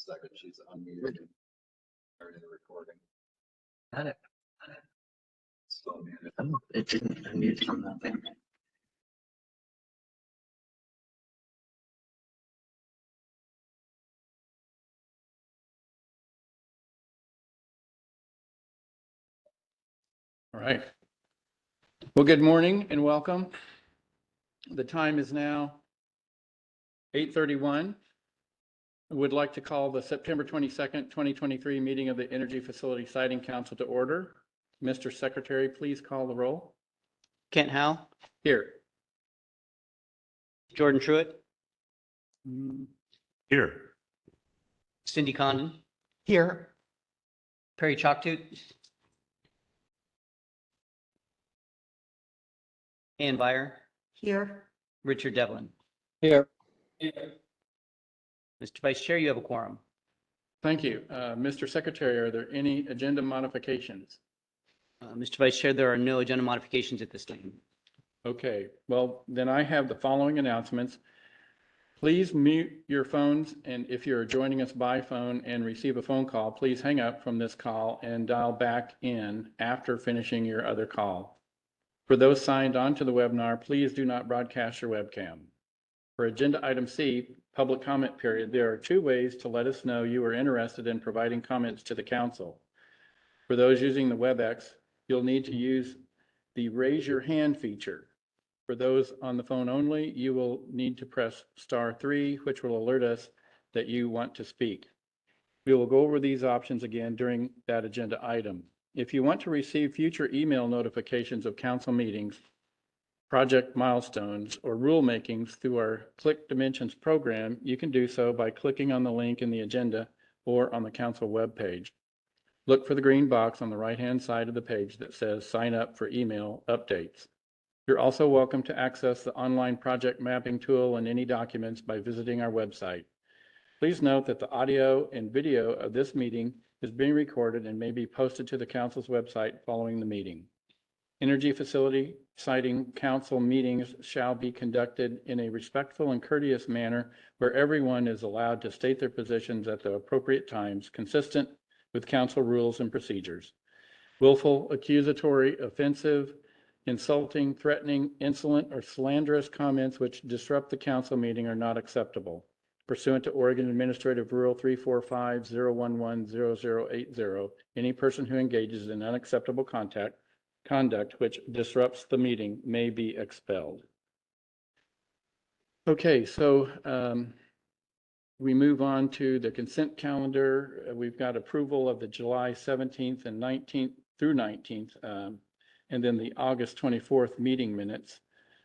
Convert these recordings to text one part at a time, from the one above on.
second. She's unmuted. Starting the recording. Got it. Still muted. Oh, it didn't unmute from that thing. All right. Well, good morning and welcome. The time is now 8:31. I would like to call the September 22nd, 2023 meeting of the Energy Facility Siting Council to order. Mr. Secretary, please call the roll. Kent Howe, Here. Jordan Truitt, Here. Cindy Condon, Here. Perry Chalktoot, Ann Byer, Here. Richard Devlin. Here. Mr. Vice Chair, you have a quorum. Thank you. Mr. Secretary, are there any agenda modifications? Mr. Vice Chair, there are no agenda modifications at this time. Okay, well, then I have the following announcements. Please mute your phones, and if you're joining us by phone and receive a phone call, please hang up from this call and dial back in after finishing your other call. For those signed on to the webinar, please do not broadcast your webcam. For agenda item C, public comment period, there are two ways to let us know you are interested in providing comments to the council. For those using the WebEx, you'll need to use the raise your hand feature. For those on the phone only, you will need to press *3, which will alert us that you want to speak. We will go over these options again during that agenda item. If you want to receive future email notifications of council meetings, project milestones, or rulemakings through our Click Dimensions program, you can do so by clicking on the link in the agenda or on the council webpage. Look for the green box on the right-hand side of the page that says sign up for email updates. You're also welcome to access the online project mapping tool and any documents by visiting our website. Please note that the audio and video of this meeting is being recorded and may be posted to the council's website following the meeting. Energy Facility Siting Council meetings shall be conducted in a respectful and courteous manner where everyone is allowed to state their positions at the appropriate times, consistent with council rules and procedures. Willful, accusatory, offensive, insulting, threatening, insolent, or slanderous comments which disrupt the council meeting are not acceptable. Pursuant to Oregon Administrative Rule 345-011-0080, any person who engages in unacceptable conduct which disrupts the meeting may be expelled. Okay, so we move on to the consent calendar. We've got approval of the July 17th and 19th through 19th, and then the August 24th meeting minutes,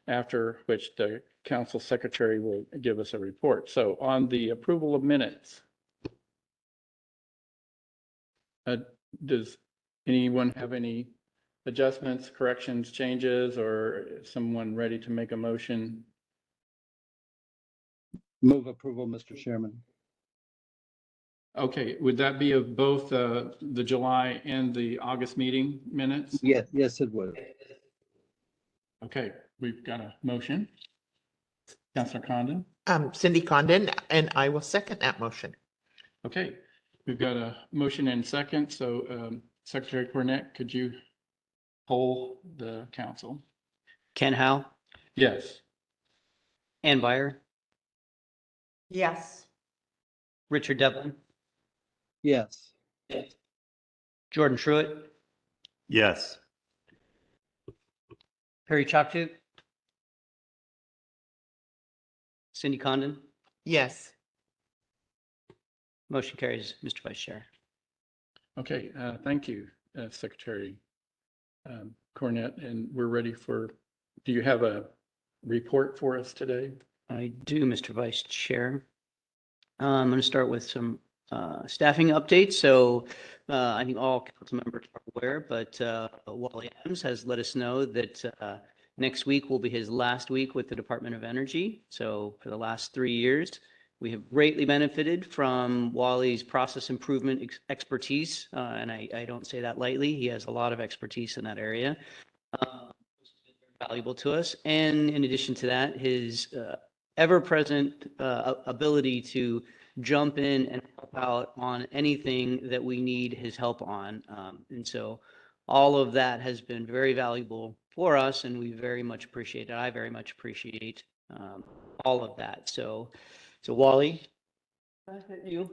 after which the council secretary will give us a report. So on the approval of minutes, does anyone have any adjustments, corrections, changes, or someone ready to make a motion? Move approval, Mr. Chairman. Okay, would that be of both the July and the August meeting minutes? Yes, it would. Okay, we've got a motion. Councilor Condon. Cindy Condon, and I will second that motion. Okay, we've got a motion and second. So Secretary Cornett, could you poll the council? Kent Howe, Yes. Ann Byer, Yes. Richard Devlin, Yes. Jordan Truitt, Yes. Perry Chalktoot, Cindy Condon. Yes. Motion carries, Mr. Vice Chair. Okay, thank you, Secretary Cornett. And we're ready for, do you have a report for us today? I do, Mr. Vice Chair. I'm going to start with some staffing updates. So I think all council members are aware, but Wally Adams has let us know that next week will be his last week with the Department of Energy. So for the last 3 years, we have greatly benefited from Wally's process improvement expertise. And I don't say that lightly. He has a lot of expertise in that area, which has been very valuable to us. And in addition to that, his ever-present ability to jump in and help out on anything that we need his help on. And so all of that has been very valuable for us, and we very much appreciate it. I very much appreciate all of that. So Wally, you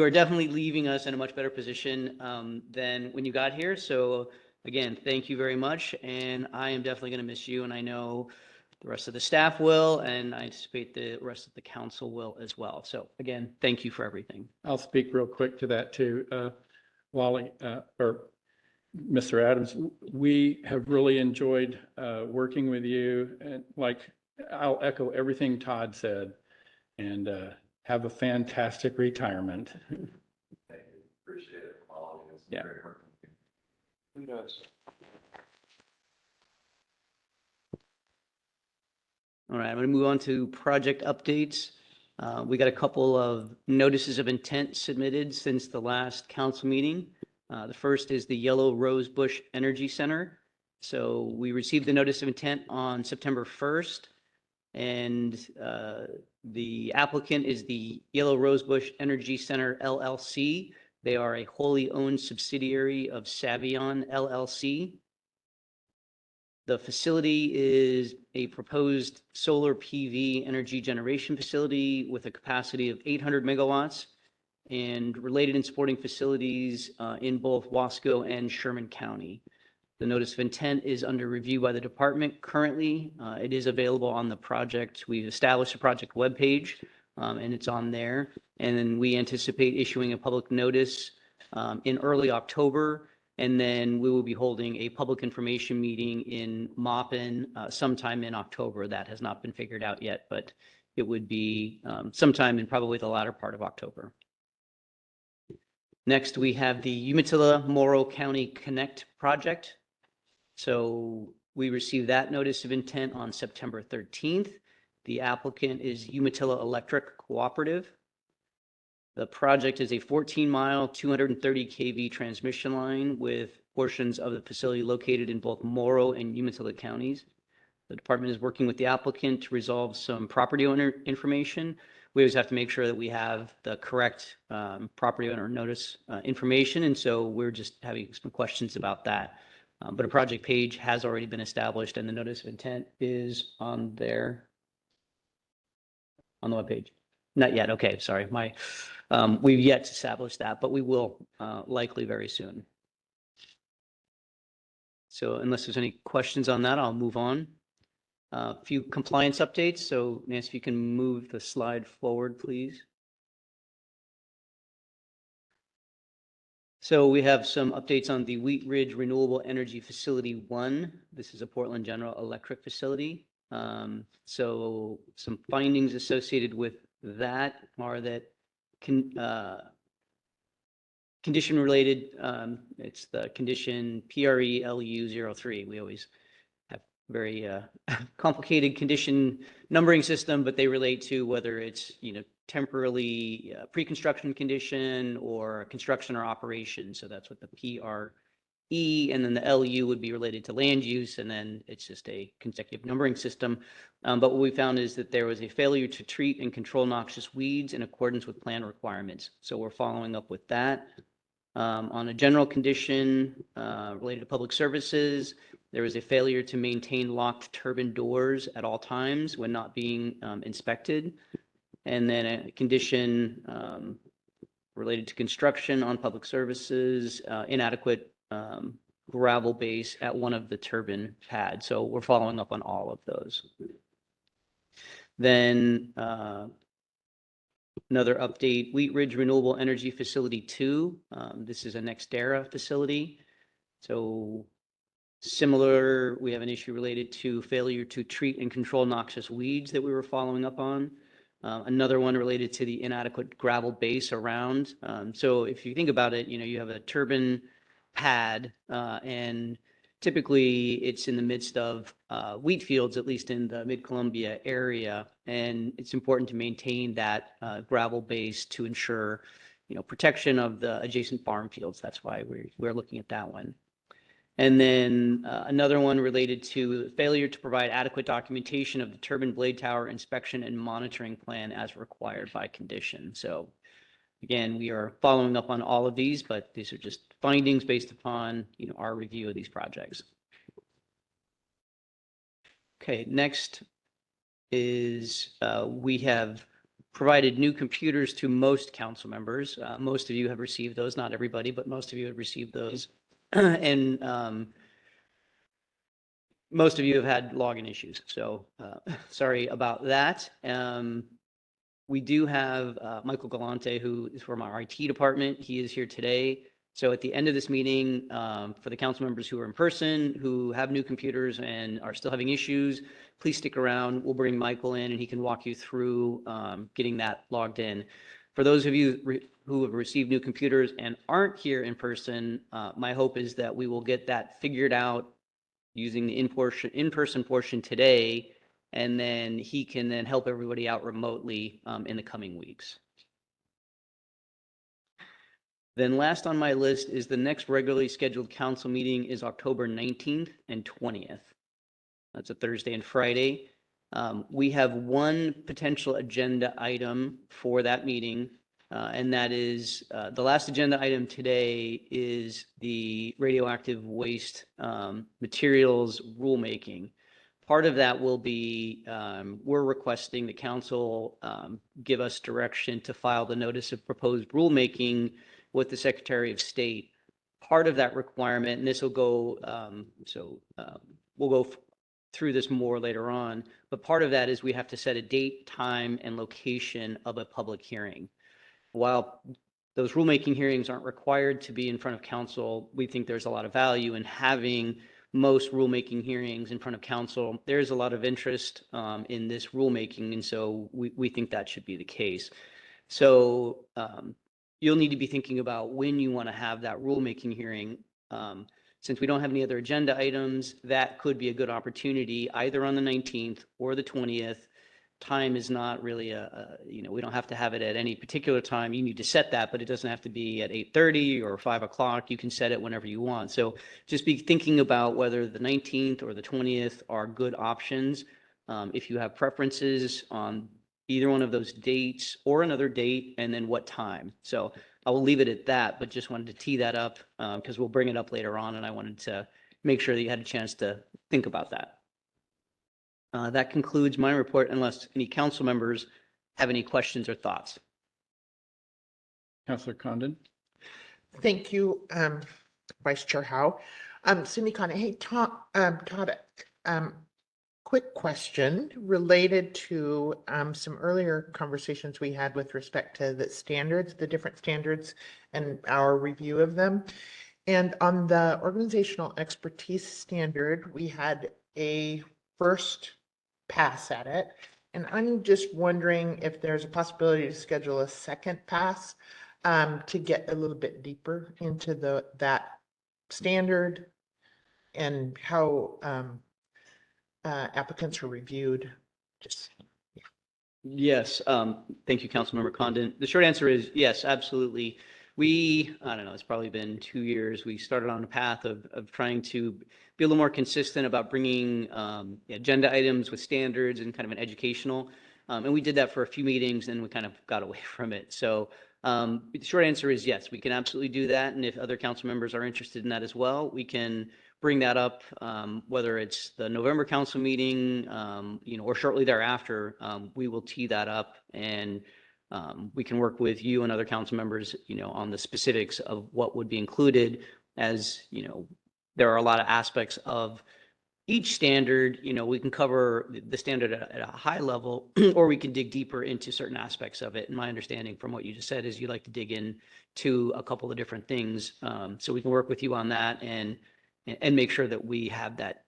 are definitely leaving us in a much better position than when you got here. So again, thank you very much. And I am definitely going to miss you. And I know the rest of the staff will, and I anticipate the rest of the council will as well. So again, thank you for everything. I'll speak real quick to that too. Wally, or Mr. Adams, we have really enjoyed working with you. And like, I'll echo everything Todd said, and have a fantastic retirement. Thank you. Appreciate it. All of you. It's Yeah. great working with you. Who does? All right, I'm going to move on to project updates. We got a couple of notices of intent submitted since the last council meeting. The first is the Yellow Rose Bush Energy Center. So we received the notice of intent on September 1st, and the applicant is the Yellow Rose Bush Energy Center LLC. They are a wholly owned subsidiary of Savion LLC. The facility is a proposed solar PV energy generation facility with a capacity of 800 megawatts and related and supporting facilities in both Wasco and Sherman County. The notice of intent is under review by the department currently. It is available on the project. We've established a project webpage and it's on there. And then we anticipate issuing a public notice in early October. And then we will be holding a public information meeting in Maupin sometime in October. That has not been figured out yet, but it would be sometime in probably the latter part of October. Next, we have the Umatilla-Morrow County Connect project. So we received that notice of intent on September 13th. The applicant is Umatilla Electric Cooperative. The project is a 14-mile, 230 kV transmission line with portions of the facility located in both Morrow and Umatilla counties. The department is working with the applicant to resolve some property owner information. We always have to make sure that we have the correct property owner notice information, and so we're just having some questions about that. But a project page has already been established, and the notice of intent is on there, on the webpage. Not yet. Okay, sorry. We've yet to establish that, but we will likely very soon. So unless there's any questions on that, I'll move on. A few compliance updates. So Nancy, if you can move the slide forward, please. So we have some updates on the Wheat Ridge Renewable Energy Facility 1. This is a Portland General Electric facility. So some findings associated with that are that condition related, it's the condition PRELU03. We always have very complicated condition numbering system, but they relate to whether it's, temporarily pre-construction condition or construction or operation. So that's what the PRE, and then the LU would be related to land use, and then it's just a consecutive numbering system. But what we found is that there was a failure to treat and control noxious weeds in accordance with plan requirements. So we're following up with that. On a general condition related to public services, there was a failure to maintain locked turbine doors at all times when not being inspected. And then a condition related to construction on public services, inadequate gravel base at one of the turbine pads. So we're following up on all of those. Then another update, Wheat Ridge Renewable Energy Facility 2. This is a NextEra facility. So similar, we have an issue related to failure to treat and control noxious weeds that we were following up on. Another one related to the inadequate gravel base around. So if you think about it, you have a turbine pad, and typically it's in the midst of wheat fields, at least in the Mid-Columbia area. And it's important to maintain that gravel base to ensure, protection of the adjacent farm fields. That's why we're looking at that one. And then another one related to failure to provide adequate documentation of the turbine blade tower inspection and monitoring plan as required by condition. So again, we are following up on all of these, but these are just findings based upon, our review of these projects. Okay, next is we have provided new computers to most council members. Most of you have received those, not everybody, but most of you have received those. And most of you have had login issues, so sorry about that. We do have Michael Galante, who is from our IT department. He is here today. So at the end of this meeting, for the council members who are in person, who have new computers and are still having issues, please stick around. We'll bring Michael in and he can walk you through getting that logged in. For those of you who have received new computers and aren't here in person, my hope is that we will get that figured out using the in-person portion today, and then he can then help everybody out remotely in the coming weeks. Then last on my list is the next regularly scheduled council meeting is October 19th and 20th. That's a Thursday and Friday. We have one potential agenda item for that meeting, and that is the last agenda item today is the radioactive waste materials rulemaking. Part of that will be we're requesting the council give us direction to file the notice of proposed rulemaking with the Secretary of State. Part of that requirement, and this will go, we'll go through this more later on, but part of that is we have to set a date, time, and location of a public hearing. While those rulemaking hearings aren't required to be in front of council, we think there's a lot of value in having most rulemaking hearings in front of council. There's a lot of interest in this rulemaking, and so we think that should be the case. So you'll need to be thinking about when you want to have that rulemaking hearing. Since we don't have any other agenda items, that could be a good opportunity either on the 19th or the 20th. Time is not really we don't have to have it at any particular time. You need to set that, but it doesn't have to be at 8:30 or 5 o'clock. You can set it whenever you want. So just be thinking about whether the 19th or the 20th are good options. If you have preferences on either one of those dates or another date, and then what time. So I will leave it at that, but just wanted to tee that up because we'll bring it up later on, and I wanted to make sure that you had a chance to think about that. That concludes my report, unless any council members have any questions or thoughts. Councilor Condon? Thank you, Vice Chair Howe. Cindy Condon, hey, Todd, quick question related to some earlier conversations we had with respect to the standards, the different standards and our review of them. And on the organizational expertise standard, we had a first pass at it. And I'm just wondering if there's a possibility to schedule a second pass to get a little bit deeper into that standard and how applicants are reviewed. Just Yes, thank you, Councilmember Condon. The short answer is yes, absolutely. I don't know, it's probably been 2 years. We started on a path of trying to be a little more consistent about bringing agenda items with standards and kind of an educational. And we did that for a few meetings and we kind of got away from it. So the short answer is yes, we can absolutely do that. And if other council members are interested in that as well, we can bring that up, whether it's the November council meeting, or shortly thereafter. We will tee that up and we can work with you and other council members, on the specifics of what would be included. As there are a lot of aspects of each standard. We can cover the standard at a high level, or we can dig deeper into certain aspects of it. And my understanding from what you just said is you like to dig into a couple of different things. So we can work with you on that and make sure that we have that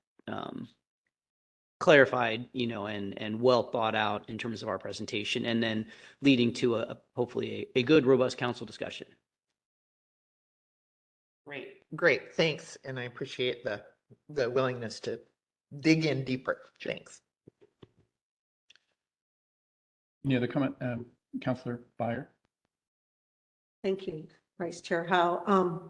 clarified, and well thought out in terms of our presentation, and then leading to hopefully a good, robust council discussion. great, thanks. And I appreciate the willingness to dig in deeper. Thanks. Any other comment? Councilor Byer? Thank you, Vice Chair Howe.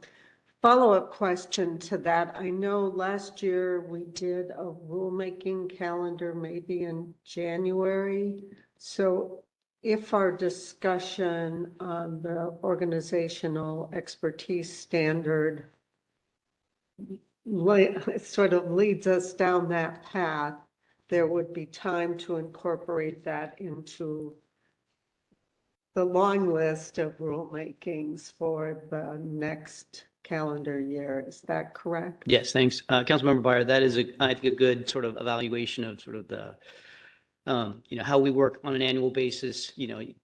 follow-up question to that. I know last year we did a rulemaking calendar maybe in January. So if our discussion on the organizational expertise standard sort of leads us down that path, there would be time to incorporate that into the long list of rulemakings for the next calendar year. Is that correct? Yes, thanks. Councilmember Byer, that is I think a good sort of evaluation of sort of the, how we work on an annual basis.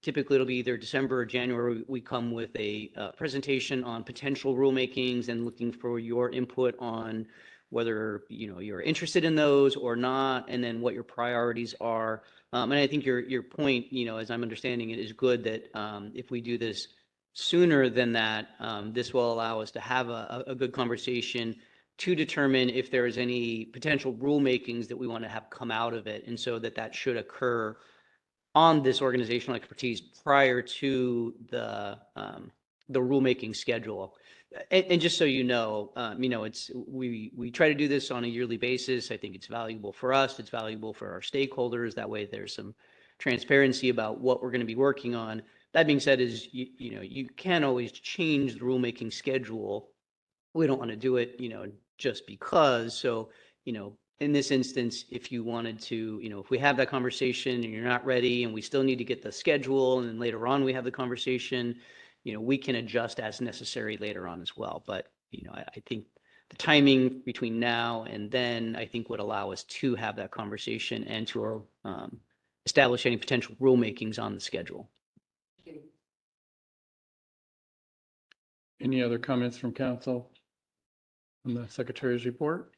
Typically it'll be either December or January. We come with a presentation on potential rulemakings and looking for your input on whether, you're interested in those or not, and then what your priorities are. And I think your point, as I'm understanding it, is good that if we do this sooner than that, this will allow us to have a good conversation to determine if there is any potential rulemakings that we want to have come out of it. And so that should occur on this organizational expertise prior to the rulemaking schedule. And just so we try to do this on a yearly basis. I think it's valuable for us. It's valuable for our stakeholders. That way there's some transparency about what we're going to be working on. That being said, you can always change the rulemaking schedule. We don't want to do it, just because. So, in this instance, if you wanted to, if we have that conversation and you're not ready and we still need to get the schedule, and then later on we have the conversation, we can adjust as necessary later on as well. But, I think the timing between now and then, I think would allow us to have that conversation and to establish any potential rulemakings on the schedule. Any other comments from council on the secretary's report?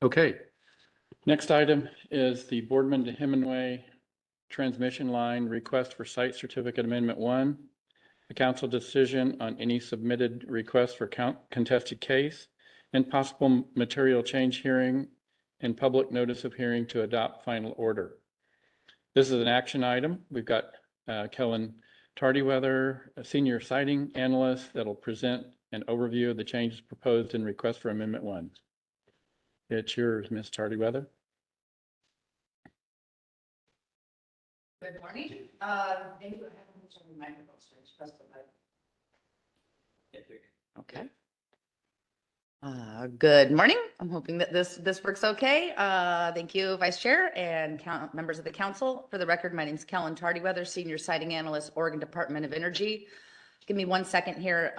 Okay. Next item is the Boardman to Hemingway transmission line request for site certificate amendment 1. The council decision on any submitted request for contested case and possible material change hearing and public notice of hearing to adopt final order. This is an action item. We've got Kellen Tardyweather, a senior siting analyst, that'll present an overview of the changes proposed in request for amendment 1. It's yours, Ms. Tardyweather. Good morning. Thank you. I haven't turned the microphone, so it's pressed the button. Okay. Good morning. I'm hoping that this works okay. Thank you, Vice Chair and members of the council. For the record, my name is Kellen Tardyweather, Senior Siting Analyst, Oregon Department of Energy. Give me 1 second here.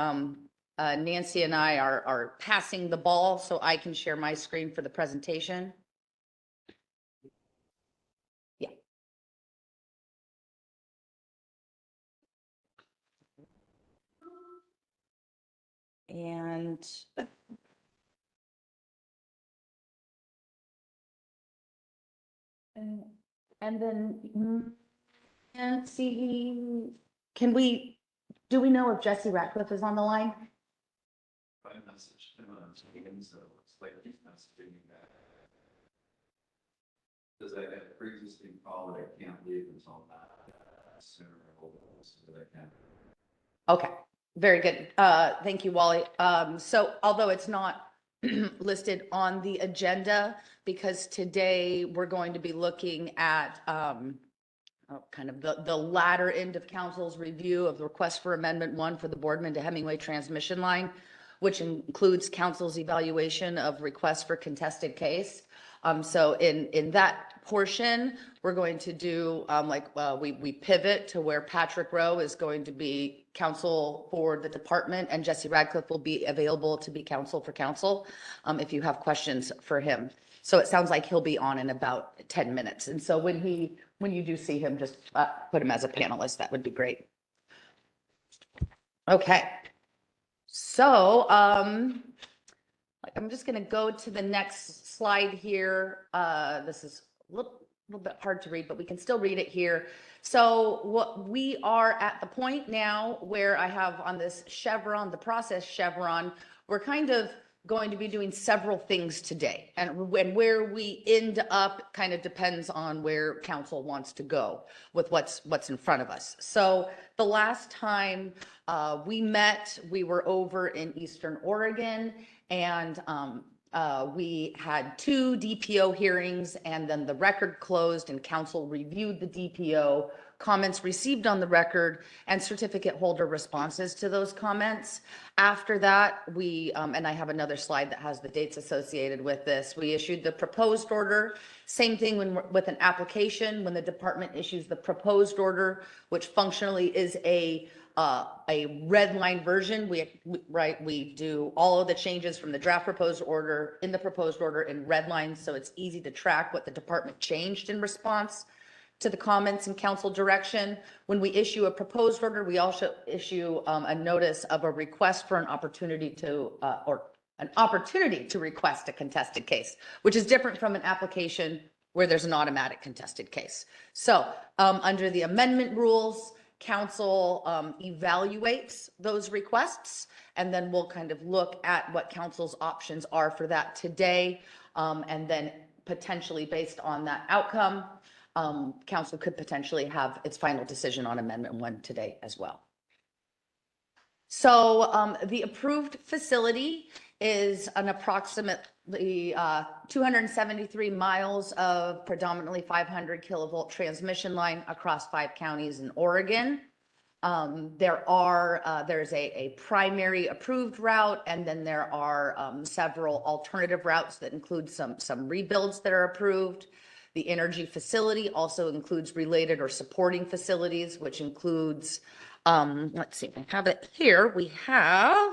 Nancy and I are passing the ball so I can share my screen for the presentation. Yeah. And then Nancy, do we know if Jesse Ratcliffe is on the line? I messaged him on Teams, so it's like he's messaging me back. Does I have a pre-existing call that I can't leave until that sooner or later, so that I can. Okay, very good. Thank you, Wally. So although it's not listed on the agenda, because today we're going to be looking at kind of the latter end of council's review of the request for amendment 1 for the Boardman to Hemingway transmission line, which includes council's evaluation of requests for contested case. So in that portion, we're going to do we pivot to where Patrick Rowe is going to be counsel for the department, and Jesse Radcliffe will be available to be counsel for council if you have questions for him. So it sounds like he'll be on in about 10 minutes. And so when you do see him, just put him as a panelist. That would be great. Okay. So I'm just going to go to the next slide here. This is a little bit hard to read, but we can still read it here. So what we are at the point now where I have on this chevron, the process chevron, we're kind of going to be doing several things today. And when where we end up kind of depends on where council wants to go with what's in front of us. So the last time we met, we were over in Eastern Oregon, and we had 2 DPO hearings, and then the record closed and council reviewed the DPO comments received on the record and certificate holder responses to those comments. After that, we, and I have another slide that has the dates associated with this, we issued the proposed order. Same thing with an application, when the department issues the proposed order, which functionally is a red line version. We do all of the changes from the draft proposed order in the proposed order in red lines, so it's easy to track what the department changed in response to the comments and council direction. When we issue a proposed order, we also issue a notice of a request for an opportunity to, request a contested case, which is different from an application where there's an automatic contested case. So under the amendment rules, council evaluates those requests, and then we'll kind of look at what council's options are for that today. And then potentially based on that outcome, council could potentially have its final decision on Amendment 1 today as well. So the approved facility is an approximately 273 miles of predominantly 500 kilovolt transmission line across 5 counties in Oregon. There's a primary approved route, and then there are several alternative routes that include some rebuilds that are approved. The energy facility also includes related or supporting facilities, which includes, let's see, I have it here. We have,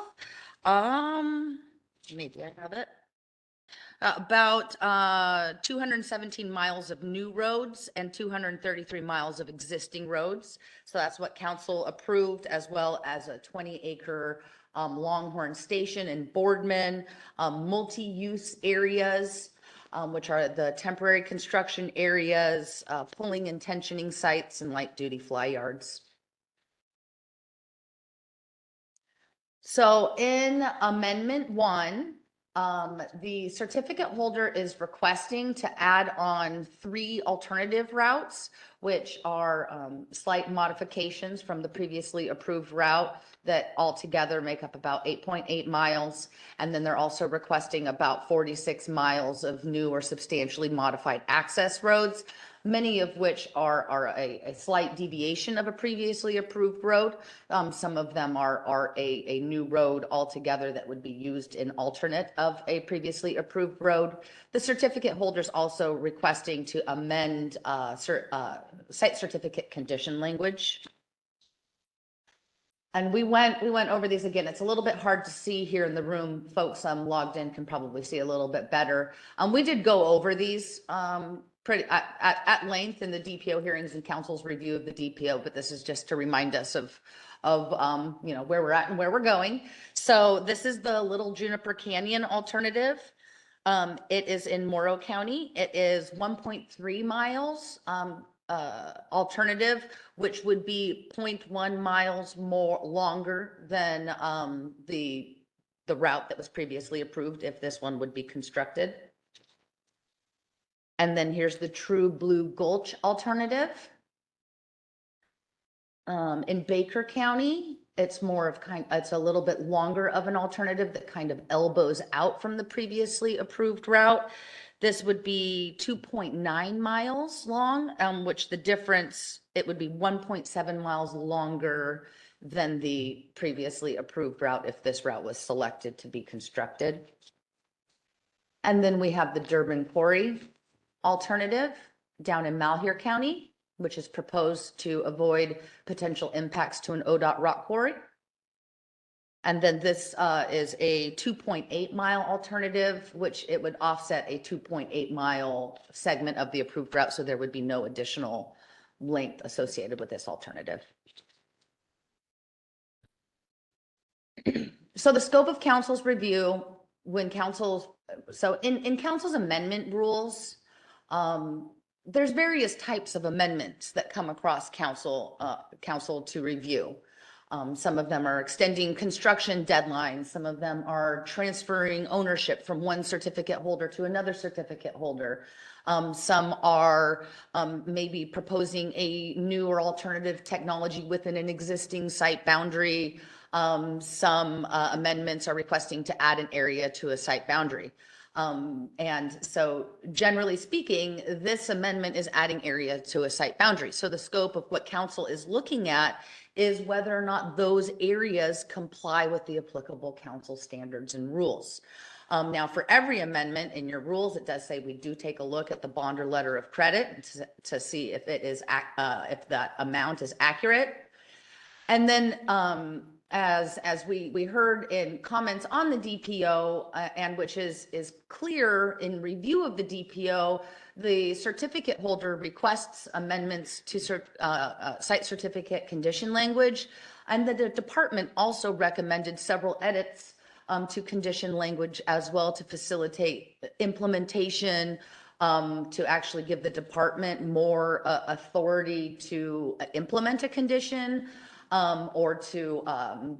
maybe I have it, about 217 miles of new roads and 233 miles of existing roads. So that's what council approved, as well as a 20-acre Longhorn Station and Boardman, multi-use areas, which are the temporary construction areas, pulling and tensioning sites, and light-duty fly yards. So in Amendment 1, the certificate holder is requesting to add on 3 alternative routes, which are slight modifications from the previously approved route that altogether make up about 8.8 miles. And then they're also requesting about 46 miles of new or substantially modified access roads, many of which are a slight deviation of a previously approved road. Some of them are a new road altogether that would be used in alternate of a previously approved road. The certificate holders also requesting to amend site certificate condition language. And we went over these again. It's a little bit hard to see here in the room. Folks logged in can probably see a little bit better. We did go over these pretty at length in the DPO hearings and council's review of the DPO, but this is just to remind us of you know, where we're at and where we're going. So this is the Little Juniper Canyon alternative. It is in Morrow County. It is 1.3 miles alternative, which would be 0.1 miles more longer than the route that was previously approved if this one would be constructed. And then here's the True Blue Gulch alternative. In Baker County, it's more of it's a little bit longer of an alternative that kind of elbows out from the previously approved route. This would be 2.9 miles long, which the difference, it would be 1.7 miles longer than the previously approved route if this route was selected to be constructed. And then we have the Durbin Quarry alternative down in Malheur County, which is proposed to avoid potential impacts to an ODOT rock quarry. And then this is a 2.8 mile alternative, which it would offset a 2.8 mile segment of the approved route. So there would be no additional length associated with this alternative. So the scope of council's review, when council's, so in council's amendment rules, there's various types of amendments that come across council to review. Some of them are extending construction deadlines. Some of them are transferring ownership from one certificate holder to another certificate holder. Some are maybe proposing a new or alternative technology within an existing site boundary. Some amendments are requesting to add an area to a site boundary. And so generally speaking, this amendment is adding area to a site boundary. So the scope of what council is looking at is whether or not those areas comply with the applicable council standards and rules. Now, for every amendment in your rules, it does say we do take a look at the bond or letter of credit to see if it is if that amount is accurate. And then as we heard in comments on the DPO, and which is clear in review of the DPO, the certificate holder requests amendments to site certificate condition language, and the department also recommended several edits to condition language as well to facilitate implementation, to actually give the department more authority to implement a condition, or to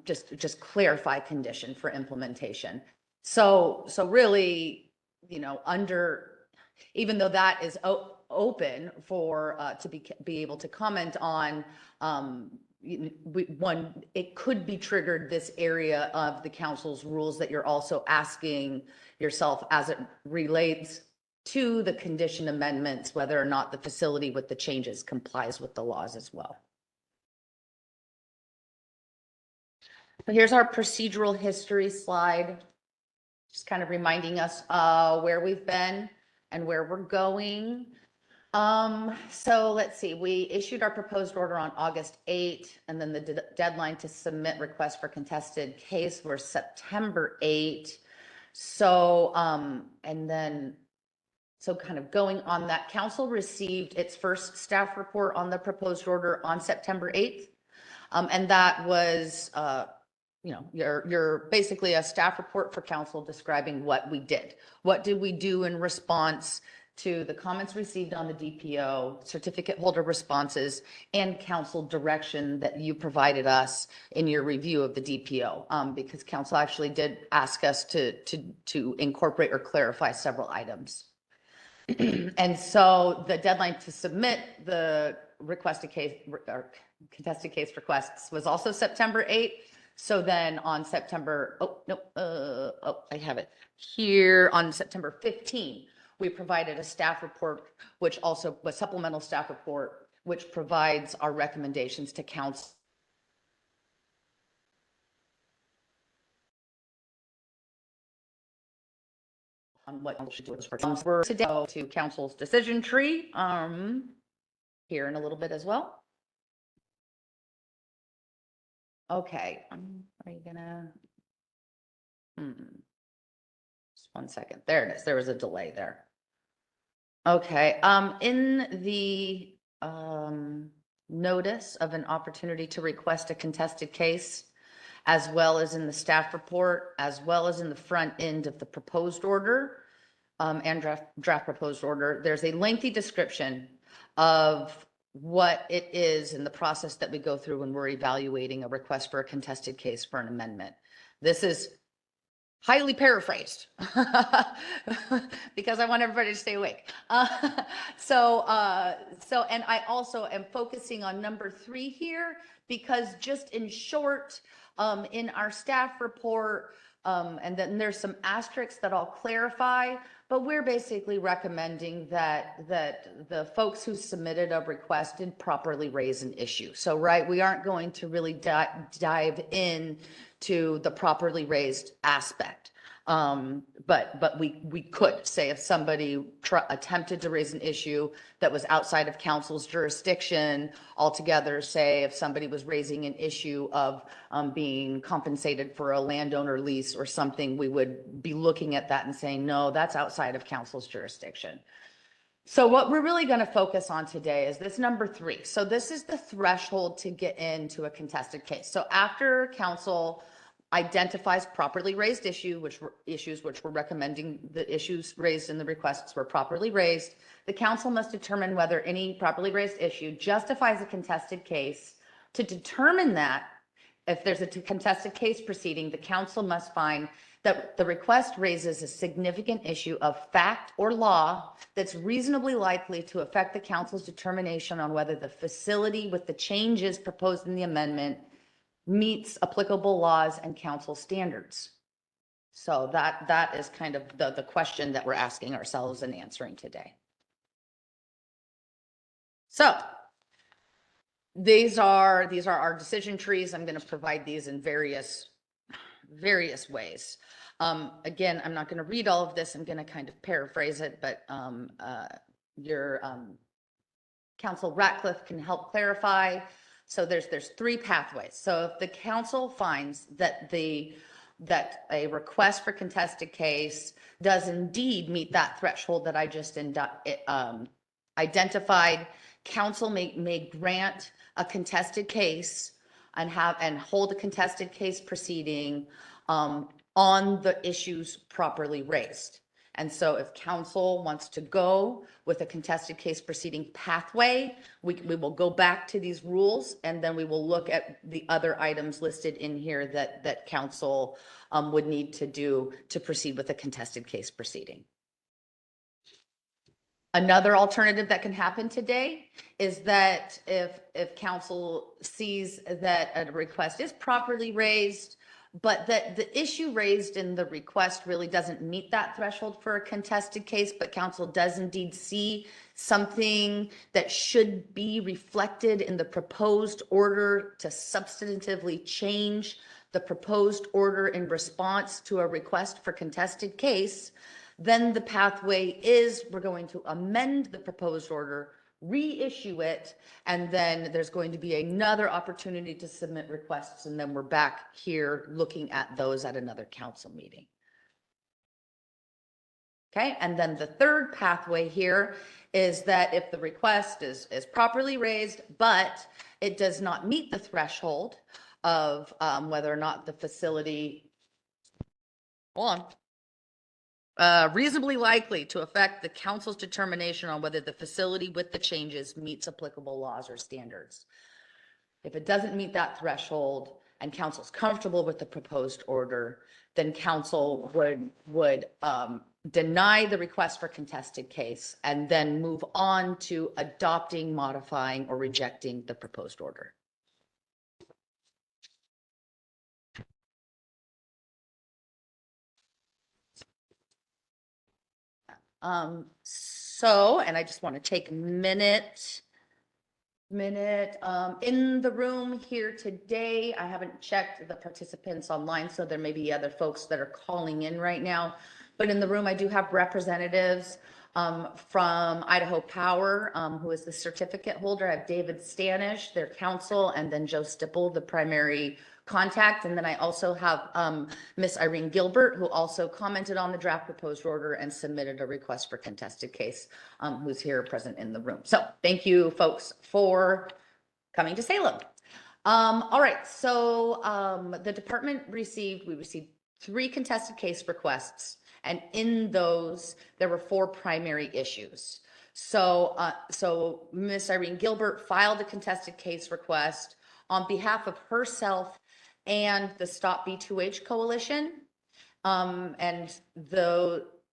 just clarify condition for implementation. So really, you know, even though that is open for to be able to comment on, it could be triggered this area of the council's rules that you're also asking yourself as it relates to the condition amendments, whether or not the facility with the changes complies with the laws as well. So here's our procedural history slide, just kind of reminding us where we've been and where we're going. So let's see, we issued our proposed order on August 8th, and then the deadline to submit requests for contested case were September 8th. So, so kind of going on that, council received its first staff report on the proposed order on September 8th. And that was, you know, you're basically a staff report for council describing what we did. What did we do in response to the comments received on the DPO, certificate holder responses, and council direction that you provided us in your review of the DPO? Because council actually did ask us to incorporate or clarify several items. And so the deadline to submit the requested case or contested case requests was also September 8th. So then on September, I have it here, on September 15th, we provided a staff report, which also was supplemental staff report, which provides our recommendations to council on what should do for today to council's decision tree here in a little bit as well. Okay, are you gonna, just 1 second. There it is. There was a delay there. Okay, in the notice of an opportunity to request a contested case, as well as in the staff report, as well as in the front end of the proposed order and draft proposed order, there's a lengthy description of what it is in the process that we go through when we're evaluating a request for a contested case for an amendment. This is highly paraphrased because I want everybody to stay awake. And I also am focusing on number 3 here because just in short, in our staff report, and then there's some asterisks that I'll clarify, but we're basically recommending that the folks who submitted a request did properly raise an issue. So, right, we aren't going to really dive in to the properly raised aspect. But we could say if somebody attempted to raise an issue that was outside of council's jurisdiction altogether, say if somebody was raising an issue of being compensated for a landowner lease or something, we would be looking at that and saying, no, that's outside of council's jurisdiction. So what we're really going to focus on today is this number 3. So this is the threshold to get into a contested case. So after council identifies properly raised issues, which we're recommending the issues raised in the requests were properly raised, the council must determine whether any properly raised issue justifies a contested case. To determine that, if there's a contested case proceeding, the council must find that the request raises a significant issue of fact or law that's reasonably likely to affect the council's determination on whether the facility with the changes proposed in the amendment meets applicable laws and council standards. So that is kind of the question that we're asking ourselves and answering today. So these are our decision trees. I'm going to provide these in various ways. Again, I'm not going to read all of this. I'm going to kind of paraphrase it, but your Council Ratcliffe can help clarify. So there's three pathways. So if the council finds that a request for contested case does indeed meet that threshold that I just identified, council may grant a contested case and hold a contested case proceeding on the issues properly raised. And so if council wants to go with a contested case proceeding pathway, we will go back to these rules, and then we will look at the other items listed in here that council would need to do to proceed with a contested case proceeding. Another alternative that can happen today is that if council sees that a request is properly raised, but that the issue raised in the request really doesn't meet that threshold for a contested case, but council does indeed see something that should be reflected in the proposed order to substantively change the proposed order in response to a request for contested case, then the pathway is we're going to amend the proposed order, reissue it, and then there's going to be another opportunity to submit requests, and then we're back here looking at those at another council meeting. Okay, and then the third pathway here is that if the request is properly raised, but it does not meet the threshold of whether or not the facility, reasonably likely to affect the council's determination on whether the facility with the changes meets applicable laws or standards. If it doesn't meet that threshold and council's comfortable with the proposed order, then council would deny the request for contested case and then move on to adopting, modifying, or rejecting the proposed order. And I just want to take a minute, in the room here today, I haven't checked the participants online, so there may be other folks that are calling in right now, but in the room, I do have representatives, from Idaho Power, who is the certificate holder. I have David Stanish, their counsel, and then Joe Stipple, the primary contact. And then I also have Miss Irene Gilbert, who also commented on the draft proposed order and submitted a request for contested case, who's here present in the room. So thank you folks for coming to Salem. All right, so the department we received 3 contested case requests, and in those there were 4 primary issues. So Miss Irene Gilbert filed a contested case request on behalf of herself and the Stop B2H Coalition.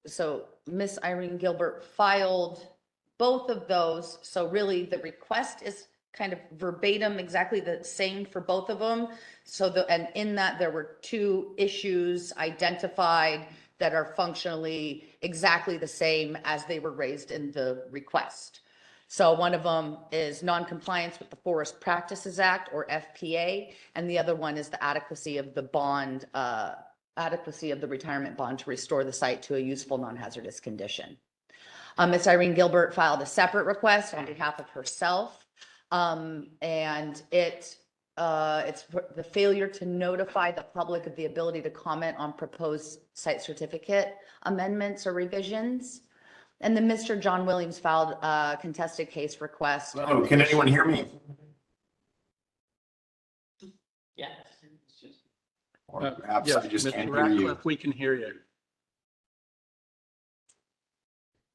So Miss Irene Gilbert filed both of those. So really the request is kind of verbatim, exactly the same for both of them. And in that there were 2 issues identified that are functionally exactly the same as they were raised in the request. So one of them is non-compliance with the Forest Practices Act, or FPA, and the other one is the adequacy of the bond, adequacy of the retirement bond to restore the site to a useful non-hazardous condition. Ms. Irene Gilbert filed a separate request on behalf of herself, and it's the failure to notify the public of the ability to comment on proposed site certificate amendments or revisions. And then Mr. John Williams filed a contested case request. Oh, can anyone hear me? Yes. Or perhaps I just Mr. can't hear you. Ratcliffe, we can hear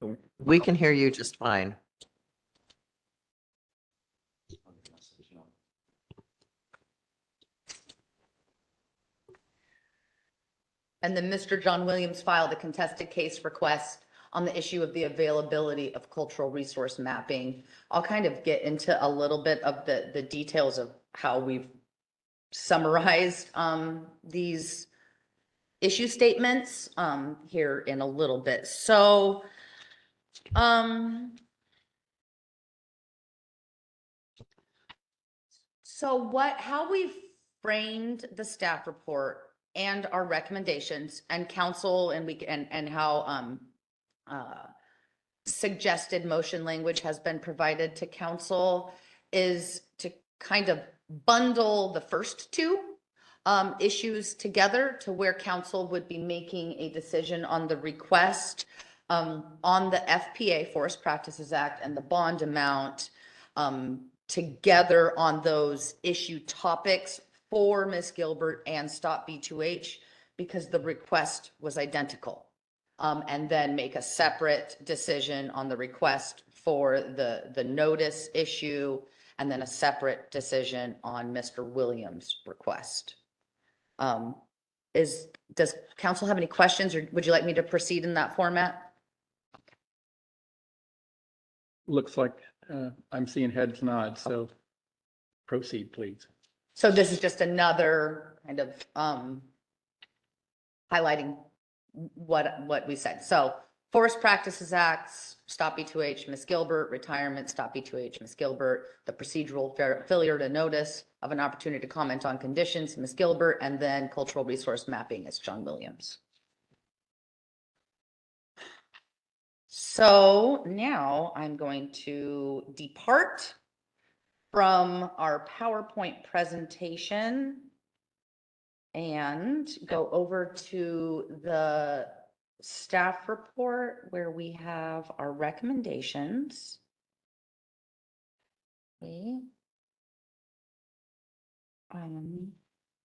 you. We can hear you just fine. And then Mr. John Williams filed a contested case request on the issue of the availability of cultural resource mapping. I'll kind of get into a little bit of the details of how we've summarized these issue statements here in a little bit. So how we've framed the staff report and our recommendations and council and how suggested motion language has been provided to council is to kind of bundle the first two issues together to where council would be making a decision on the request on the FPA, Forest Practices Act, and the bond amount together on those issue topics for Ms. Gilbert and Stop B2H because the request was identical. And then make a separate decision on the request for the notice issue and then a separate decision on Mr. Williams' request. Does council have any questions or would you like me to proceed in that format? Looks like I'm seeing heads nod, so proceed, please. So this is just another kind of highlighting what we said. So Forest Practices Acts, Stop B2H, Ms. Gilbert, retirement, Stop B2H, Ms. Gilbert, the procedural failure to notice of an opportunity to comment on conditions, Ms. Gilbert, and then cultural resource mapping is John Williams. So now I'm going to depart from our PowerPoint presentation and go over to the staff report where we have our recommendations. Okay.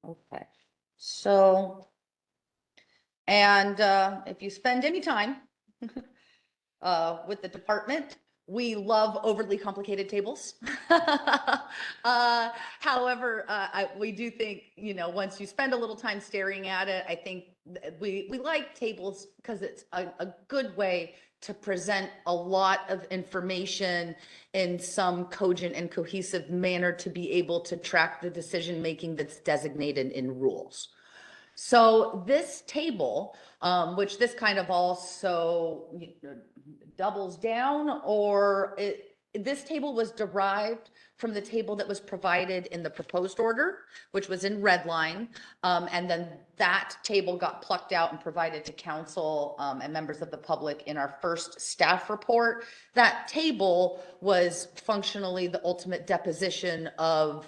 Okay. So, and if you spend any time with the department, we love overly complicated tables. However, we do think, you know, once you spend a little time staring at it, I think we like tables because it's a good way to present a lot of information in some cogent and cohesive manner to be able to track the decision making that's designated in rules. So this table, which this kind of also doubles down, or this table was derived from the table that was provided in the proposed order, which was in red line. And then that table got plucked out and provided to council and members of the public in our first staff report. That table was functionally the ultimate deposition of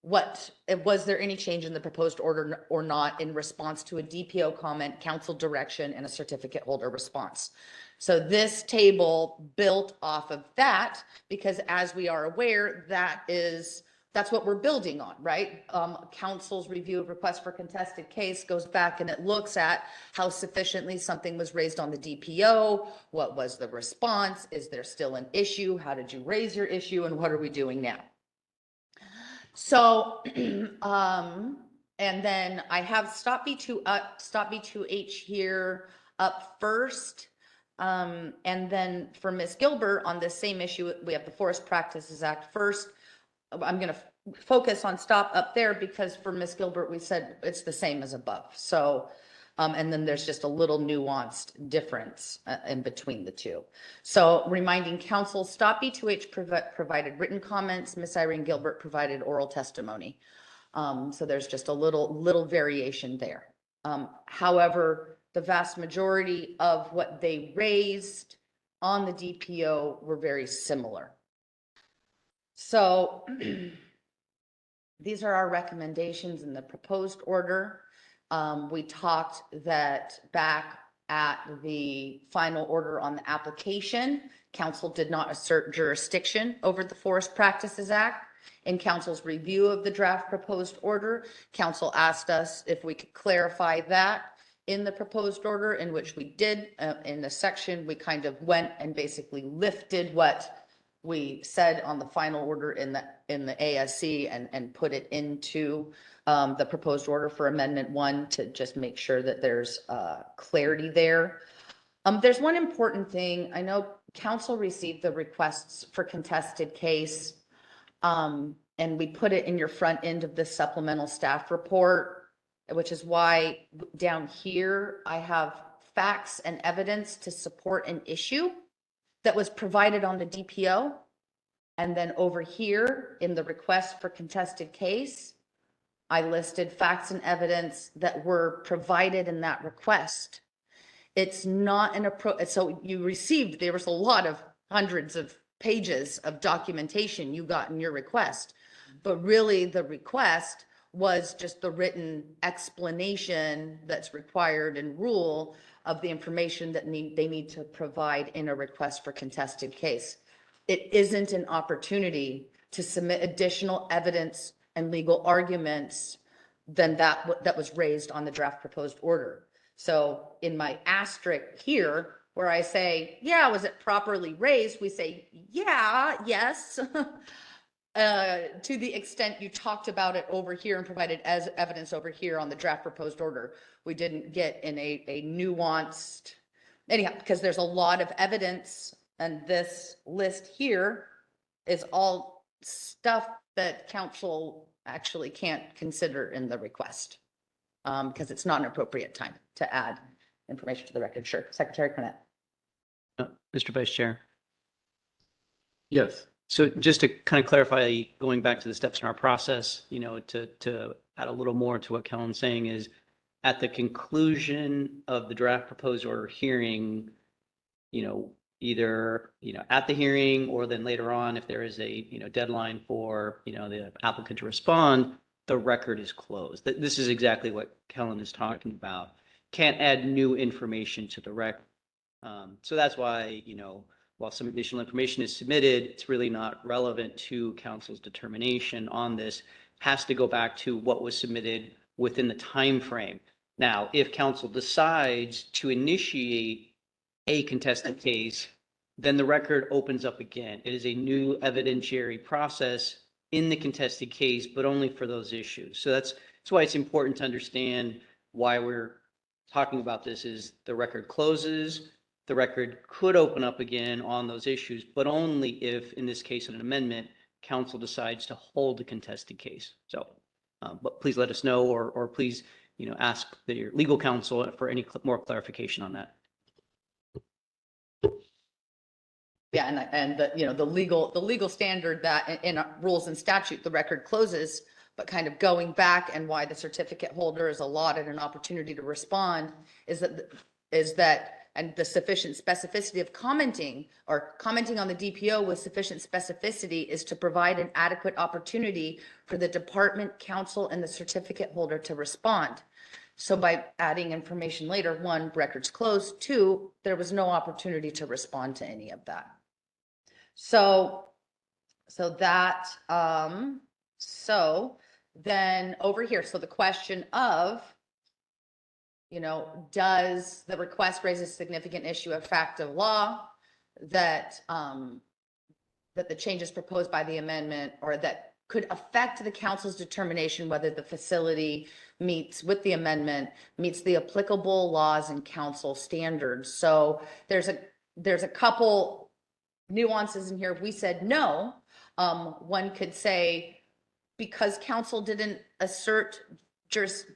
was there any change in the proposed order or not in response to a DPO comment, council direction, and a certificate holder response. So this table built off of that because, as we are aware, that's what we're building on, right? Council's review of request for contested case goes back and it looks at how sufficiently something was raised on the DPO. What was the response? Is there still an issue? How did you raise your issue? And what are we doing now? So, and then I have Stop B2H here up first. And then for Ms. Gilbert on this same issue, we have the Forest Practices Act first. I'm going to focus on Stop up there because for Ms. Gilbert, we said it's the same as above. So, and then there's just a little nuanced difference in between the two. So reminding council, Stop B2H provided written comments. Ms. Irene Gilbert provided oral testimony. So there's just a little variation there. However, the vast majority of what they raised on the DPO were very similar. So these are our recommendations in the proposed order. We talked that back at the final order on the application, council did not assert jurisdiction over the Forest Practices Act. In council's review of the draft proposed order, council asked us if we could clarify that in the proposed order, in which we did. In the section, we kind of went and basically lifted what we said on the final order in the ASC and put it into the proposed order for Amendment 1 to just make sure that there's clarity there. There's one important thing. I know council received the requests for contested case, and we put it in your front end of the supplemental staff report, which is why down here I have facts and evidence to support an issue that was provided on the DPO. And then over here in the request for contested case, I listed facts and evidence that were provided in that request. It's not an so you received, there was a lot of hundreds of pages of documentation you got in your request, but really the request was just the written explanation that's required in rule of the information that they need to provide in a request for contested case. It isn't an opportunity to submit additional evidence and legal arguments than that was raised on the draft proposed order. So in my asterisk here, where I say, yeah, was it properly raised? We say, yeah, yes. To the extent you talked about it over here and provided as evidence over here on the draft proposed order, we didn't get in a nuanced, anyhow, because there's a lot of evidence, and this list here is all stuff that council actually can't consider in the request, because it's not an appropriate time to add information to the record. Sure, Secretary Cornett. Mr. Vice Chair. Yes. So just to kind of clarify, going back to the steps in our process, to add a little more to what Kellen's saying is, at the conclusion of the draft proposed order hearing, either, at the hearing or then later on, if there is a, deadline for, the applicant to respond, the record is closed. This is exactly what Kellen is talking about. Can't add new information to the record. So that's why, while some additional information is submitted, it's really not relevant to council's determination on this. Has to go back to what was submitted within the time frame. Now, if council decides to initiate a contested case, then the record opens up again. It is a new evidentiary process in the contested case, but only for those issues. So that's why it's important to understand why we're talking about this. Is the record closes. The record could open up again on those issues, but only if, in this case, in an amendment, council decides to hold the contested case. So, but please let us know, or please, ask your legal counsel for any more clarification on that. Yeah, and the legal standard that in rules and statute, the record closes, but kind of going back and why the certificate holder is allotted an opportunity to respond is that and the sufficient specificity of commenting on the DPO with sufficient specificity is to provide an adequate opportunity for the department, council, and the certificate holder to respond. So by adding information later, 1, records closed, 2, there was no opportunity to respond to any of that. So then over here, so the question of, does the request raise a significant issue of fact of law that the changes proposed by the amendment or that could affect the council's determination whether the facility meets the applicable laws and council standards? So there's a couple nuances in here. If we said no, one could say, because council didn't assert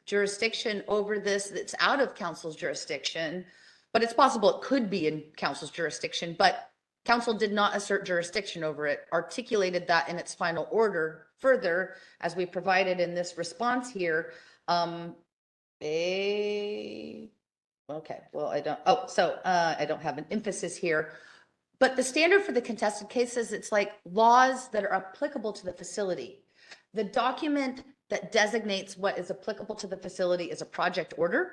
jurisdiction over this, that's out of council's jurisdiction, but it's possible it could be in council's jurisdiction, but council did not assert jurisdiction over it, articulated that in its final order. Further, as we provided in this response here, I don't have an emphasis here, but the standard for the contested cases, it's like laws that are applicable to the facility. The document that designates what is applicable to the facility is a project order.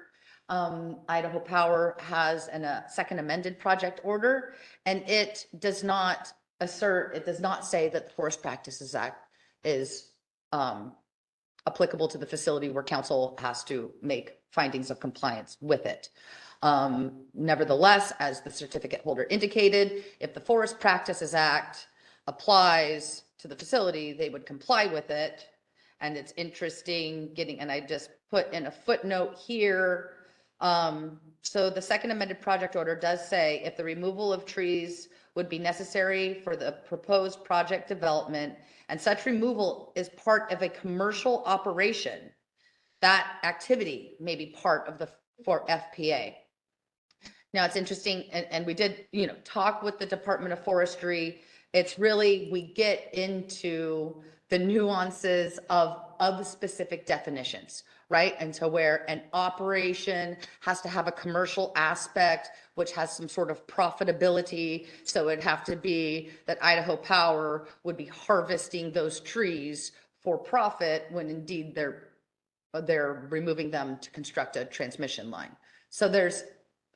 Idaho Power has a second amended project order, and it does not say that the Forest Practices Act is applicable to the facility where council has to make findings of compliance with it. Nevertheless, as the certificate holder indicated, if the Forest Practices Act applies to the facility, they would comply with it. And it's interesting getting, and I just put in a footnote here. So the second amended project order does say if the removal of trees would be necessary for the proposed project development, and such removal is part of a commercial operation, that activity may be part of the for FPA. Now it's interesting, and we did, talk with the Department of Forestry. It's really, we get into the nuances of the specific definitions, right? And so where an operation has to have a commercial aspect, which has some sort of profitability. So it'd have to be that Idaho Power would be harvesting those trees for profit when indeed they're removing them to construct a transmission line. So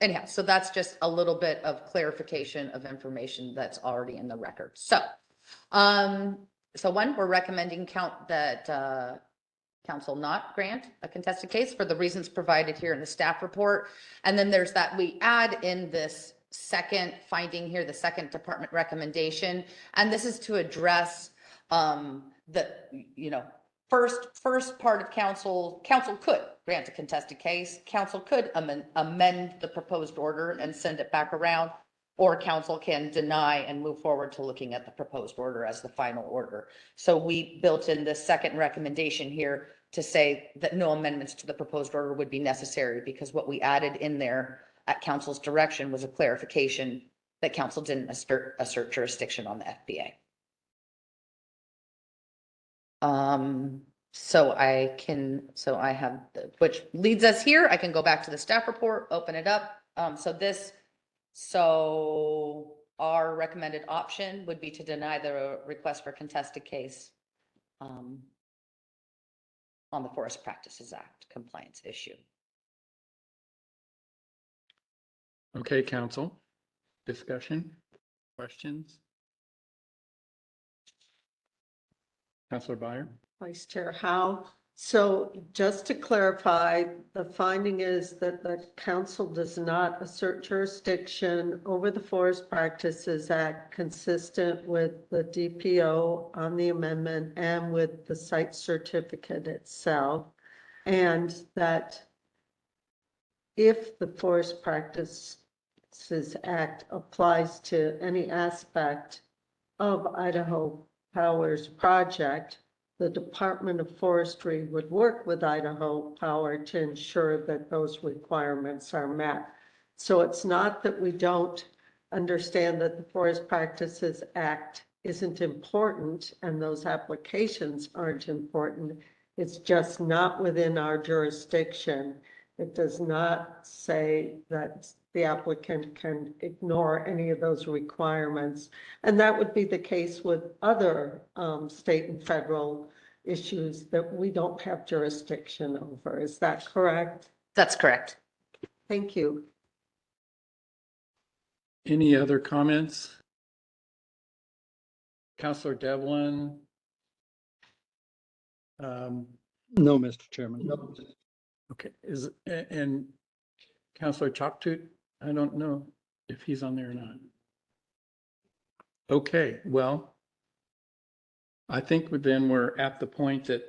anyhow, so that's just a little bit of clarification of information that's already in the record. So, one, we're recommending that council not grant a contested case for the reasons provided here in the staff report. And then there's that we add in this second finding here, the second department recommendation. And this is to address the, first part of council could grant a contested case. Council could amend the proposed order and send it back around, or council can deny and move forward to looking at the proposed order as the final order. So we built in the second recommendation here to say that no amendments to the proposed order would be necessary, because what we added in there at council's direction was a clarification that council didn't assert jurisdiction on the FPA. So I have, which leads us here. I can go back to the staff report, open it up. So our recommended option would be to deny the request for contested case on the Forest Practices Act compliance issue. Okay, council, discussion, questions? Councilor Byer? Vice Chair Howe. So just to clarify, the finding is that the council does not assert jurisdiction over the Forest Practices Act consistent with the DPO on the amendment and with the site certificate itself. And that if the Forest Practices Act applies to any aspect of Idaho Power's project, the Department of Forestry would work with Idaho Power to ensure that those requirements are met. So it's not that we don't understand that the Forest Practices Act isn't important and those applications aren't important. It's just not within our jurisdiction. It does not say that the applicant can ignore any of those requirements. And that would be the case with other state and federal issues that we don't have jurisdiction over. Is that correct? That's correct. Thank you. Any other comments? Councilor Devlin? No, Mr. Chairman. Okay, and Councilor Choctut? I don't know if he's on there or not. Okay, well, I think then we're at the point that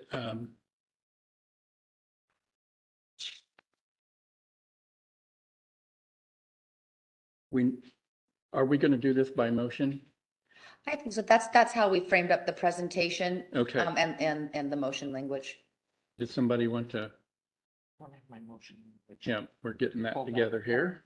are we going to do this by motion? I think so. That's how we framed up the presentation. Okay. And the motion language. Did somebody want to? My motion. Yeah, we're getting that together here.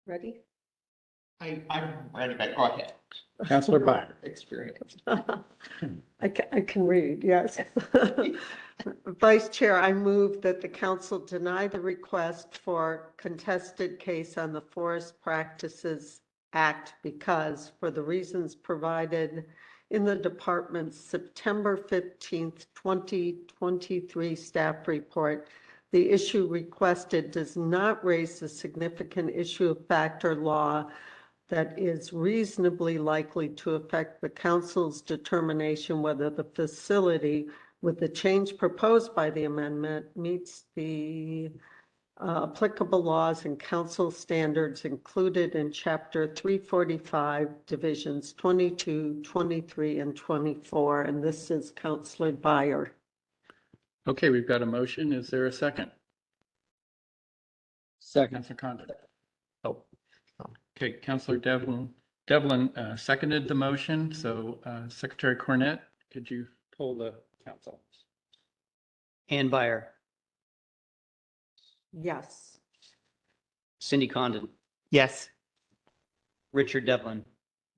Ready? I'm ready, but go ahead. Councilor Byer. Experience. I can read, yes. Vice Chair, I move that the council deny the request for contested case on the Forest Practices Act because for the reasons provided in the department's September 15th, 2023 staff report, the issue requested does not raise the significant issue of fact or law that is reasonably likely to affect the council's determination whether the facility with the change proposed by the amendment meets the applicable laws and council standards included in Chapter 345, Divisions 22, 23, and 24. And this is Councilor Byer. Okay, we've got a motion. Is there a second? Second. Councilor Condon. Oh, okay, Councilor Devlin seconded the motion. So Secretary Cornett, could you poll the council? Ann Byer, Yes. Cindy Condon, Yes. Richard Devlin,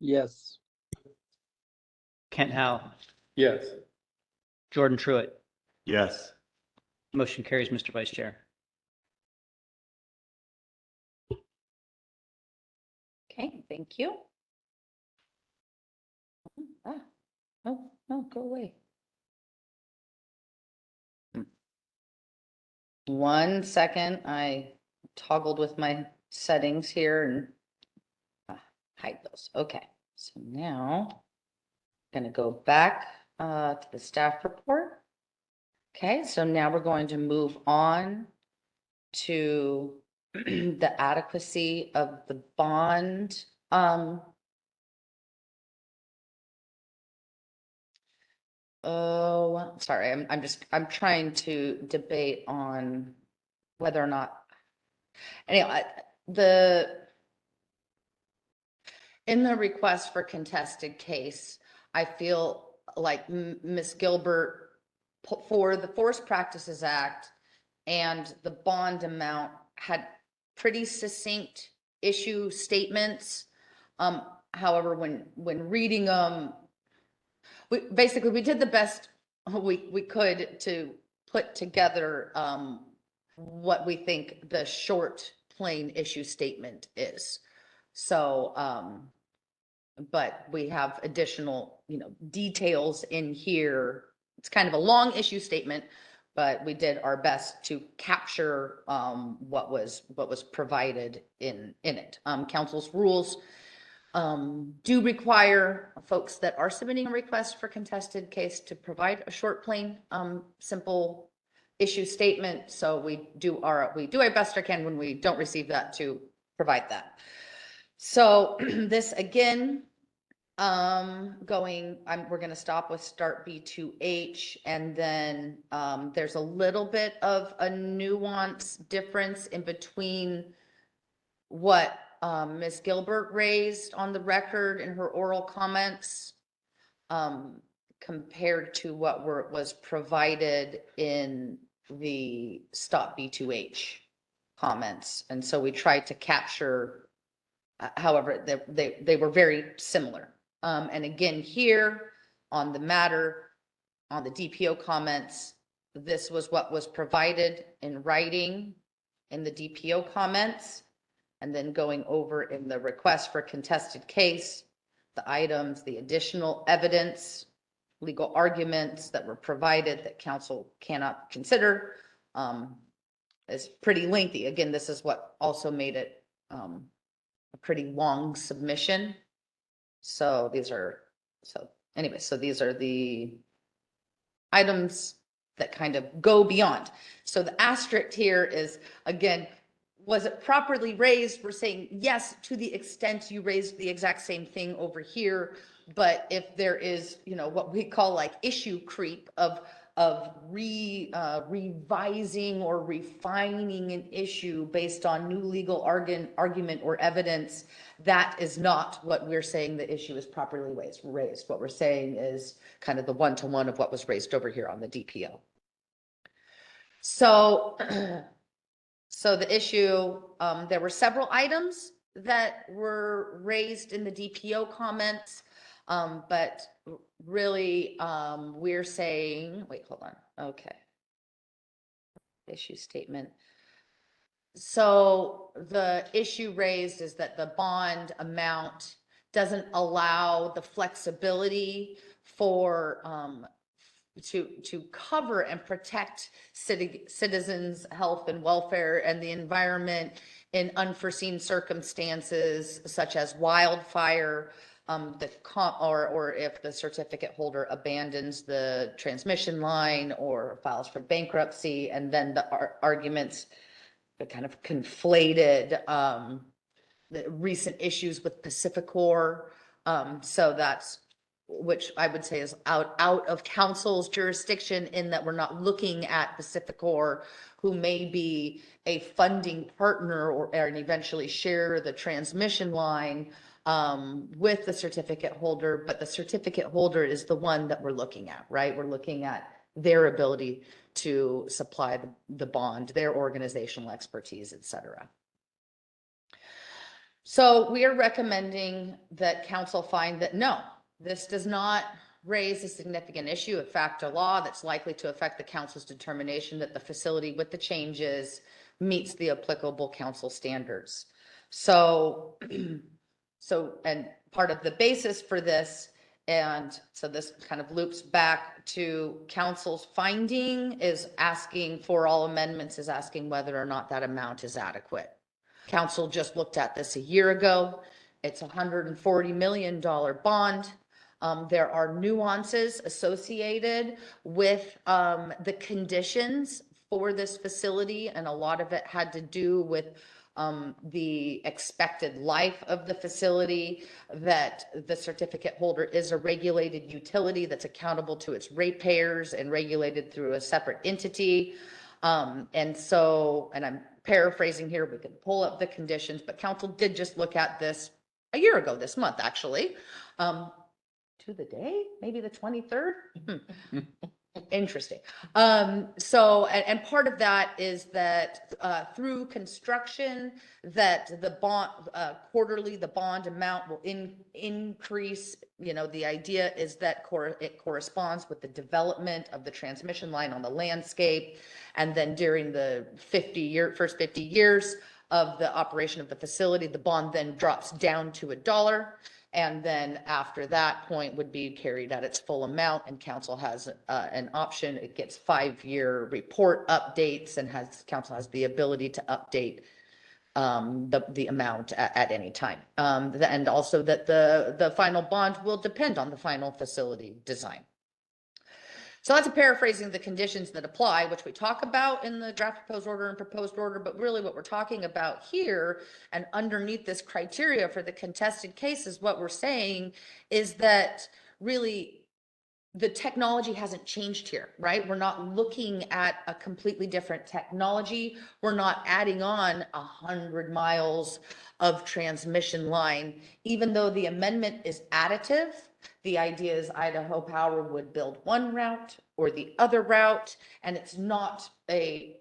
Yes. Kent Howe, Yes. Jordan Truitt. Yes. Motion carries, Mr. Vice Chair. Okay, thank you. Ah, oh, no, go away. 1 second, I toggled with my settings here and hide those. Okay, so now I'm going to go back to the staff report. Okay, so now we're going to move on to the adequacy of the bond. Oh, sorry, I'm trying to debate on whether or not, anyway, in the request for contested case, I feel like Ms. Gilbert for the Forest Practices Act and the bond amount had pretty succinct issue statements. However, when reading them, we did the best we could to put together what we think the short plain issue statement is. So, but we have additional, details in here. It's kind of a long issue statement, but we did our best to capture what was provided in it. Council's rules do require folks that are submitting a request for contested case to provide a short, plain, simple issue statement. So we do our best I can when we don't receive that to provide that. So this again, we're going to stop with start B2H, and then there's a little bit of a nuance difference in between what Ms. Gilbert raised on the record in her oral comments compared to what was provided in the stop B2H comments. And so we tried to capture, however, they were very similar. And again, here on the matter, on the DPO comments, this was what was provided in writing in the DPO comments. And then going over in the request for contested case, the items, the additional evidence, legal arguments that were provided that council cannot consider is pretty lengthy. Again, this is what also made it a pretty long submission. So these are the items that kind of go beyond. So the asterisk here is, again, was it properly raised? We're saying yes, to the extent you raised the exact same thing over here. But if there is, what we call like issue creep of revising or refining an issue based on new legal argument or evidence, that is not what we're saying the issue is properly raised. What we're saying is kind of the one-to-one of what was raised over here on the DPO. So, the issue, there were several items that were raised in the DPO comments, but really we're saying, wait, hold on. Okay, issue statement. So the issue raised is that the bond amount doesn't allow the flexibility for, to cover and protect citizens' health and welfare and the environment in unforeseen circumstances such as wildfire, or if the certificate holder abandons the transmission line or files for bankruptcy, and then the arguments, the kind of conflated the recent issues with Pacificor. So that's, which I would say is out of council's jurisdiction, in that we're not looking at Pacificor, who may be a funding partner and eventually share the transmission line with the certificate holder, but the certificate holder is the one that we're looking at, right? We're looking at their ability to supply the bond, their organizational expertise, et cetera. So we are recommending that council find that no, this does not raise a significant issue of fact or law that's likely to affect the council's determination that the facility with the changes meets the applicable council standards. So, and part of the basis for this, and so this kind of loops back to council's finding, is asking for all amendments, is asking whether or not that amount is adequate. Council just looked at this a year ago. It's a $140 million bond. There are nuances associated with the conditions for this facility, and a lot of it had to do with the expected life of the facility, that the certificate holder is a regulated utility that's accountable to its ratepayers and regulated through a separate entity. And so, and I'm paraphrasing here, we can pull up the conditions, but council did just look at this a year ago this month, actually, to the day, maybe the 23rd. Interesting. So, and part of that is that through construction, that the bond, quarterly, the bond amount will increase. You know, the idea is that it corresponds with the development of the transmission line on the landscape. And then during the first 50 years of the operation of the facility, the bond then drops down to $1. And then after that point would be carried at its full amount, and council has an option. It gets 5-year report updates, and council has the ability to update the amount at any time. And also that the final bond will depend on the final facility design. So that's a paraphrasing the conditions that apply, which we talk about in the draft proposed order and proposed order, but really what we're talking about here, and underneath this criteria for the contested cases, what we're saying is that really the technology hasn't changed here, right? We're not looking at a completely different technology. We're not adding on 100 miles of transmission line, even though the amendment is additive. The idea is Idaho Power would build one route or the other route, and it's not a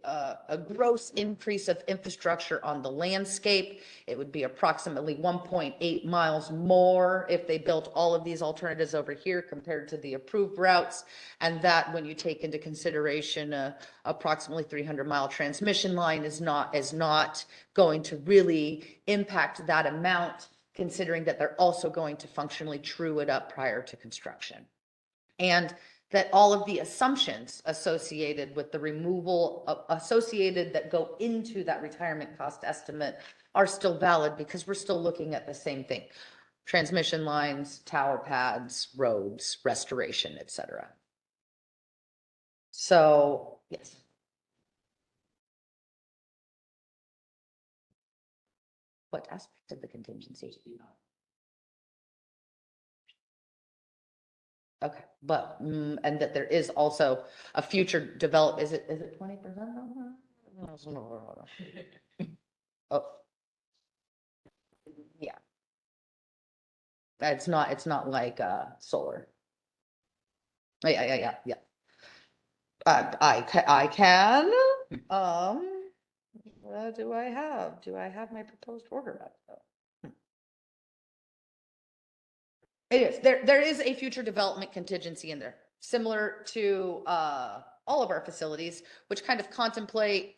gross increase of infrastructure on the landscape. It would be approximately 1.8 miles more if they built all of these alternatives over here compared to the approved routes. And that, when you take into consideration approximately 300-mile transmission line, is not going to really impact that amount, considering that they're also going to functionally true it up prior to construction. And that all of the assumptions associated with the removal associated that go into that retirement cost estimate are still valid, because we're still looking at the same thing: transmission lines, tower pads, roads, restoration, et cetera. So, yes. What aspect of the contingency? Okay, but, and that there is also a future is it 20%? Oh. Yeah. It's not like, solar. Yeah. I can, what do I have? Do I have my proposed order up? It is. There is a future development contingency in there, similar to all of our facilities, which kind of contemplate,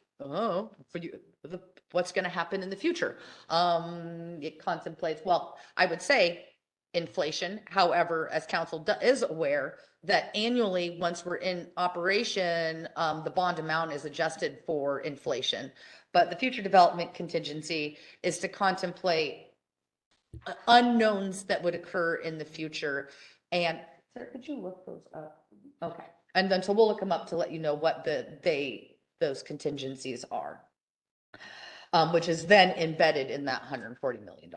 what's going to happen in the future. It contemplates, well, I would say inflation. However, as council is aware that annually, once we're in operation, the bond amount is adjusted for inflation. But the future development contingency is to contemplate unknowns that would occur in the future. And Sarah, could you look those up? Okay. And then, so we'll look them up to let you know what those contingencies are, which is then embedded in that $140 million.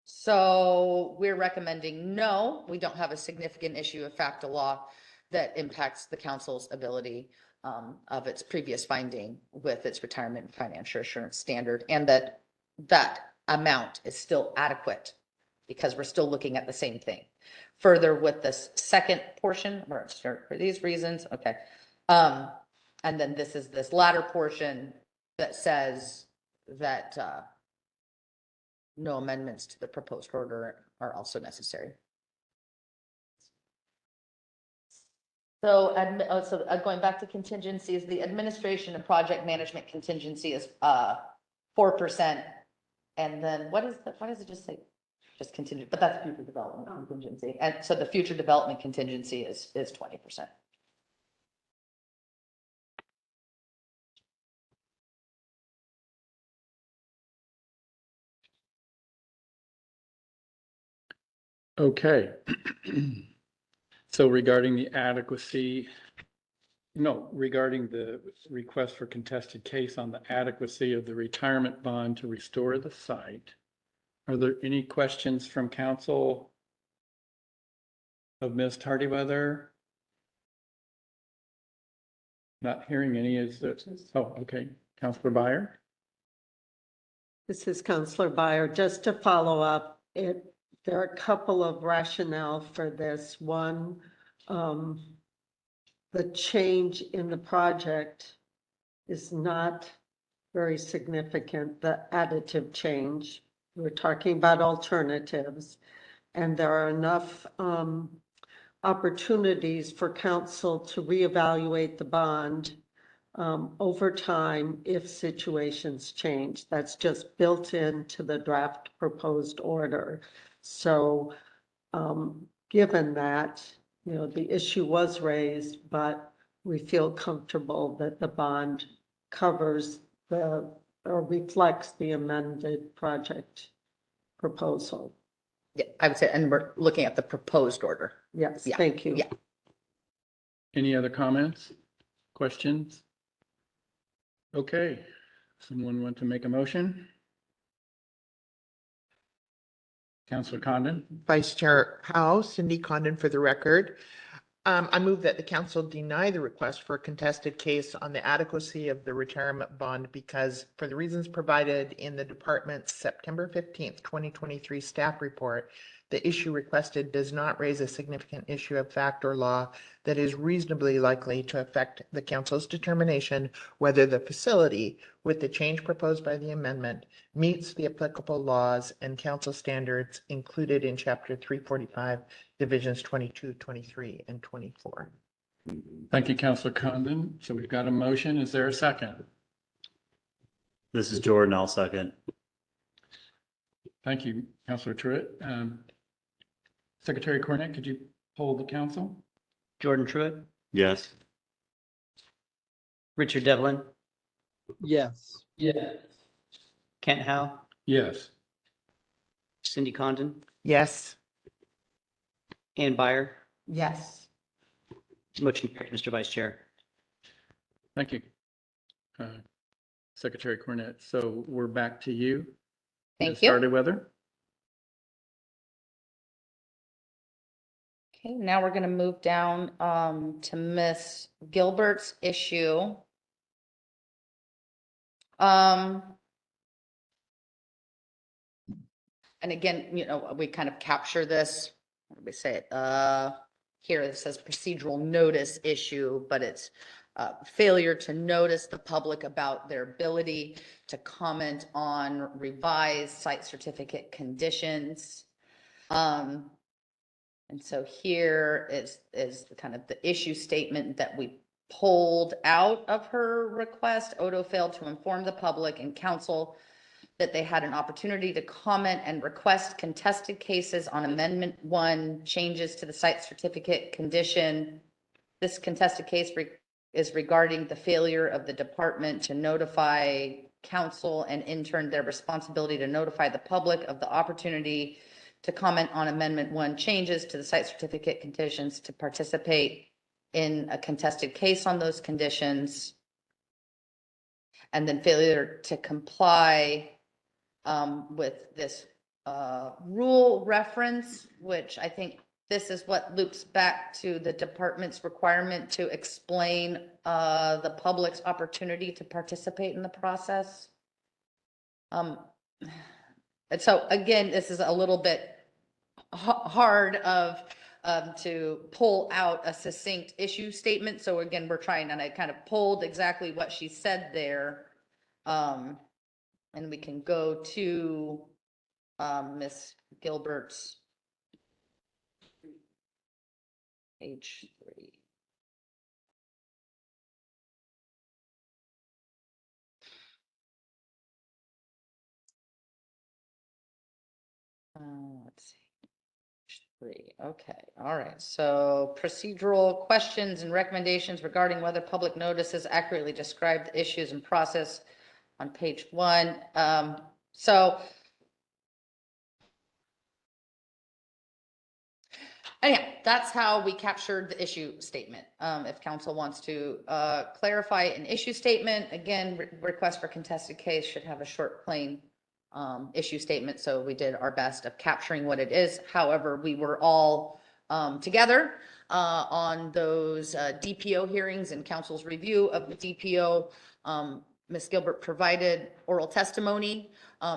So we're recommending no, we don't have a significant issue of FACTA law that impacts the council's ability of its previous finding with its retirement financial assurance standard, and that amount is still adequate because we're still looking at the same thing. Further, with this second portion, we're going to start for these reasons. Okay. And then this latter portion that says that no amendments to the proposed order are also necessary. So, going back to contingencies, the administration and project management contingency is 4%. And then what does it just say? Just contingent, but that's future development contingency. And so the future development contingency is 20%. Okay. So regarding the regarding the request for contested case on the adequacy of the retirement bond to restore the site, are there any questions from council of Ms. Tardyweather? Not hearing any. Okay. Councilor Byer? This is Counselor Byer. Just to follow up, there are a couple of rationale for this. One, the change in the project is not very significant, the additive change. We're talking about alternatives, and there are enough opportunities for council to reevaluate the bond over time if situations change. That's just built into the draft proposed order. So given that, the issue was raised, but we feel comfortable that the bond covers or reflects the amended project proposal. Yeah, I would say, and we're looking at the proposed order. Yes, Yeah. thank you. Yeah. Any other comments, questions? Okay, someone want to make a motion? Councilor Condon? Vice Chair Howe, Cindy Condon for the record. I move that the council deny the request for a contested case on the adequacy of the retirement bond because for the reasons provided in the department's September 15th, 2023 staff report, the issue requested does not raise a significant issue of fact or law that is reasonably likely to affect the council's determination whether the facility, with the change proposed by the amendment, meets the applicable laws and council standards included in Chapter 345, Divisions 22, 23, and 24. Thank you, Councilor Condon. So we've got a motion. Is there a second? This is Jordan. I'll second. Thank you, Councilor Truitt. Secretary Cornett, could you poll the council? Jordan Truitt, Yes. Richard Devlin, Yes. Kent Howe, Yes. Cindy Condon, Yes. Ann Byer. Yes. Motion carried, Mr. Vice Chair. Thank you, Secretary Cornett. So we're back to you. Thank you. Stardyweather. Okay, now we're going to move down to Miss Gilbert's issue. And again, we kind of capture this, what do we say it? Here it says procedural notice issue, but it's failure to notice the public about their ability to comment on revised site certificate conditions. And so here is kind of the issue statement that we pulled out of her request. Odo failed to inform the public and council that they had an opportunity to comment and request contested cases on Amendment 1, changes to the site certificate condition. This contested case is regarding the failure of the department to notify council and in turn their responsibility to notify the public of the opportunity to comment on Amendment 1, changes to the site certificate conditions, to participate in a contested case on those conditions, and then failure to comply with this rule reference, which I think this is what loops back to the department's requirement to explain the public's opportunity to participate in the process. And so again, this is a little bit hard to pull out a succinct issue statement. So again, we're trying, and I kind of pulled exactly what she said there. And we can go to Ms. Gilbert's page 3. Let's see. Page 3. Okay. All right. So procedural questions and recommendations regarding whether public notices accurately describe the issues and process on page 1. So anyhow, that's how we captured the issue statement. If council wants to clarify an issue statement, again, request for contested case should have a short, plain issue statement. So we did our best of capturing what it is. However, we were all together on those DPO hearings and council's review of the DPO. Ms. Gilbert provided oral testimony.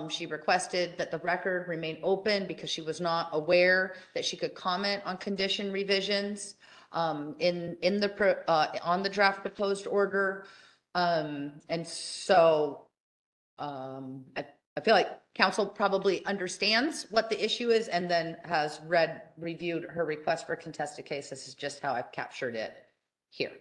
She requested that the record remain open because she was not aware that she could comment on condition revisions on the draft proposed order. And so I feel like council probably understands what the issue is and then has reviewed her request for contested case. This is just how I've captured it here.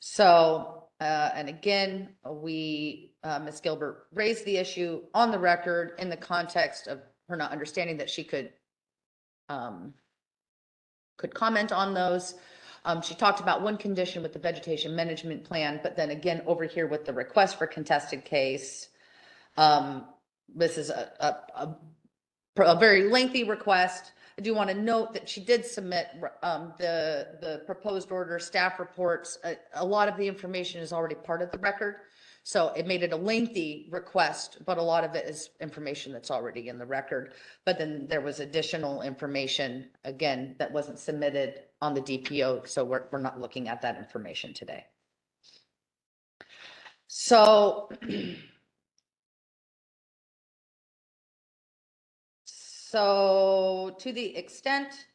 So, and again, Ms. Gilbert raised the issue on the record in the context of her not understanding that she could comment on those. She talked about one condition with the vegetation management plan, but then again, over here with the request for contested case, this is a very lengthy request. I do want to note that she did submit the proposed order staff reports. A lot of the information is already part of the record. So it made it a lengthy request, but a lot of it is information that's already in the record. But then there was additional information, again, that wasn't submitted on the DPO. So we're not looking at that information today. So to the extent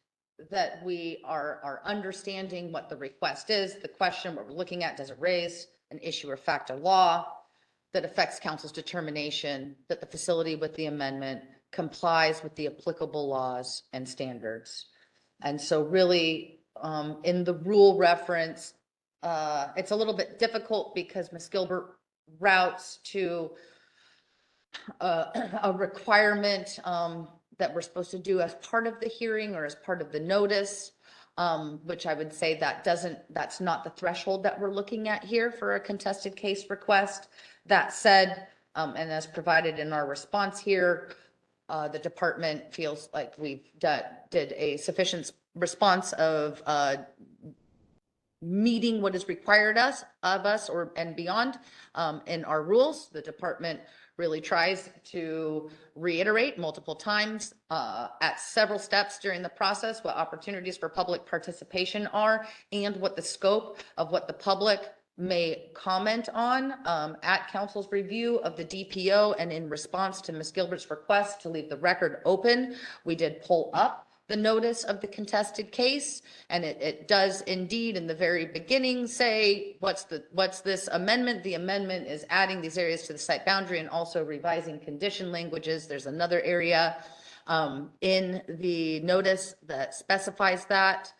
that we are understanding what the request is, the question what we're looking at, does it raise an issue or fact of law that affects council's determination that the facility with the amendment complies with the applicable laws and standards? And so really in the rule reference, it's a little bit difficult because Ms. Gilbert routes to a requirement that we're supposed to do as part of the hearing or as part of the notice, which I would say that's not the threshold that we're looking at here for a contested case request. That said, and as provided in our response here, the department feels like we've did a sufficient response of meeting what is required of us and beyond in our rules. The department really tries to reiterate multiple times at several steps during the process what opportunities for public participation are and what the scope of what the public may comment on at council's review of the DPO. And in response to Ms. Gilbert's request to leave the record open, we did pull up the notice of the contested case, and it does indeed in the very beginning say what's this amendment. The amendment is adding these areas to the site boundary and also revising condition languages. There's another area in the notice that specifies that.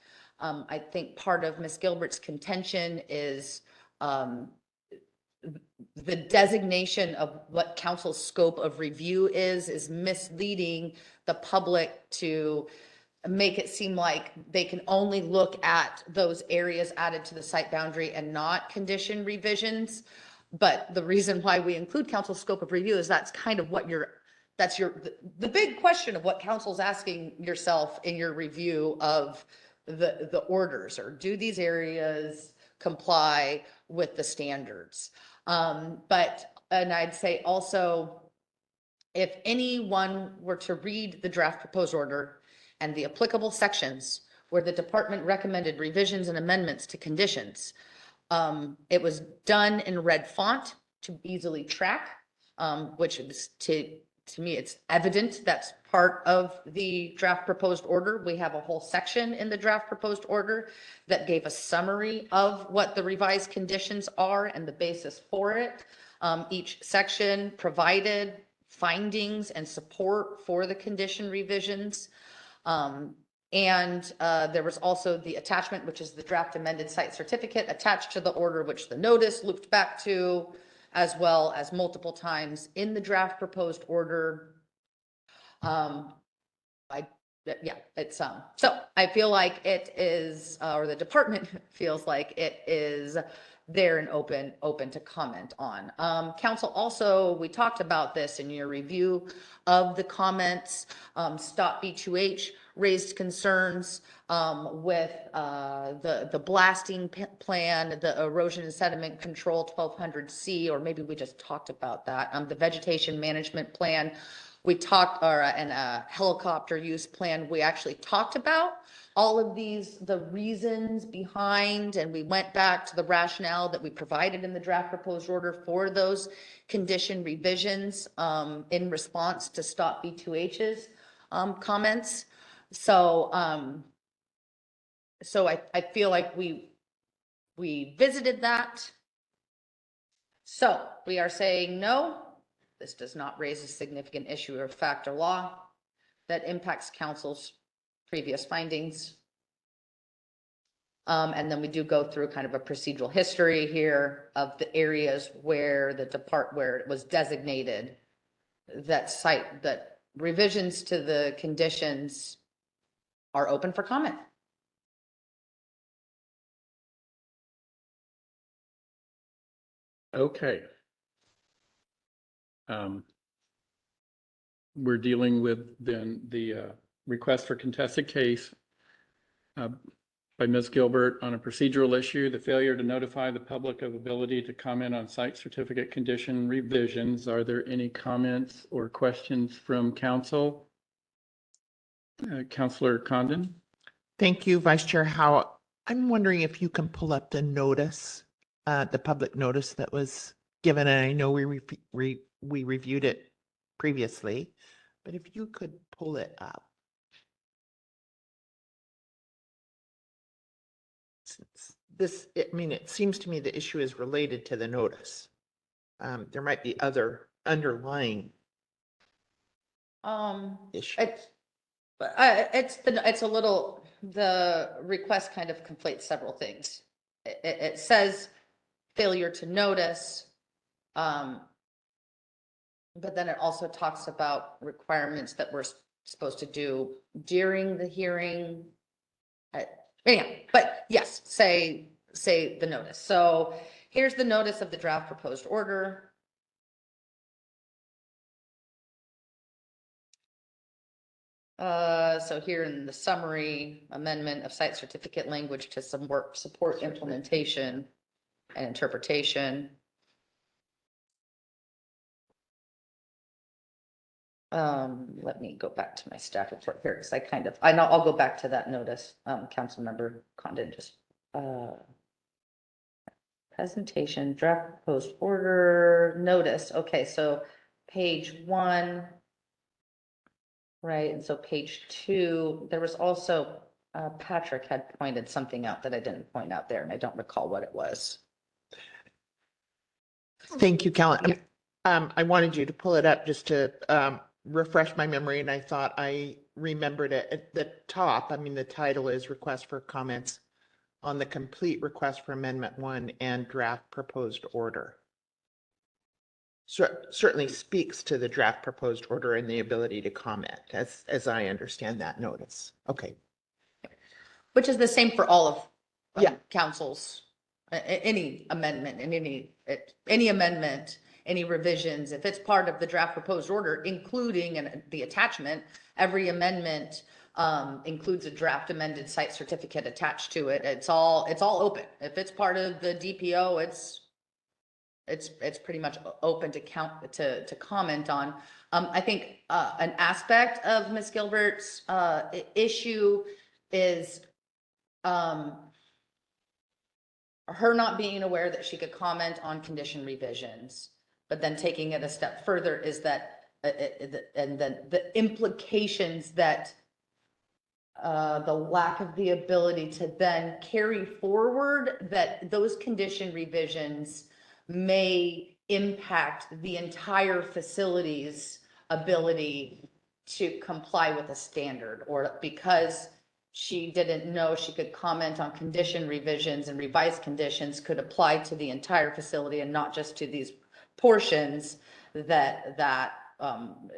I think part of Ms. Gilbert's contention is the designation of what council's scope of review is misleading the public to make it seem like they can only look at those areas added to the site boundary and not condition revisions. But the reason why we include council's scope of review is that's kind of what the big question of what council's asking yourself in your review of the orders, or do these areas comply with the standards? And I'd say also, if anyone were to read the draft proposed order and the applicable sections where the department recommended revisions and amendments to conditions, it was done in red font to easily track, which is to me, it's evident that's part of the draft proposed order. We have a whole section in the draft proposed order that gave a summary of what the revised conditions are and the basis for it. Each section provided findings and support for the condition revisions. There was also the attachment, which is the draft amended site certificate attached to the order, which the notice looped back to, as well as multiple times in the draft proposed order. So I feel like it is, or the department feels like it is there and open to comment on. Council also, we talked about this in your review of the comments. Stop B2H raised concerns with the blasting plan, the erosion and sediment control 1200C, or maybe we just talked about that. The vegetation management plan, we talked, and a helicopter use plan, we actually talked about all of these, the reasons behind, and we went back to the rationale that we provided in the draft proposed order for those condition revisions in response to Stop B2H's comments. So I feel like we visited that. So we are saying no, this does not raise a significant issue or fact or law that impacts council's previous findings. And then we do go through kind of a procedural history here of the areas where where it was designated that revisions to the conditions are open for comment. Okay. We're dealing with then the request for contested case by Ms. Gilbert on a procedural issue, the failure to notify the public of ability to comment on site certificate condition revisions. Are there any comments or questions from council? Councilor Condon? Thank you, Vice Chair Howe. I'm wondering if you can pull up the notice, the public notice that was given, and I know we reviewed it previously, but if you could pull it up. It seems to me the issue is related to the notice. There might be other underlying issues. It's a little, the request kind of conflates several things. It says failure to notice, but then it also talks about requirements that we're supposed to do during the hearing. Anyhow, but yes, say the notice. So here's the notice of the draft proposed order. So here in the summary, amendment of site certificate language to support implementation and interpretation. Let me go back to my staff report here because I'll go back to that notice. Councilmember Condon just presentation, draft proposed order, notice. Okay, so page 1. Right, and so page 2, there was also, Patrick had pointed something out that I didn't point out there, and I don't recall what it was. Thank you, Callan. I wanted you to pull it up just to refresh my memory, and I thought I remembered it at the top. I mean, the title is Request for Comments on the Complete Request for Amendment 1 and Draft Proposed Order. Certainly speaks to the draft proposed order and the ability to comment, as I understand that notice. Okay. Which is the same for all of Yeah. councils, any amendment and any amendment, any revisions, if it's part of the draft proposed order, including the attachment, every amendment includes a draft amended site certificate attached to it. It's all open. If it's part of the DPO, it's pretty much open to comment on. I think an aspect of Ms. Gilbert's issue is her not being aware that she could comment on condition revisions, but then taking it a step further is that, and then the implications that the lack of the ability to then carry forward, that those condition revisions may impact the entire facility's ability to comply with a standard, or because she didn't know she could comment on condition revisions and revised conditions could apply to the entire facility and not just to these portions, that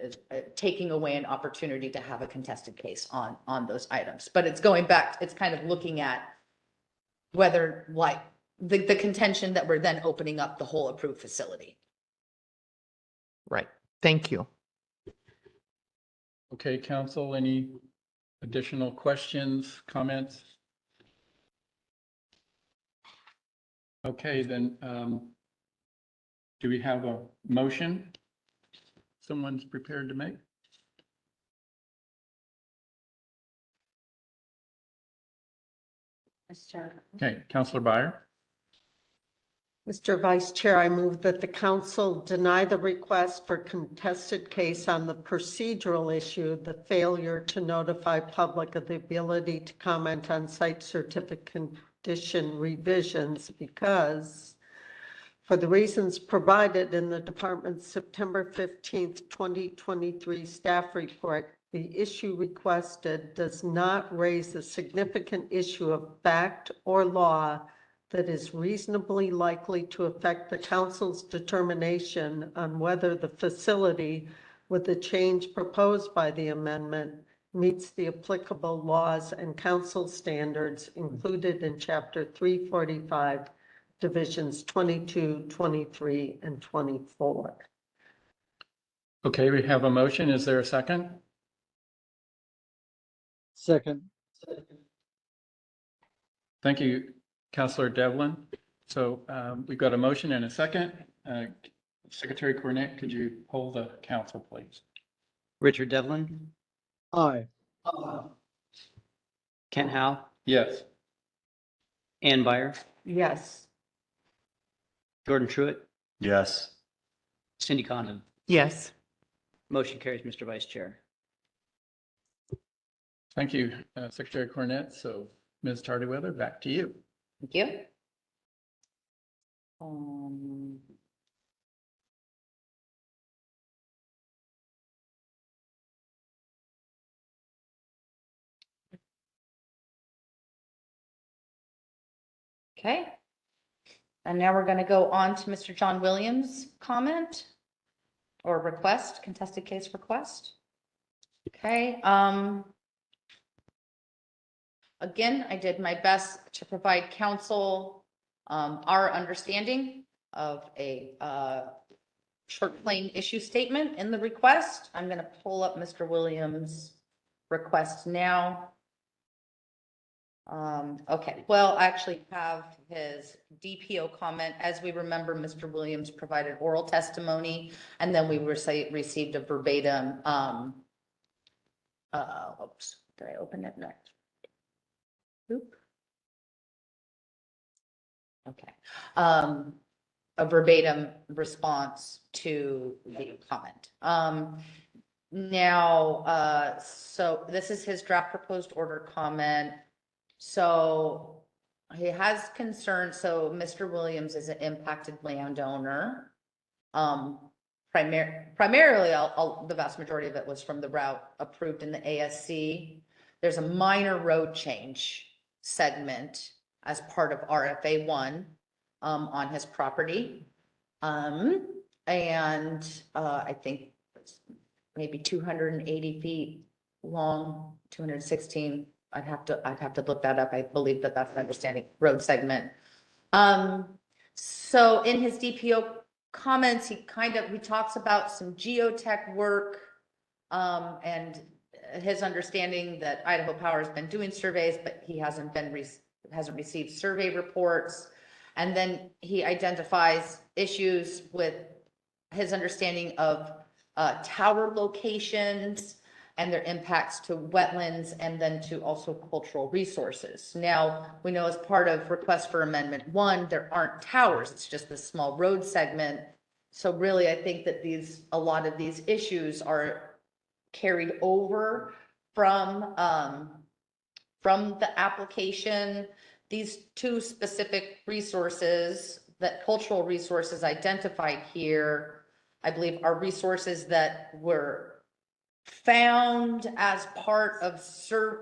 is taking away an opportunity to have a contested case on those items. But it's going back, it's kind of looking at whether, like, the contention that we're then opening up the whole approved facility. Right. Thank you. Okay, council, any additional questions, comments? Okay, then, do we have a motion someone's prepared to make? Okay, Councilor Byer. Mr. Vice Chair, I move that the council deny the request for contested case on the procedural issue, the failure to notify public of the ability to comment on site certificate condition revisions, because for the reasons provided in the department's September 15th, 2023 staff report, the issue requested does not raise a significant issue of fact or law that is reasonably likely to affect the council's determination on whether the facility with the change proposed by the amendment meets the applicable laws and council standards included in Chapter 345, Divisions 22, 23, and 24. Okay, we have a motion. Is there a second? Second. Thank you, Councilor Devlin. So we've got a motion and a second. Secretary Cornett, could you poll the council, please? Richard Devlin, Aye. Kent Howe, Yes. Ann Byer, Yes. Jordan Truitt, Yes. Cindy Condon. Yes. Motion carries, Mr. Vice Chair. Thank you, Secretary Cornett. So Ms. Tardyweather, back to you. Thank you. Okay. And now we're going to go on to Mr. John Williams' comment or request, contested case request. Okay. Again, I did my best to provide council our understanding of a short plain issue statement in the request. I'm going to pull up Mr. Williams' request now. Okay, well, I actually have his DPO comment. As we remember, Mr. Williams provided oral testimony, and then we received a verbatim, oops, did I open it next? Oop. Okay, a verbatim response to the comment. Now, so this is his draft proposed order comment. So he has concerns. So Mr. Williams is an impacted landowner. primarily, the vast majority of it was from the route approved in the ASC. There's a minor road change segment as part of RFA 1 on his property. I think it's maybe 280 feet long, 216. I'd have to look that up. I believe that that's an understanding road segment. So in his DPO comments, he talks about some geotech work, and his understanding that Idaho Power has been doing surveys, but he hasn't received survey reports. And then he identifies issues with his understanding of tower locations and their impacts to wetlands, and then to also cultural resources. Now, we know as part of request for amendment 1, there aren't towers, it's just this small road segment. So really, I think that a lot of these issues are carried over from the application. These two specific resources, that cultural resources identified here, I believe are resources that were found as part of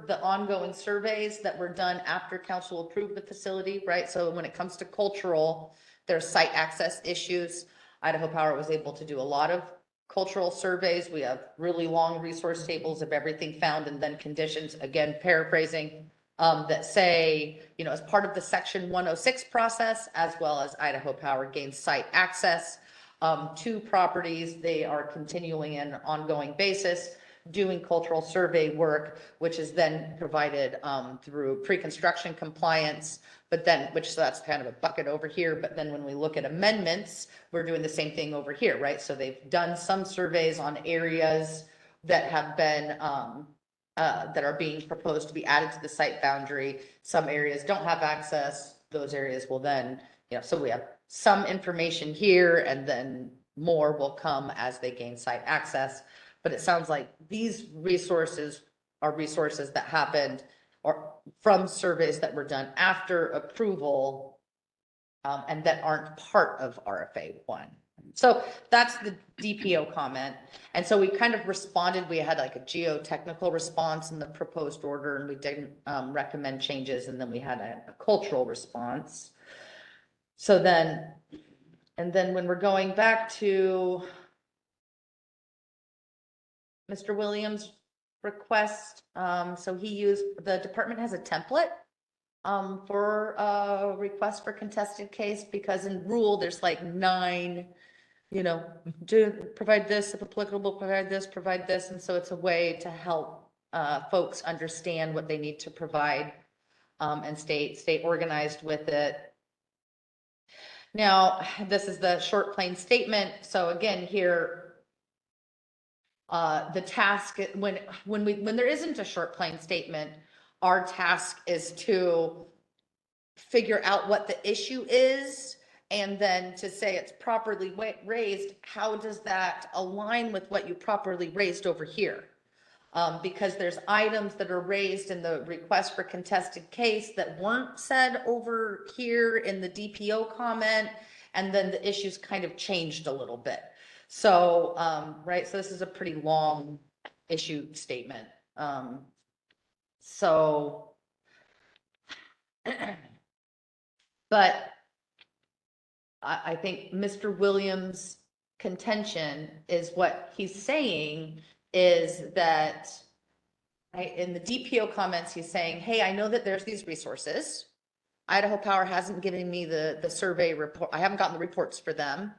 the ongoing surveys that were done after council approved the facility, right? So when it comes to cultural, there's site access issues. Idaho Power was able to do a lot of cultural surveys. We have really long resource tables of everything found, and then conditions, again, paraphrasing, that say, as part of the section 106 process, as well as Idaho Power gains site access to properties. They are continuing on an ongoing basis doing cultural survey work, which is then provided through pre-construction compliance, but then, so that's kind of a bucket over here. But then when we look at amendments, we're doing the same thing over here, right? So they've done some surveys on areas that have been, that are being proposed to be added to the site boundary. Some areas don't have access. Those areas will then, so we have some information here, and then more will come as they gain site access. But it sounds like these resources are resources that happened or from surveys that were done after approval, and that aren't part of RFA 1. So that's the DPO comment. And so we kind of responded. We had like a geotechnical response in the proposed order, and we didn't recommend changes. And then we had a cultural response. So then, and then when we're going back to Mr. Williams' request, so the department has a template for a request for contested case, because in rule, there's like 9, do provide this, if applicable, provide this. And so it's a way to help folks understand what they need to provide, and stay organized with it. Now, this is the short plain statement. So again, here, the task, when there isn't a short plain statement, our task is to figure out what the issue is, and then to say it's properly raised. How does that align with what you properly raised over here? Because there's items that are raised in the request for contested case that weren't said over here in the DPO comment, and then the issues kind of changed a little bit. So, right, so this is a pretty long issue statement. But I think Mr. Williams' contention is what he's saying is that in the DPO comments, he's saying, hey, I know that there's these resources. Idaho Power hasn't given me the survey report. I haven't gotten the reports for them.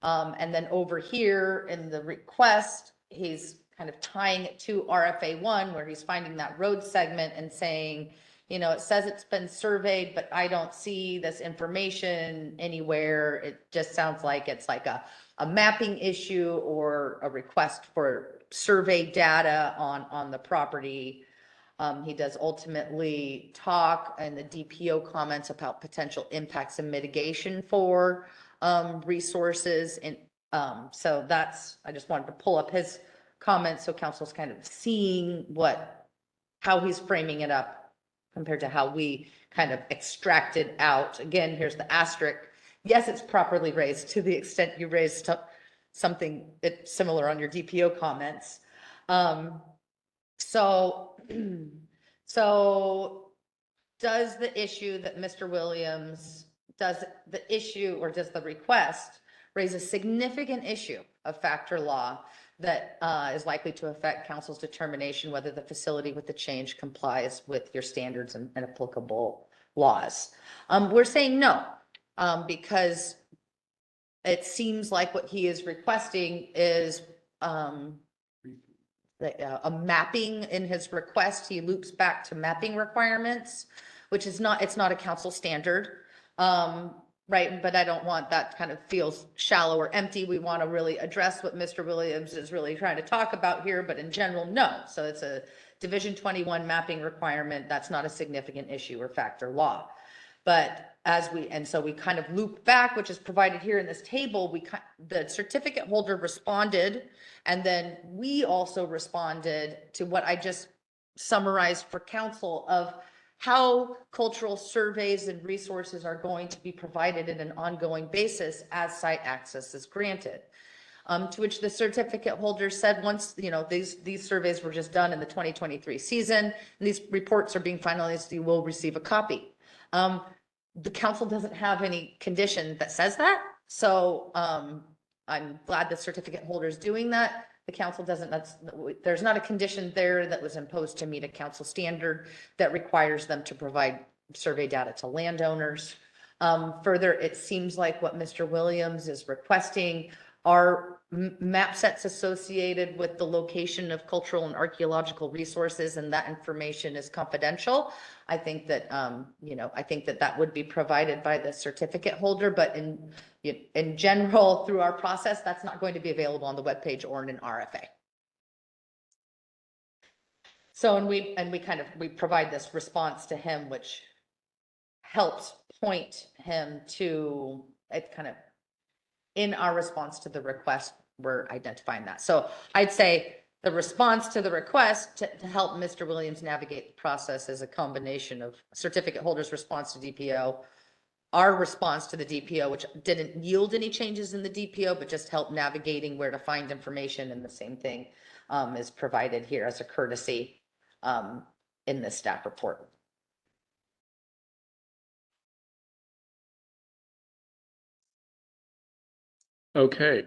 And then over here in the request, he's kind of tying it to RFA 1, where he's finding that road segment and saying, it says it's been surveyed, but I don't see this information anywhere. It just sounds like it's like a mapping issue or a request for survey data on the property. He does ultimately talk in the DPO comments about potential impacts and mitigation for resources. And so I just wanted to pull up his comments so council's kind of seeing how he's framing it up compared to how we kind of extracted out. Again, here's the asterisk. Yes, it's properly raised to the extent you raised something similar on your DPO comments. So, so does the issue that Mr. Williams, does the issue or does the request raise a significant issue of factor law that is likely to affect council's determination whether the facility with the change complies with your standards and applicable laws? We're saying no, because it seems like what he is requesting is a mapping. In his request, he loops back to mapping requirements, which is not, it's not a council standard. Right, but I don't want that kind of feels shallow or empty. We want to really address what Mr. Williams is really trying to talk about here, but in general, no. So it's a Division 21 mapping requirement. That's not a significant issue or factor law. But so we kind of loop back, which is provided here in this table. The certificate holder responded, and then we also responded to what I just summarized for council of how cultural surveys and resources are going to be provided in an ongoing basis as site access is granted. To which the certificate holder said, once, these surveys were just done in the 2023 season, and these reports are being finalized, you will receive a copy. The council doesn't have any condition that says that. So I'm glad the certificate holder is doing that. The council doesn't, there's not a condition there that was imposed to meet a council standard that requires them to provide survey data to landowners. Further, it seems like what Mr. Williams is requesting are map sets associated with the location of cultural and archaeological resources, and that information is confidential. I think that, I think that would be provided by the certificate holder, but in general, through our process, that's not going to be available on the webpage or in an RFA. So, we provide this response to him, which helps point him to it kind of in our response to the request, we're identifying that. So I'd say the response to the request to help Mr. Williams navigate the process is a combination of certificate holder's response to DPO, our response to the DPO, which didn't yield any changes in the DPO, but just helped navigating where to find information. And the same thing is provided here as a courtesy in this staff report. Okay,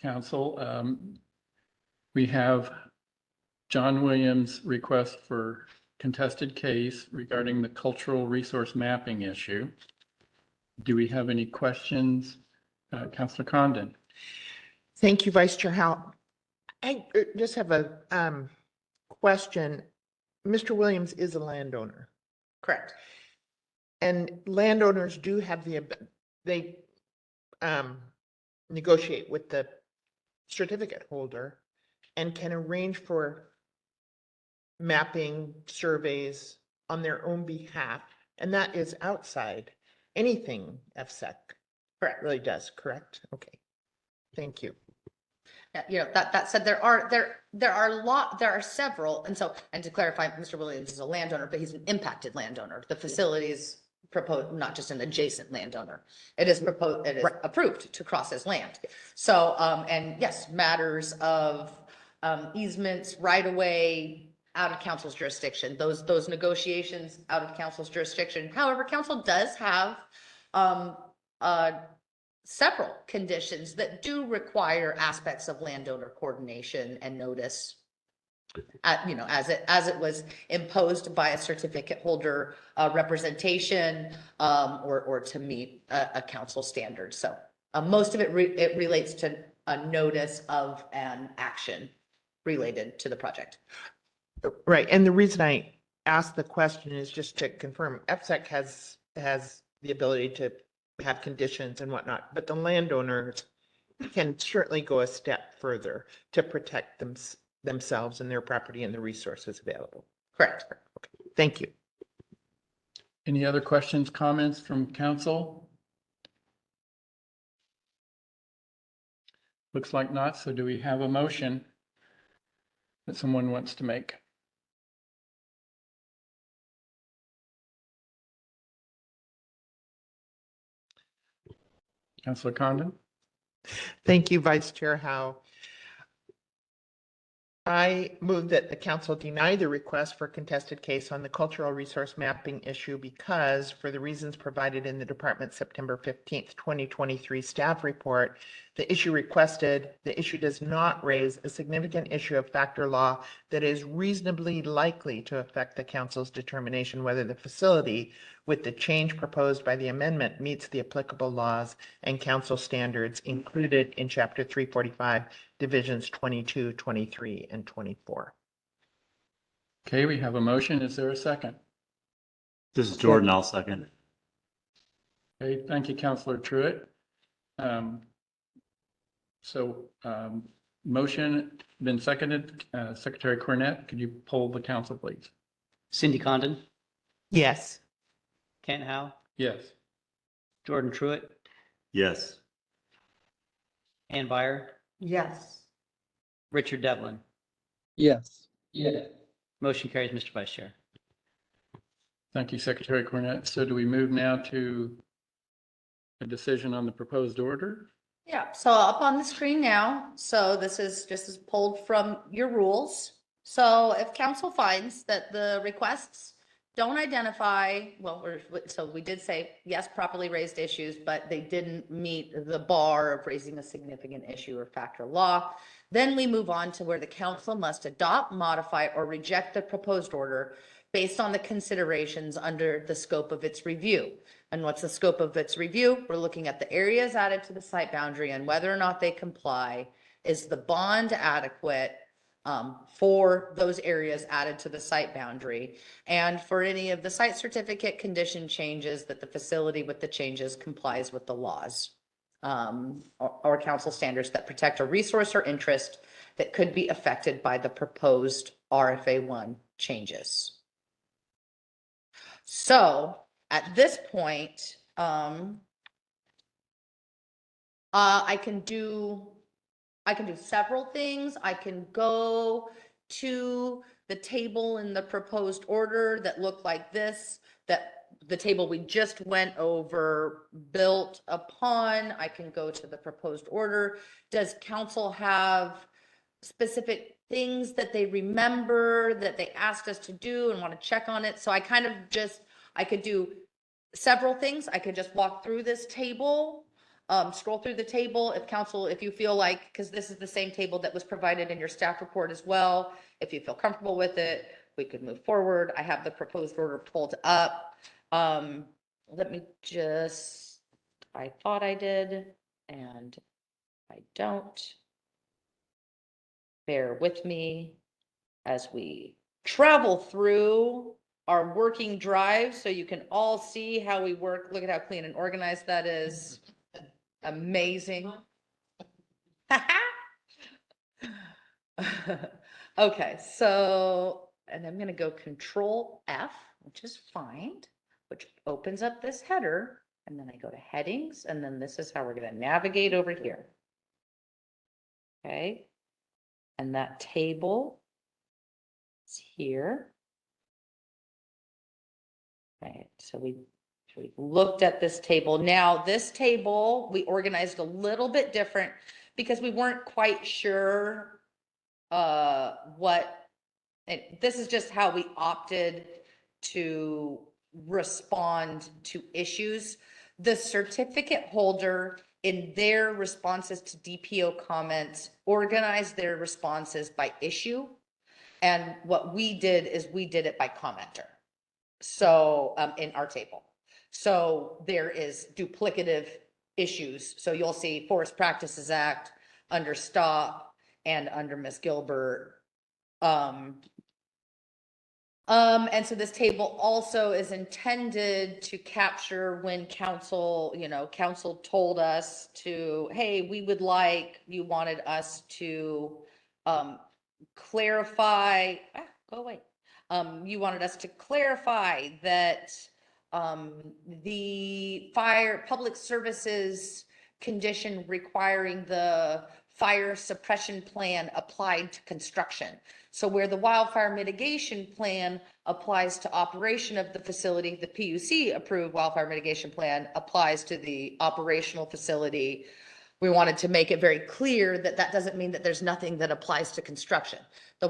council, we have John Williams' request for contested case regarding the cultural resource mapping issue. Do we have any questions? Councilor Condon. Thank you, Vice Chair Howell. I just have a question. Mr. Williams is a landowner. Correct. And landowners do have they negotiate with the certificate holder and can arrange for mapping surveys on their own behalf. And that is outside anything FSEC really does, correct? Okay, thank you. Yeah, that said, there are several, and to clarify, Mr. Williams is a landowner, but he's an impacted landowner. The facility is proposed, not just an adjacent landowner. It is proposed, it is approved to cross his land. So, and yes, matters of easements, right of way, out of council's jurisdiction. Those negotiations out of council's jurisdiction. However, council does have several conditions that do require aspects of landowner coordination and notice, as it was imposed by a certificate holder representation, or to meet a council standard. So most of it it relates to a notice of an action related to the project. Right, and the reason I asked the question is just to confirm FSEC has the ability to have conditions and whatnot, but the landowners can certainly go a step further to protect themselves and their property and the resources available. Correct. Okay, thank you. Any other questions, comments from council? Looks like not. So do we have a motion that someone wants to make? Councilor Condon? Thank you, Vice Chair Howe. I move that the council deny the request for contested case on the cultural resource mapping issue because, for the reasons provided in the department's September 15th, 2023 staff report, the issue does not raise a significant issue of factor law that is reasonably likely to affect the council's determination whether the facility, with the change proposed by the amendment, meets the applicable laws and council standards included in Chapter 345, Divisions 22, 23, and 24. Okay, we have a motion. Is there a second? This is Jordan. I'll second. Okay, thank you, Counselor Truitt. Motion been seconded. Secretary Cornett, could you poll the council, please? Cindy Condon, Yes. Kent Howe, Yes. Jordan Truitt, Yes. Ann Byer, Yes. Richard Devlin. Yes. Motion carries, Mr. Vice Chair. Thank you, Secretary Cornett. So do we move now to a decision on the proposed order? Yeah, so up on the screen now, so this is just as pulled from your rules. So if council finds that the requests don't identify, so we did say, yes, properly raised issues, but they didn't meet the bar of raising a significant issue or factor law, then we move on to where the council must adopt, modify, or reject the proposed order based on the considerations under the scope of its review. And what's the scope of its review? We're looking at the areas added to the site boundary and whether or not they comply. Is the bond adequate for those areas added to the site boundary? And for any of the site certificate condition changes that the facility with the changes complies with the laws or council standards that protect a resource or interest that could be affected by the proposed RFA1 changes. So at this point, I can do several things. I can go to the table in the proposed order that looked like this, that the table we just went over built upon. I can go to the proposed order. Does council have specific things that they remember that they asked us to do and want to check on it? So I kind of I could do several things. I could just walk through this table, scroll through the table if you feel like, because this is the same table that was provided in your staff report as well. If you feel comfortable with it, we could move forward. I have the proposed order pulled up. Let me I thought I did, and I don't. Bear with me as we travel through our working drive so you can all see how we work. Look at how clean and organized that is. Amazing. Okay, so, and I'm going to go Control F, which is find, which opens up this header. And then I go to headings, and then this is how we're going to navigate over here. Okay. And that table is here. Right, so we looked at this table. Now this table, we organized a little bit different because we weren't quite sure this is just how we opted to respond to issues. The certificate holder in their responses to DPO comments organized their responses by issue. And what we did is we did it by commenter. So in our table. So there is duplicative issues. So you'll see Forest Practices Act under stop and under Ms. Gilbert. And so this table also is intended to capture when council told us to, hey, you wanted us to clarify, go away. You wanted us to clarify that the public services condition requiring the fire suppression plan applied to construction. So where the wildfire mitigation plan applies to operation of the facility, the PUC approved wildfire mitigation plan applies to the operational facility. we wanted to make it very clear that that doesn't mean that there's nothing that applies to construction. The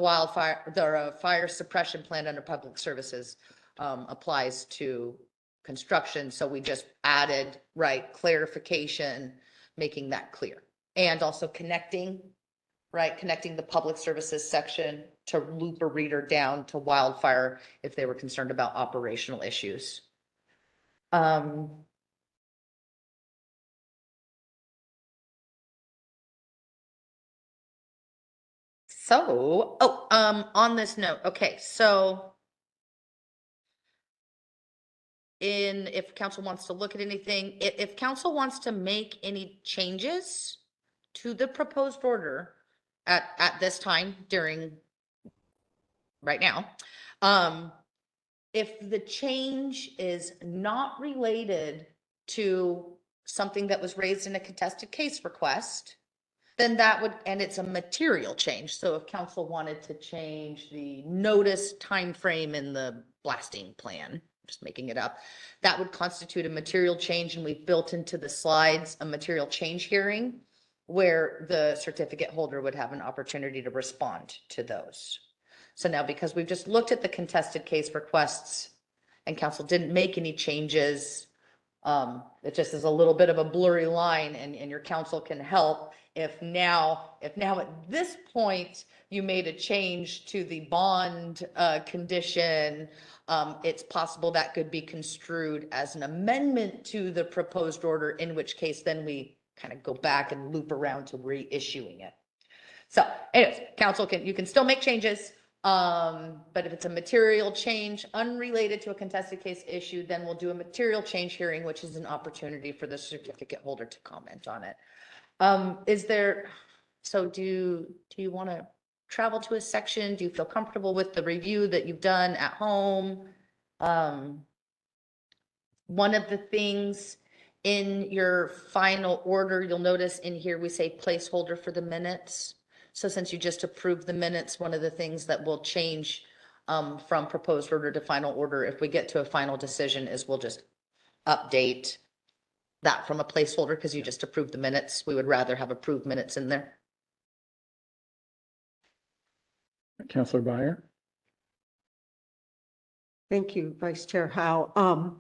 fire suppression plan under public services applies to construction. So we just added, right, clarification, making that clear. And also connecting the public services section to loop a reader down to wildfire if they were concerned about operational issues. On this note, okay, so if council wants to look at anything, if council wants to make any changes to the proposed order at this time right now, if the change is not related to something that was raised in a contested case request, then that would, and it's a material change. So if council wanted to change the notice timeframe in the blasting plan, just making it up, that would constitute a material change. And we've built into the slides a material change hearing where the certificate holder would have an opportunity to respond to those. So now, because we've just looked at the contested case requests and council didn't make any changes, it just is a little bit of a blurry line, and your council can help if now at this point you made a change to the bond condition, it's possible that could be construed as an amendment to the proposed order, in which case then we kind of go back and loop around to reissuing it. So anyways, council you can still make changes. But if it's a material change unrelated to a contested case issue, then we'll do a material change hearing, which is an opportunity for the certificate holder to comment on it. Do you want to travel to a section? Do you feel comfortable with the review that you've done at home? One of the things in your final order, you'll notice in here, we say placeholder for the minutes. So since you just approved the minutes, one of the things that will change from proposed order to final order, if we get to a final decision, is we'll just update that from a placeholder because you just approved the minutes. We would rather have approved minutes in there. Councilor Byer? Thank you, Vice Chair Howe.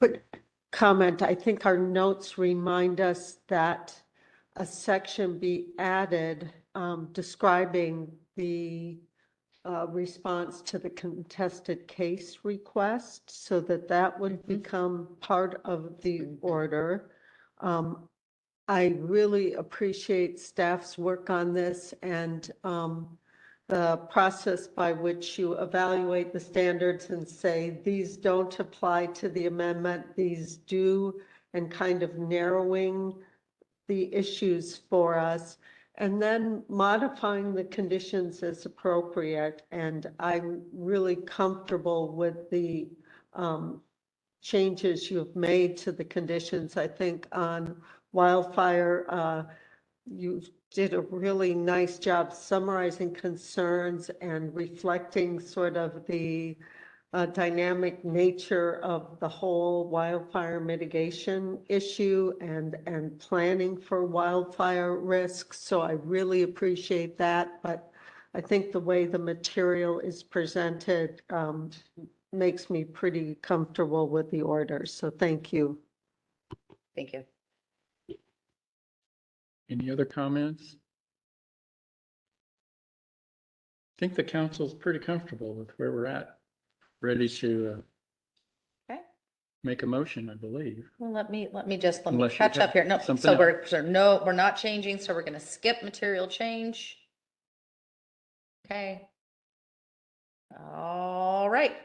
Quick comment, I think our notes remind us that a section be added describing the response to the contested case request so that would become part of the order. I really appreciate staff's work on this and the process by which you evaluate the standards and say these don't apply to the amendment, these do, and kind of narrowing the issues for us, and then modifying the conditions as appropriate. And I'm really comfortable with the changes you've made to the conditions. I think on wildfire, you did a really nice job summarizing concerns and reflecting sort of the dynamic nature of the whole wildfire mitigation issue and planning for wildfire risks. So I really appreciate that. But I think the way the material is presented makes me pretty comfortable with the order. So thank you. Thank you. Any other comments? I think the council's pretty comfortable with where we're at. Ready to Okay. make a motion, I believe. Well, let me Unless you catch up have here. No, something so we're not changing. So we're going to skip material change. Okay. All right.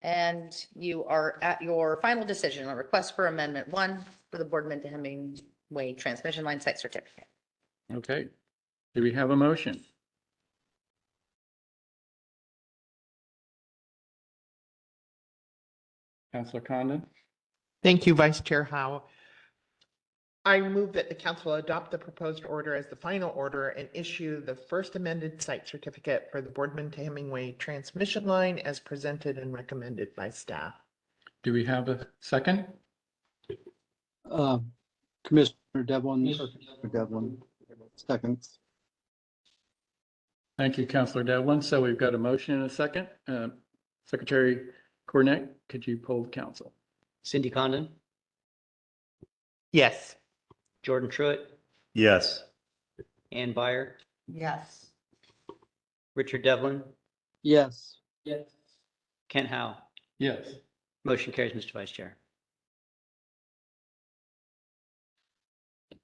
And you are at your final decision on request for amendment 1 for the Boardman to Hemingway transmission line site certificate. Okay. Do we have a motion? Councilor Condon? Thank you, Vice Chair Howe. I move that the council adopt the proposed order as the final order and issue the first amended site certificate for the Boardman to Hemingway transmission line as presented and recommended by staff. Do we have a second? Or Devlin, or Devlin. Second. Thank you, Counselor Devlin. So we've got a motion and a second. Secretary Cornett, could you poll the council? Cindy Condon, Yes. Jordan Truitt, Yes. Ann Byer, Yes. Richard Devlin, Yes. Kent Howe. Yes. Motion carries, Mr. Vice Chair.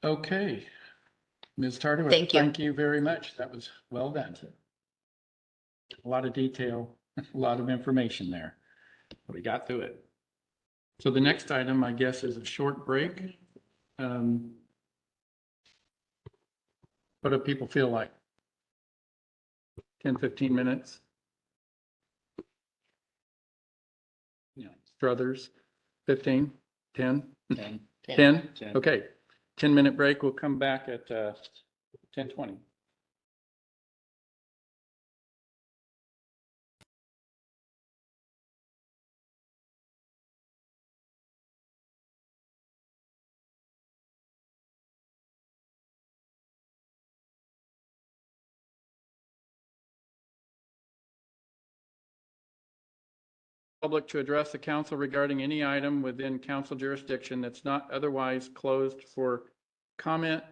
Okay. Ms. Tardy, Thank you. thank you very much. That was well done. A lot of detail, a lot of information there. We got through it. So the next item, I guess, is a short break. What do people feel like? 10, 15 minutes? Yeah. Struthers, 15, 10? 10? Okay. 10-minute break. We'll come back at 10:20. Public to address the council regarding any item within council jurisdiction that's not otherwise closed for comment.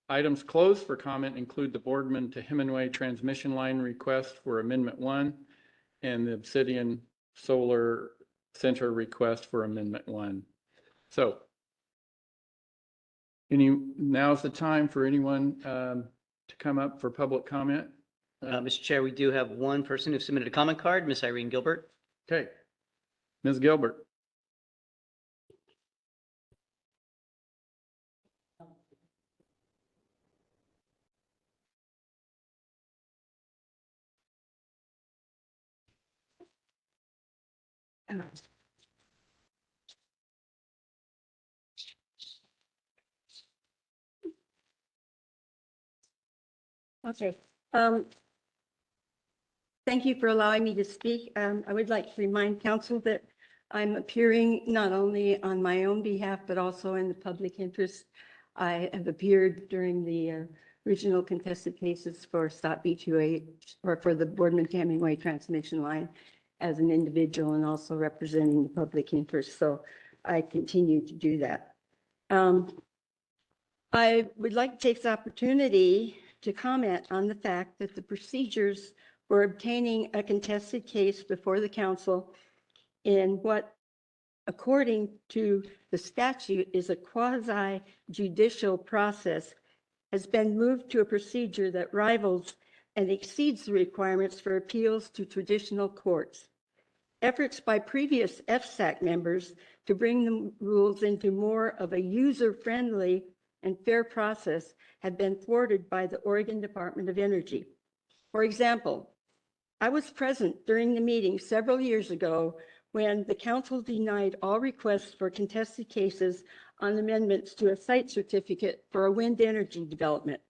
Items closed for comment include the Boardman to Hemingway transmission line request for Amendment 1 and the Obsidian Solar Center request for Amendment 1. So now's the time for anyone to come up for public comment. Mr. Chair, we do have one person who submitted a comment card, Miss Irene Gilbert. Okay. Ms. Gilbert. Okay. Thank you for allowing me to speak. I would like to remind council that I'm appearing not only on my own behalf, but also in the public interest. I have appeared during the original contested cases for Stop B28 or for the Boardman to Hemingway transmission line as an individual and also representing the public interest. So I continue to do that. I would like to take this opportunity to comment on the fact that the procedures for obtaining a contested case before the council in what, according to the statute, is a quasi-judicial process has been moved to a procedure that rivals and exceeds the requirements for appeals to traditional courts. Efforts by previous FSAC members to bring the rules into more of a user-friendly and fair process have been thwarted by the Oregon Department of Energy. For example, I was present during the meeting several years ago when the council denied all requests for contested cases on amendments to a site certificate for a wind energy development.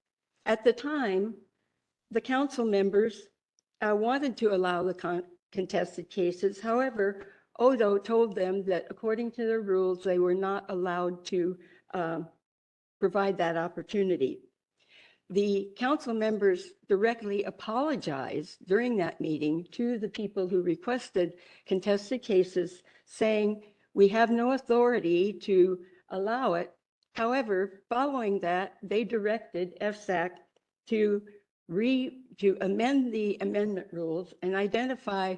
At the time, the council members wanted to allow the contested cases. However, Odo told them that according to their rules, they were not allowed to provide that opportunity. The council members directly apologized during that meeting to the people who requested contested cases, saying, we have no authority to allow it. However, following that, they directed FSAC to amend the amendment rules and identify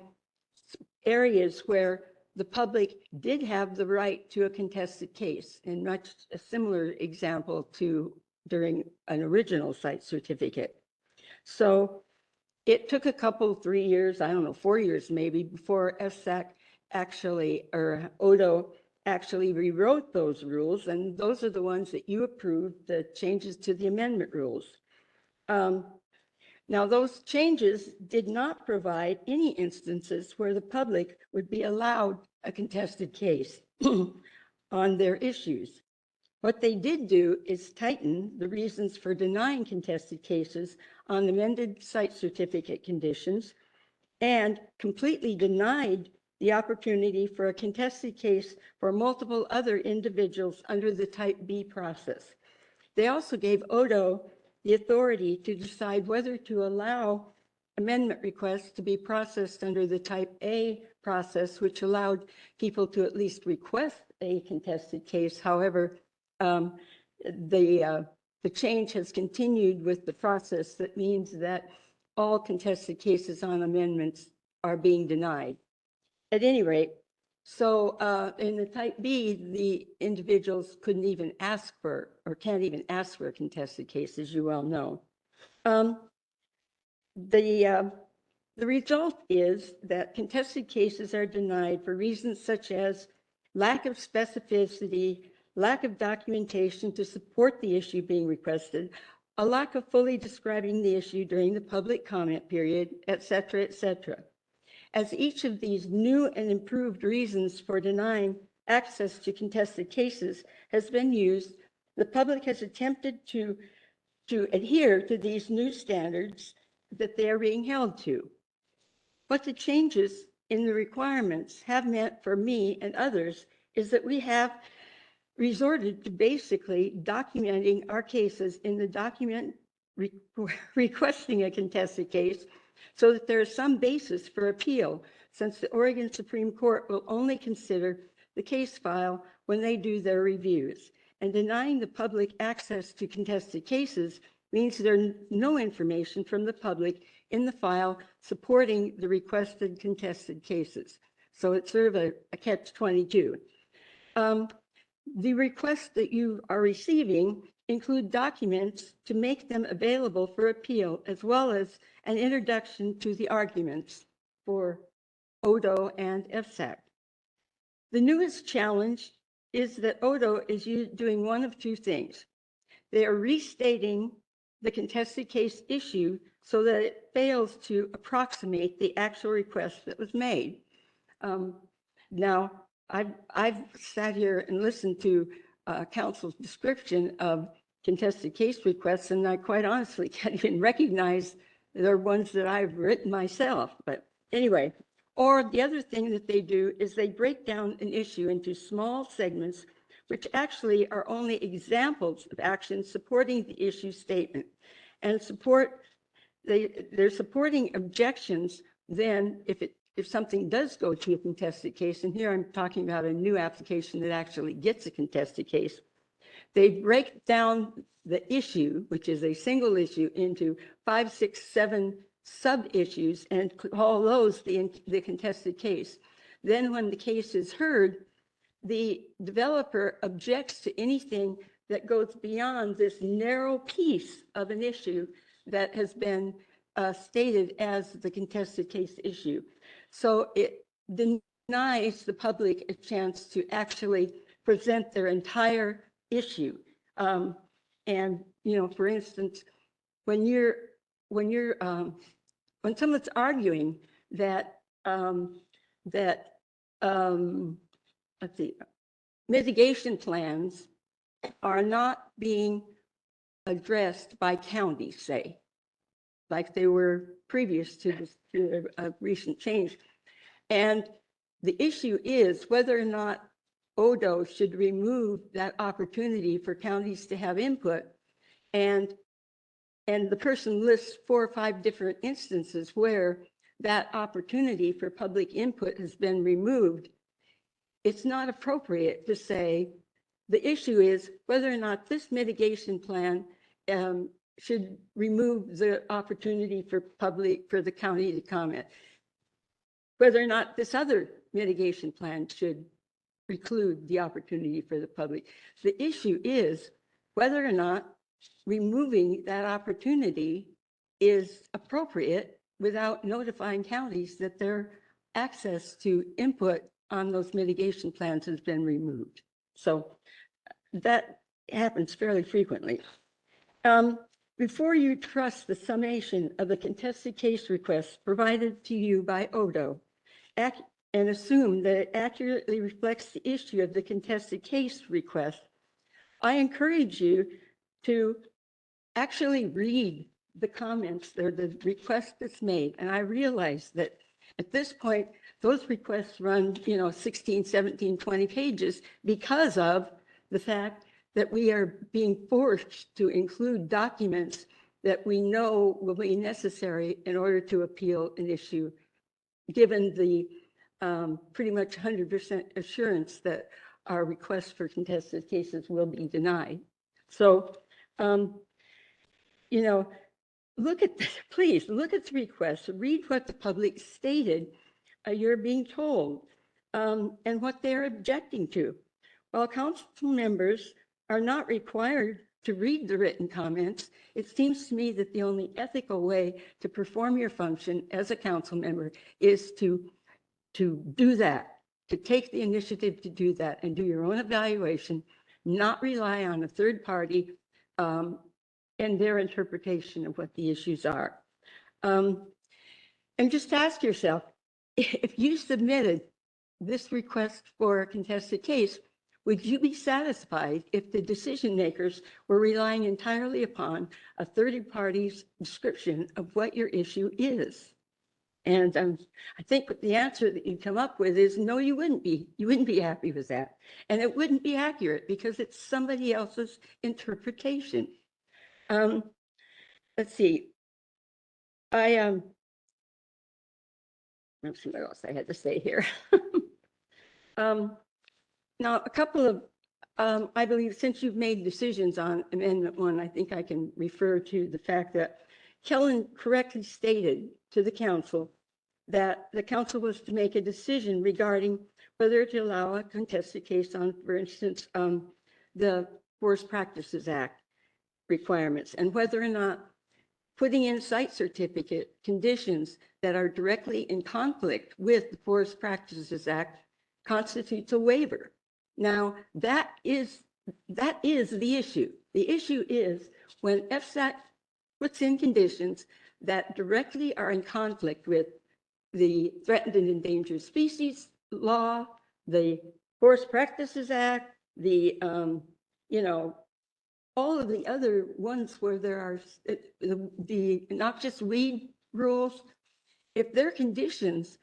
areas where the public did have the right to a contested case, and much a similar example to during an original site certificate. So it took a couple, 3 years, I don't know, 4 years maybe, before FSAC actually, or Odo actually rewrote those rules. And those are the ones that you approved, the changes to the amendment rules. Now, those changes did not provide any instances where the public would be allowed a contested case on their issues. What they did do is tighten the reasons for denying contested cases on amended site certificate conditions and completely denied the opportunity for a contested case for multiple other individuals under the Type B process. They also gave Odo the authority to decide whether to allow amendment requests to be processed under the Type A process, which allowed people to at least request a contested case. However, the change has continued with the process that means that all contested cases on amendments are being denied. At any rate, so in the Type B, the individuals couldn't even ask for, or can't even ask for a contested case, as you well know. The result is that contested cases are denied for reasons such as lack of specificity, lack of documentation to support the issue being requested, a lack of fully describing the issue during the public comment period, et cetera, et cetera. As each of these new and improved reasons for denying access to contested cases has been used, the public has attempted to adhere to these new standards that they are being held to. What the changes in the requirements have meant for me and others is that we have resorted to basically documenting our cases in the document requesting a contested case so that there is some basis for appeal, since the Oregon Supreme Court will only consider the case file when they do their reviews. And denying the public access to contested cases means there's no information from the public in the file supporting the requested contested cases. So it's sort of a catch-22. The requests that you are receiving include documents to make them available for appeal, as well as an introduction to the arguments for Odo and FSAC. The newest challenge is that Odo is doing one of two things. They are restating the contested case issue so that it fails to approximate the actual request that was made. Now, I've sat here and listened to council's description of contested case requests, and I quite honestly can't even recognize they're ones that I've written myself. But anyway, or the other thing that they do is they break down an issue into small segments, which actually are only examples of actions supporting the issue statement, and they're supporting objections. Then if something does go to a contested case, and here I'm talking about a new application that actually gets a contested case, they break down the issue, which is a single issue, into 5, 6, 7 sub-issues and call those the contested case. Then when the case is heard, the developer objects to anything that goes beyond this narrow piece of an issue that has been stated as the contested case issue. So it denies the public a chance to actually present their entire issue. And, you know, for instance, when someone's arguing that let's see, mitigation plans are not being addressed by counties, say, like they were previous to a recent change. And the issue is whether or not Odo should remove that opportunity for counties to have input. And the person lists 4 or 5 different instances where that opportunity for public input has been removed. It's not appropriate to say the issue is whether or not this mitigation plan should remove the opportunity for the county to comment. Whether or not this other mitigation plan should preclude the opportunity for the public. The issue is whether or not removing that opportunity is appropriate without notifying counties that their access to input on those mitigation plans has been removed. So that happens fairly frequently. Before you trust the summation of the contested case requests provided to you by Odo, and assume that it accurately reflects the issue of the contested case request, I encourage you to actually read the comments or the request that's made. And I realize that at this point, those requests run, 16, 17, 20 pages because of the fact that we are being forced to include documents that we know will be necessary in order to appeal an issue, given the pretty much 100% assurance that our requests for contested cases will be denied. So, look at, please look at the request, read what the public stated you're being told, and what they're objecting to. While council members are not required to read the written comments, it seems to me that the only ethical way to perform your function as a council member is to do that, to take the initiative to do that and do your own evaluation, not rely on a third party and their interpretation of what the issues are. And just ask yourself, if you submitted this request for a contested case, would you be satisfied if the decision makers were relying entirely upon a third party's description of what your issue is? And I think the answer that you come up with is no, you wouldn't be. You wouldn't be happy with that. And it wouldn't be accurate because it's somebody else's interpretation. Let's see. Let's see what else I had to say here. Now, a couple of, I believe since you've made decisions on Amendment 1, I think I can refer to the fact that Kellen correctly stated to the council that the council was to make a decision regarding whether to allow a contested case on, for instance, the Forest Practices Act requirements, and whether or not putting in site certificate conditions that are directly in conflict with the Forest Practices Act constitutes a waiver. Now, that is the issue. The issue is when FSAC puts in conditions that directly are in conflict with the Threatened and Endangered Species Law, the Forest Practices Act, the, all of the other ones where there are the noxious weed rules, if their conditions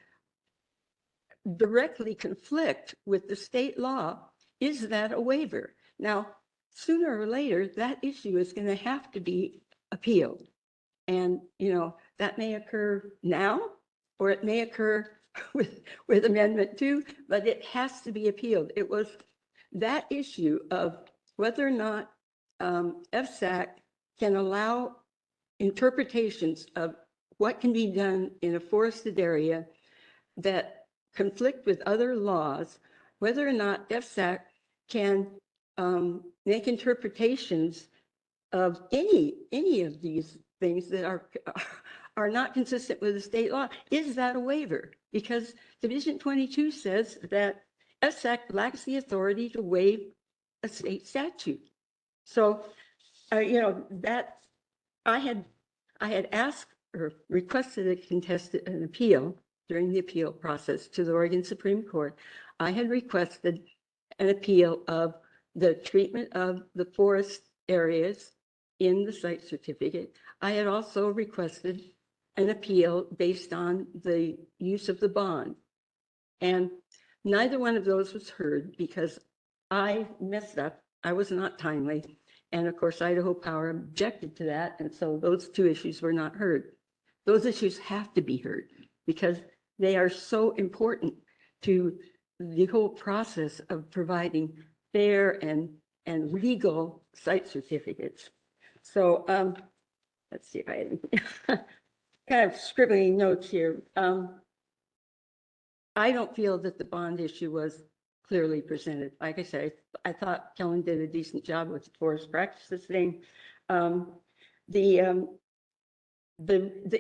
directly conflict with the state law, is that a waiver? Now, sooner or later, that issue is going to have to be appealed. And, that may occur now, or it may occur with Amendment 2, but it has to be appealed. It was that issue of whether or not FSAC can allow interpretations of what can be done in a forested area that conflict with other laws, whether or not FSAC can make interpretations of any of these things that are not consistent with the state law. Is that a waiver? Because Division 22 says that FSAC lacks the authority to waive a state statute. So, that I had asked or requested an appeal during the appeal process to the Oregon Supreme Court. I had requested an appeal of the treatment of the forest areas in the site certificate. I had also requested an appeal based on the use of the bond. And neither one of those was heard because I messed up. I was not timely. And of course, Idaho Power objected to that. And so those two issues were not heard. Those issues have to be heard because they are so important to the whole process of providing fair and legal site certificates. So let's see if I kind of scribbling notes here. I don't feel that the bond issue was clearly presented. Like I said, I thought Kellen did a decent job with the forest practices thing. The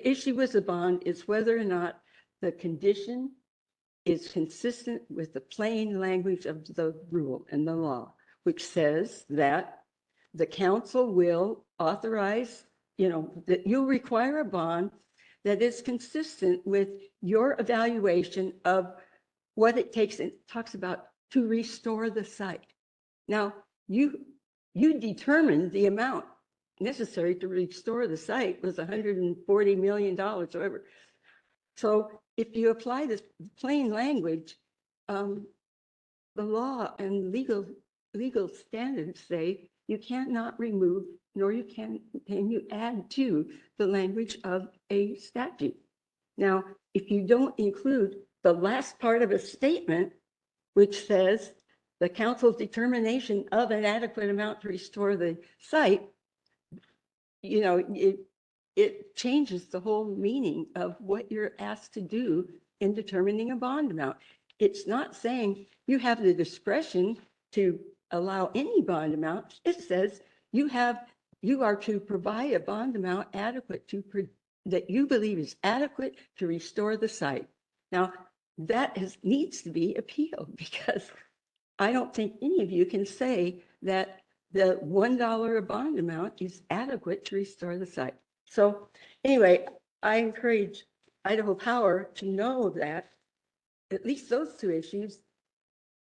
issue with the bond is whether or not the condition is consistent with the plain language of the rule and the law, which says that the council will authorize, that you'll require a bond that is consistent with your evaluation of what it takes. It talks about to restore the site. Now, you determined the amount necessary to restore the site was $140 million, whatever. So if you apply this plain language, the law and legal standards say you cannot remove, nor can you add to the language of a statute. Now, if you don't include the last part of a statement, which says the council's determination of an adequate amount to restore the site, it changes the whole meaning of what you're asked to do in determining a bond amount. It's not saying you have the discretion to allow any bond amount. It says you are to provide a bond amount that you believe is adequate to restore the site. Now, that needs to be appealed, because I don't think any of you can say that the $1 a bond amount is adequate to restore the site. So anyway, I encourage Idaho Power to know that at least those two issues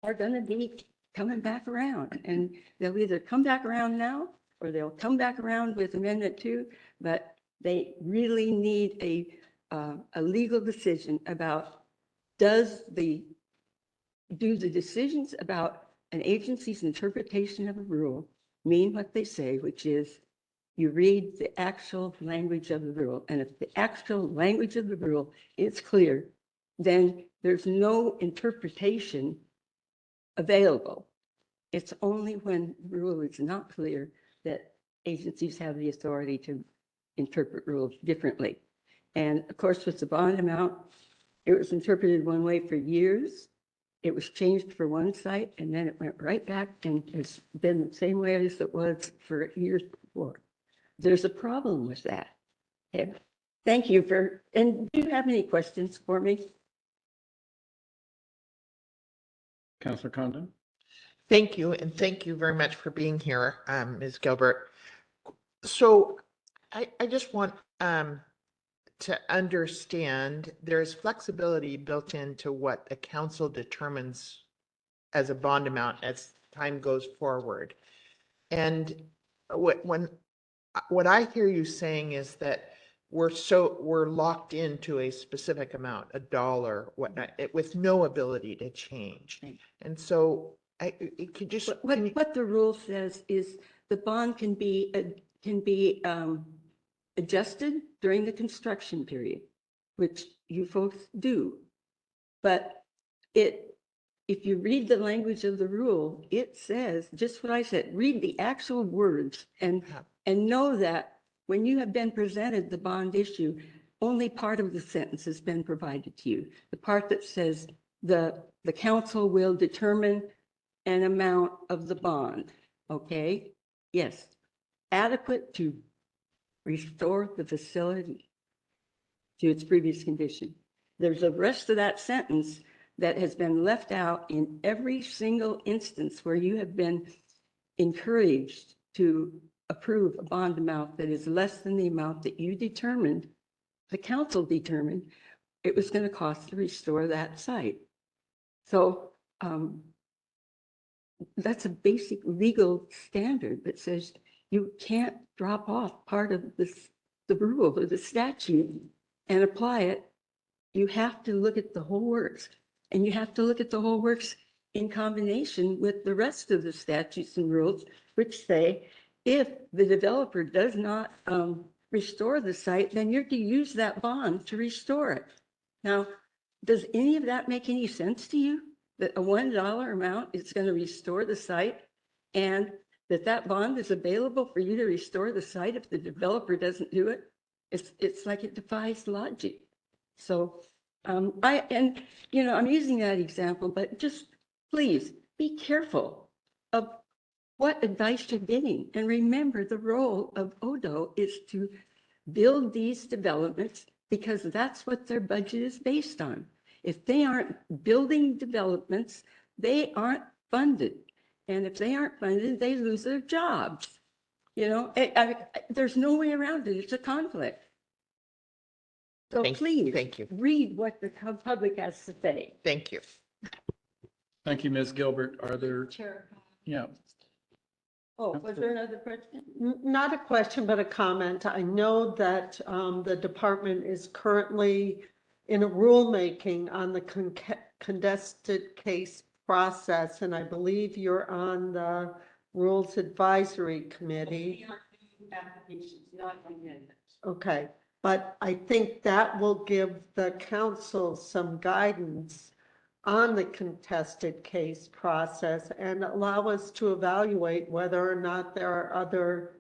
are going to be coming back around, and they'll either come back around now or they'll come back around with Amendment 2, but they really need a legal decision about do the decisions about an agency's interpretation of a rule mean what they say, which is you read the actual language of the rule. And if the actual language of the rule is clear, then there's no interpretation available. It's only when the rule is not clear that agencies have the authority to interpret rules differently. And of course, with the bond amount, it was interpreted one way for years. It was changed for one site, and then it went right back, and it's been the same way as it was for years before. There's a problem with that. Okay. Thank you and do you have any questions for me? Councilor Condon? Thank you, and thank you very much for being here, Ms. Gilbert. So I just want to understand there's flexibility built into what the council determines as a bond amount as time goes forward. And what I hear you saying is that we're locked into a specific amount, $1, whatnot, with no ability to change. And so it could just what the rule says is the bond can be adjusted during the construction period, which you folks do. But if you read the language of the rule, it says just what I said. Read the actual words and know that when you have been presented the bond issue, only part of the sentence has been provided to you. The part that says the council will determine an amount of the bond. Okay? Yes. Adequate to restore the facility to its previous condition. There's a rest of that sentence that has been left out in every single instance where you have been encouraged to approve a bond amount that is less than the amount that you determined, the council determined it was going to cost to restore that site. So that's a basic legal standard that says you can't drop off part of the rule or the statute and apply it. You have to look at the whole works, and you have to look at the whole works in combination with the rest of the statutes and rules, which say if the developer does not restore the site, then you're to use that bond to restore it. Now, does any of that make any sense to you? That a $1 amount is going to restore the site, and that bond is available for you to restore the site if the developer doesn't do it? It's like it defies logic. So I'm using that example, but just please be careful of what advice you're getting. And remember, the role of ODO is to build these developments because that's what their budget is based on. If they aren't building developments, they aren't funded. And if they aren't funded, they lose their jobs. There's no way around it. It's a conflict. So please, thank you. Read what the public has to say. Thank you. Thank you, Ms. Gilbert. Are there, Chair. yeah, Oh, was there another question? Not a question, but a comment. I know that the department is currently in a rulemaking on the contested case process, and I believe you're on the Rules Advisory Committee. Okay, but I think that will give the council some guidance on the contested case process and allow us to evaluate whether or not there are other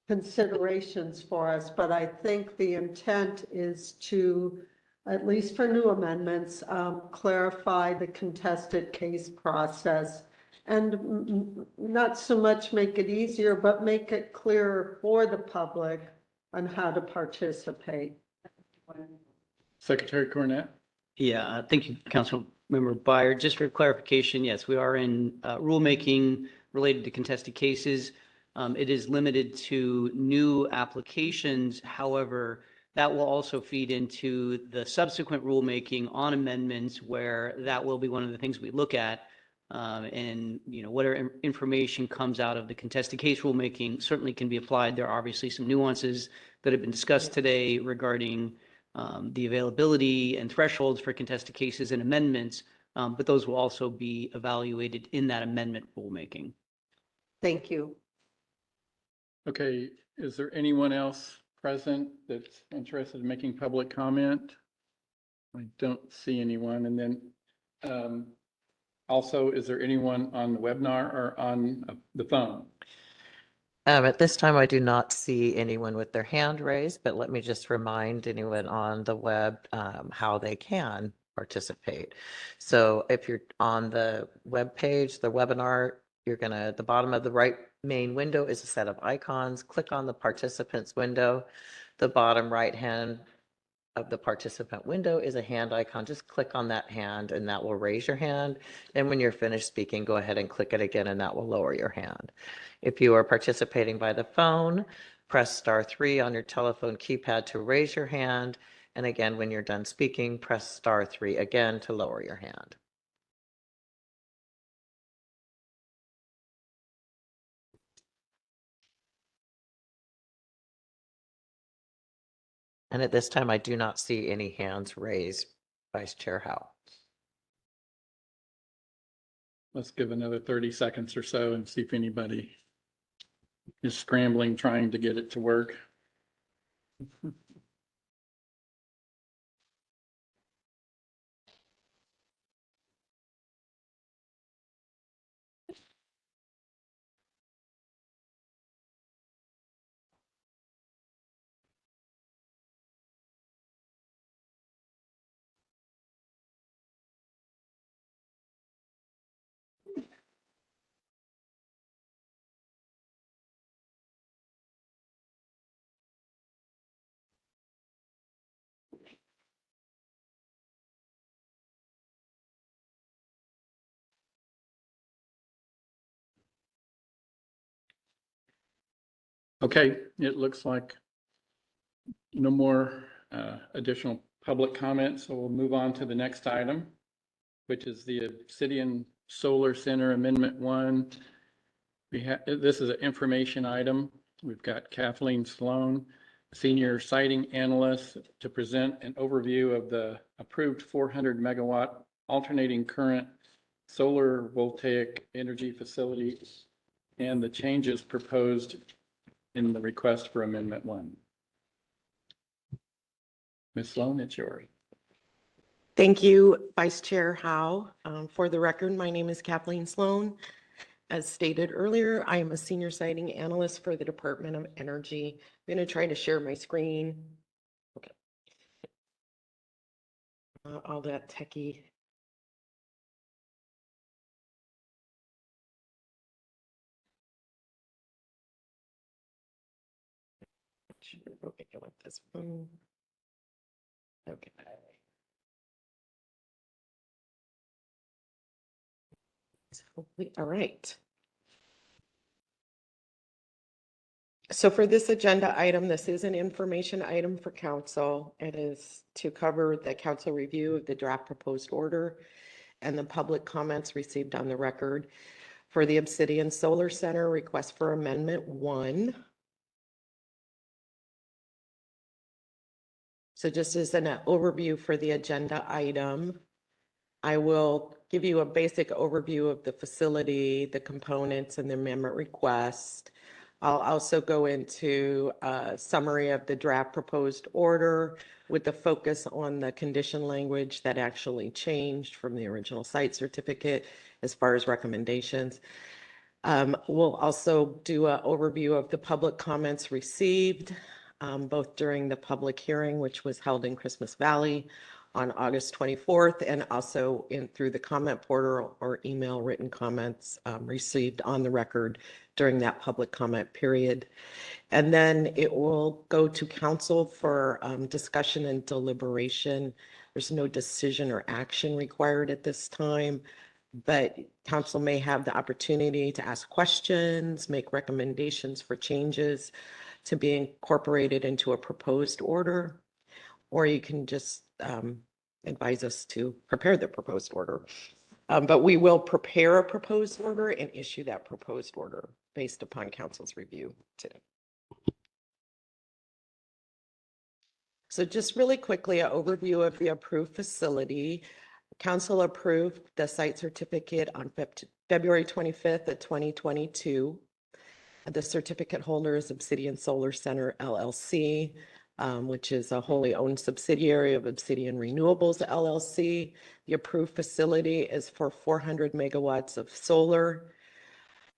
considerations for us. But I think the intent is to, at least for new amendments, clarify the contested case process and not so much make it easier, but make it clearer for the public on how to participate. Secretary Cornett? Yeah, thank you, Councilmember Byer. Just for clarification, yes, we are in rulemaking related to contested cases. It is limited to new applications. However, that will also feed into the subsequent rulemaking on amendments, where that will be one of the things we look at. And, whatever information comes out of the contested case rulemaking certainly can be applied. There are obviously some nuances that have been discussed today regarding the availability and thresholds for contested cases and amendments, but those will also be evaluated in that amendment rulemaking. Thank you. Okay, is there anyone else present that's interested in making public comment? I don't see anyone. And then also, is there anyone on the webinar or on the phone? At this time, I do not see anyone with their hand raised, but let me just remind anyone on the web how they can participate. So if you're on the web page, the webinar, you're gonna, at the bottom of the right main window is a set of icons. Click on the participants window. The bottom right hand of the participant window is a hand icon. Just click on that hand and that will raise your hand. And when you're finished speaking, go ahead and click it again and that will lower your hand. If you are participating by the phone, press *3 on your telephone keypad to raise your hand. And again, when you're done speaking, press *3 again to lower your hand. And at this time, I do not see any hands raised. Vice Chair Howe. Let's give another 30 seconds or so and see if anybody is scrambling, trying to get it to work. Okay, it looks like no more additional public comments, so we'll move on to the next item, which is the Obsidian Solar Center Amendment 1. This is an information item. We've got Kathleen Sloan, Senior Siting Analyst, to present an overview of the approved 400 megawatt alternating current solar voltaic energy facility and the changes proposed in the request for Amendment 1. Ms. Sloan, it's yours. Thank you, Vice Chair Howe. For the record, my name is Kathleen Sloan. As stated earlier, I am a Senior Siting Analyst for the Department of Energy. I'm going to try to share my screen. Okay. All that techie. Okay, go with this one. Okay. All right. So for this agenda item, this is an information item for council. It is to cover the council review of the draft proposed order and the public comments received on the record for the Obsidian Solar Center request for Amendment 1. So just as an overview for the agenda item, I will give you a basic overview of the facility, the components, and the amendment request. I'll also go into a summary of the draft proposed order with the focus on the condition language that actually changed from the original site certificate as far as recommendations. We'll also do an overview of the public comments received, both during the public hearing, which was held in Christmas Valley on August 24th, and also through the comment portal or email written comments received on the record during that public comment period. And then it will go to council for discussion and deliberation. There's no decision or action required at this time, but council may have the opportunity to ask questions, make recommendations for changes to be incorporated into a proposed order, or you can just advise us to prepare the proposed order. But we will prepare a proposed order and issue that proposed order based upon council's review today. So just really quickly, an overview of the approved facility. Council approved the site certificate on February 25th of 2022. The certificate holder is Obsidian Solar Center LLC, which is a wholly owned subsidiary of Obsidian Renewables LLC. The approved facility is for 400 megawatts of solar,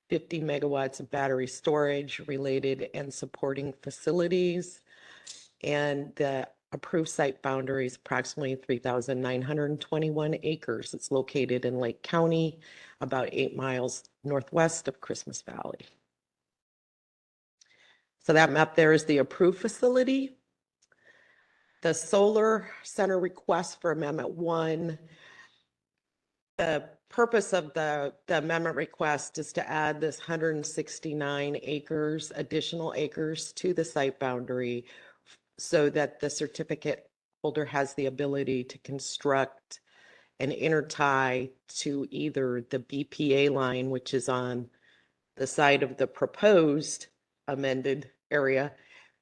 50 megawatts of battery storage related and supporting facilities. And the approved site boundary is approximately 3,921 acres. It's located in Lake County, about 8 miles northwest of Christmas Valley. So that map there is the approved facility. The solar center request for Amendment 1. The purpose of the amendment request is to add this 169 acres, additional acres to the site boundary so that the certificate holder has the ability to construct an intertie to either the BPA line, which is on the side of the proposed amended area,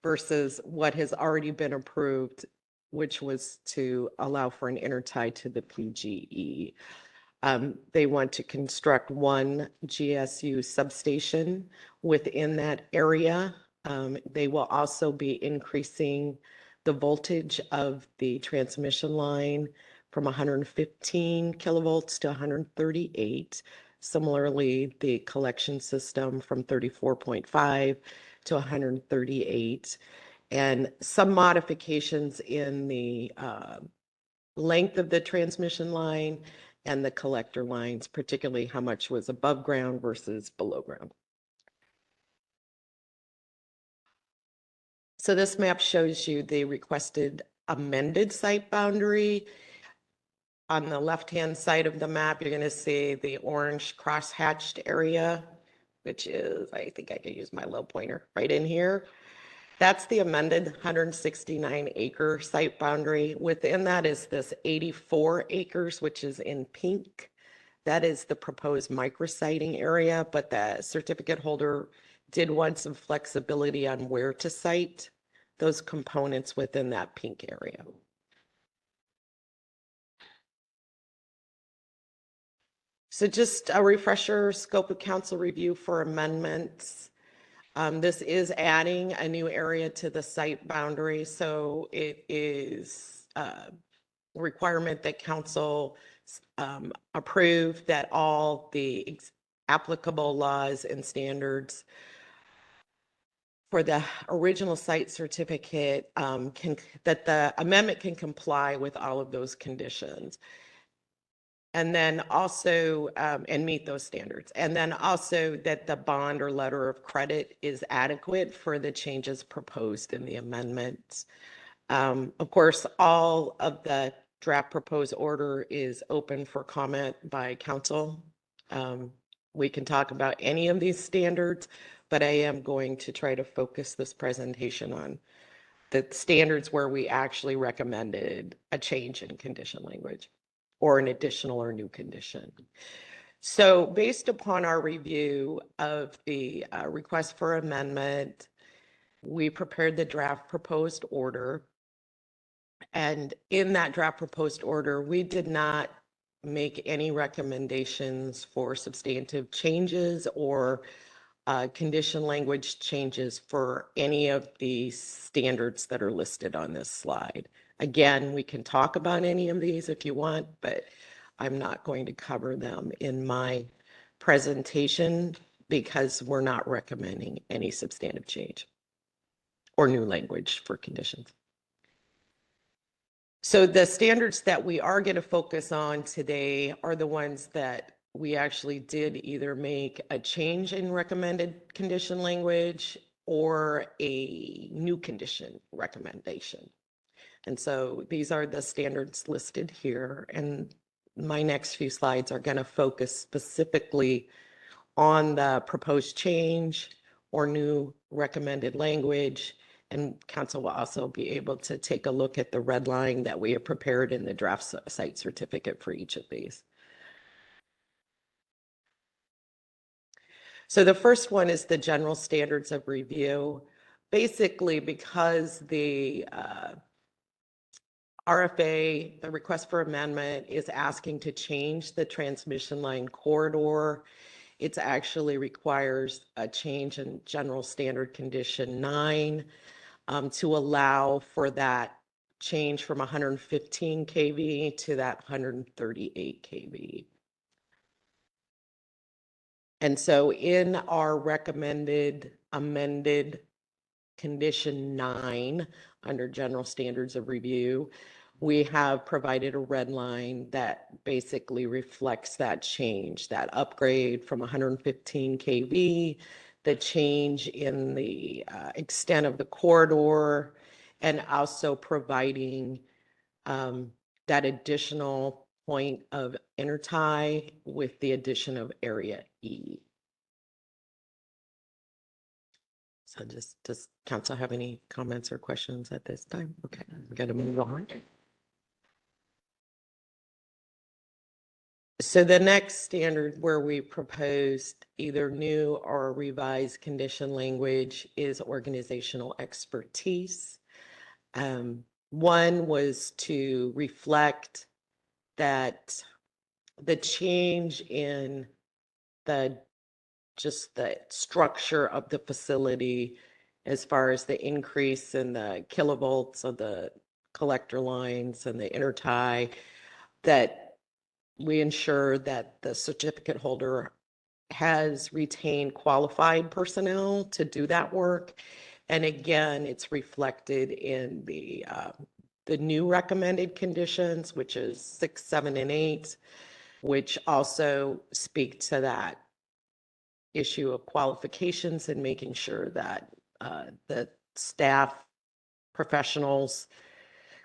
versus what has already been approved, which was to allow for an intertie to the PGE. They want to construct one GSU substation within that area. They will also be increasing the voltage of the transmission line from 115 kilovolts to 138. Similarly, the collection system from 34.5 to 138. And some modifications in the length of the transmission line and the collector lines, particularly how much was above ground versus below ground. So this map shows you the requested amended site boundary. On the left-hand side of the map, you're going to see the orange cross-hatched area, which is, I think I could use my low pointer right in here. That's the amended 169 acre site boundary. Within that is this 84 acres, which is in pink. That is the proposed micrositing area, but the certificate holder did want some flexibility on where to site those components within that pink area. So just a refresher, scope of council review for amendments. This is adding a new area to the site boundary, so it is a requirement that council approve that all the applicable laws and standards for the original site certificate that the amendment can comply with all of those conditions. And then also, and meet those standards. And then also that the bond or letter of credit is adequate for the changes proposed in the amendments. Of course, all of the draft proposed order is open for comment by council. We can talk about any of these standards, but I am going to try to focus this presentation on the standards where we actually recommended a change in condition language or an additional or new condition. So based upon our review of the request for amendment, we prepared the draft proposed order. And in that draft proposed order, we did not make any recommendations for substantive changes or condition language changes for any of the standards that are listed on this slide. Again, we can talk about any of these if you want, but I'm not going to cover them in my presentation because we're not recommending any substantive change or new language for conditions. So the standards that we are going to focus on today are the ones that we actually did either make a change in recommended condition language or a new condition recommendation. And so these are the standards listed here. And my next few slides are going to focus specifically on the proposed change or new recommended language. And council will also be able to take a look at the red line that we have prepared in the draft site certificate for each of these. So the first one is the general standards of review. Basically, because the RFA, the request for amendment, is asking to change the transmission line corridor, it actually requires a change in general standard condition 9 to allow for that change from 115 kV to that 138 kV. And so in our recommended amended condition 9 under general standards of review, we have provided a red line that basically reflects that change, that upgrade from 115 kV, the change in the extent of the corridor, and also providing that additional point of intertie with the addition of area E. So does council have any comments or questions at this time? Okay, we got to move on. So the next standard where we proposed either new or revised condition language is organizational expertise. One was to reflect that the change in just the structure of the facility as far as the increase in the kilovolts of the collector lines and the intertie, that we ensure that the certificate holder has retained qualified personnel to do that work. And again, it's reflected in the new recommended conditions, which is 6, 7, and 8, which also speak to that issue of qualifications and making sure that the staff, professionals,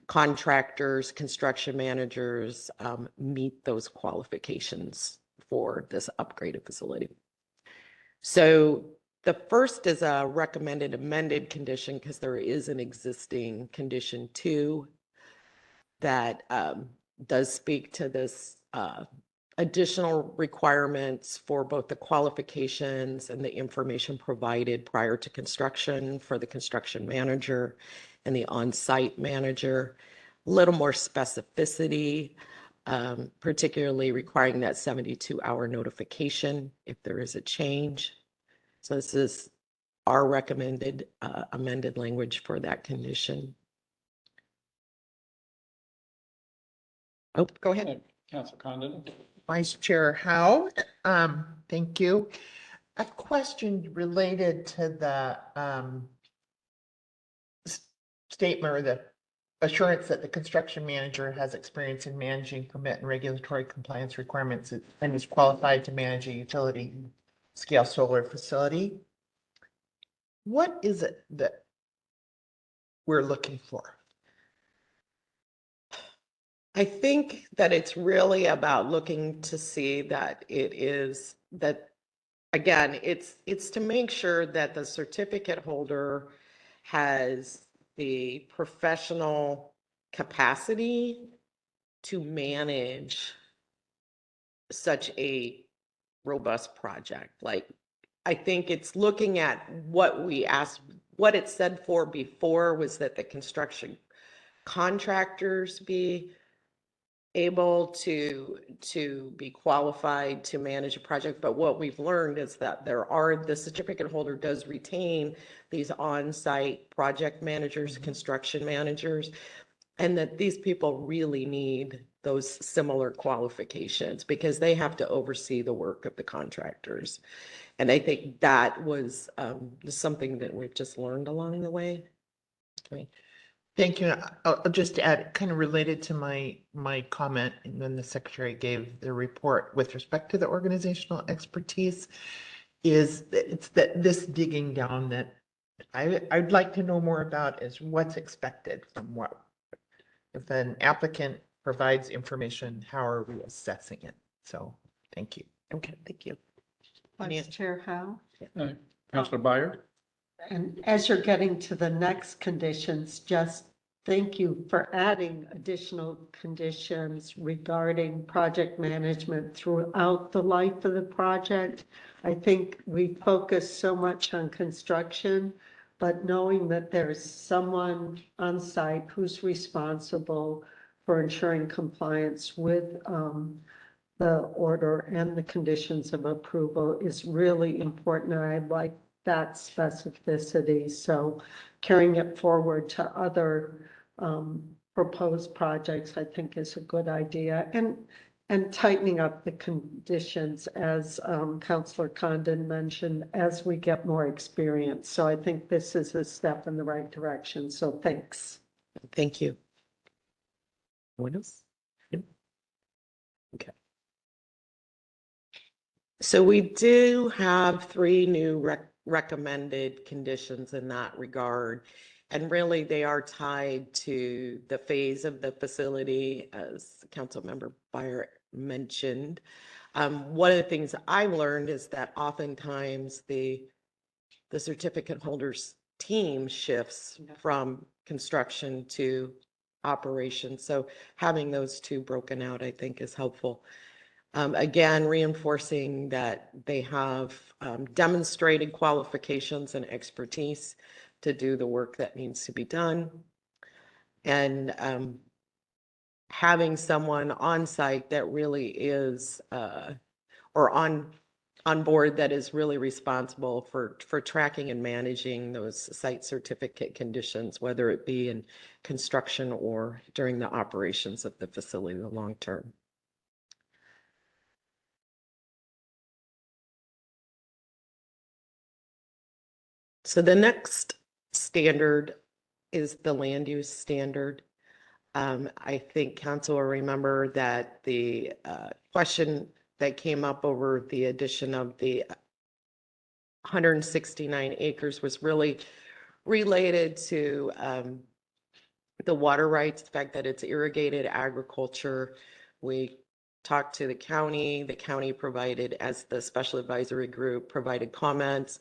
contractors, construction managers meet those qualifications for this upgraded facility. So the first is a recommended amended condition because there is an existing condition 2 that does speak to this additional requirements for both the qualifications and the information provided prior to construction for the construction manager and the on-site manager. A little more specificity, particularly requiring that 72-hour notification if there is a change. So this is our recommended amended language for that condition. Oh, go ahead. Councilor Condon. Vice Chair Howe, thank you. A question related to the statement or the assurance that the construction manager has experience in managing permit and regulatory compliance requirements and is qualified to manage a utility scale solar facility. What is it that we're looking for? I think that it's really about looking to see that it is that, again, it's to make sure that the certificate holder has the professional capacity to manage such a robust project. Like, I think it's looking at what we asked, what it said for before was that the construction contractors be able to be qualified to manage a project. But what we've learned is that the certificate holder does retain these on-site project managers, construction managers, and that these people really need those similar qualifications because they have to oversee the work of the contractors. And I think that was something that we've just learned along the way. Okay. Thank you. I'll just add, kind of related to my comment, and then the secretary gave the report with respect to the organizational expertise, is that it's that this digging down that I'd like to know more about is what's expected from what. If an applicant provides information, how are we assessing it? So, thank you. Okay, thank you. Vice Chair Howe? Councilor Byer? And as you're getting to the next conditions, just thank you for adding additional conditions regarding project management throughout the life of the project. I think we focus so much on construction, but knowing that there's someone on site who's responsible for ensuring compliance with the order and the conditions of approval is really important. And I like that specificity. So carrying it forward to other proposed projects, I think is a good idea. And tightening up the conditions, as Councillor Condon mentioned, as we get more experience. So I think this is a step in the right direction. So thanks. Thank you. What else? Yep. Okay. So we do have 3 new recommended conditions in that regard. And really they are tied to the phase of the facility, as Councilmember Byer mentioned. One of the things I've learned is that oftentimes the certificate holders team shifts from construction to operations. So having those 2 broken out, I think, is helpful. Again, reinforcing that they have demonstrated qualifications and expertise to do the work that needs to be done. And having someone on site that really is, or on board that is really responsible for tracking and managing those site certificate conditions, whether it be in construction or during the operations of the facility in the long term. So the next standard is the land use standard. I think council will remember that the question that came up over the addition of the 169 acres was really related to the water rights, the fact that it's irrigated agriculture. We talked to the county provided, as the special advisory group, provided comments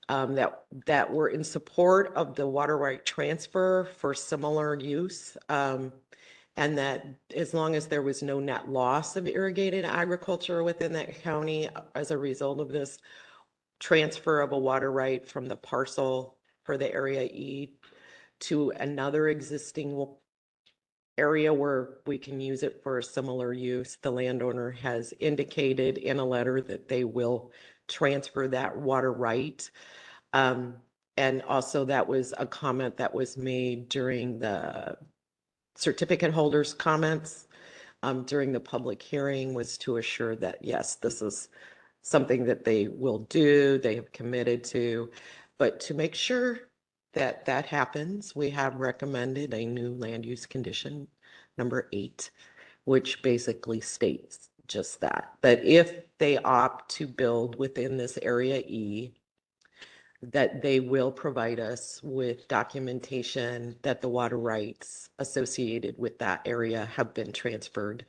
that were in support of the water right transfer for similar use. And that as long as there was no net loss of irrigated agriculture within that county as a result of this transfer of a water right from the parcel for the Area E to another existing area where we can use it for a similar use, the landowner has indicated in a letter that they will transfer that water right. And also that was a comment that was made during the certificate holders' comments during the public hearing, was to assure that, yes, this is something that they will do, they have committed to. But to make sure that that happens, we have recommended a new land use condition, number 8, which basically states just that if they opt to build within this Area E, that they will provide us with documentation that the water rights associated with that area have been transferred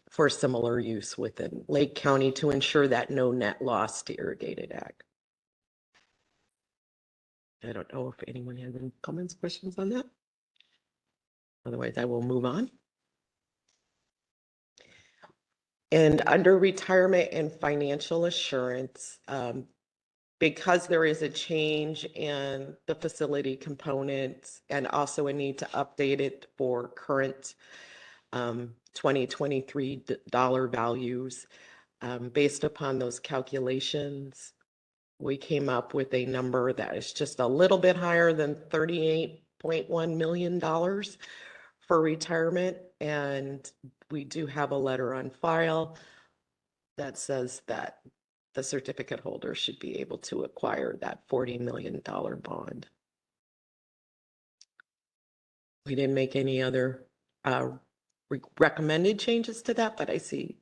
for similar use within Lake County to ensure that no net loss to irrigated ag. I don't know if anyone has any comments, questions on that. Otherwise, I will move on. And under retirement and financial assurance, because there is a change in the facility components and also a need to update it for current 2023 dollar values, based upon those calculations, we came up with a number that is just a little bit higher than $38.1 million for retirement. And we do have a letter on file that says that the certificate holder should be able to acquire that $40 million bond. We didn't make any other recommended changes to that, but I see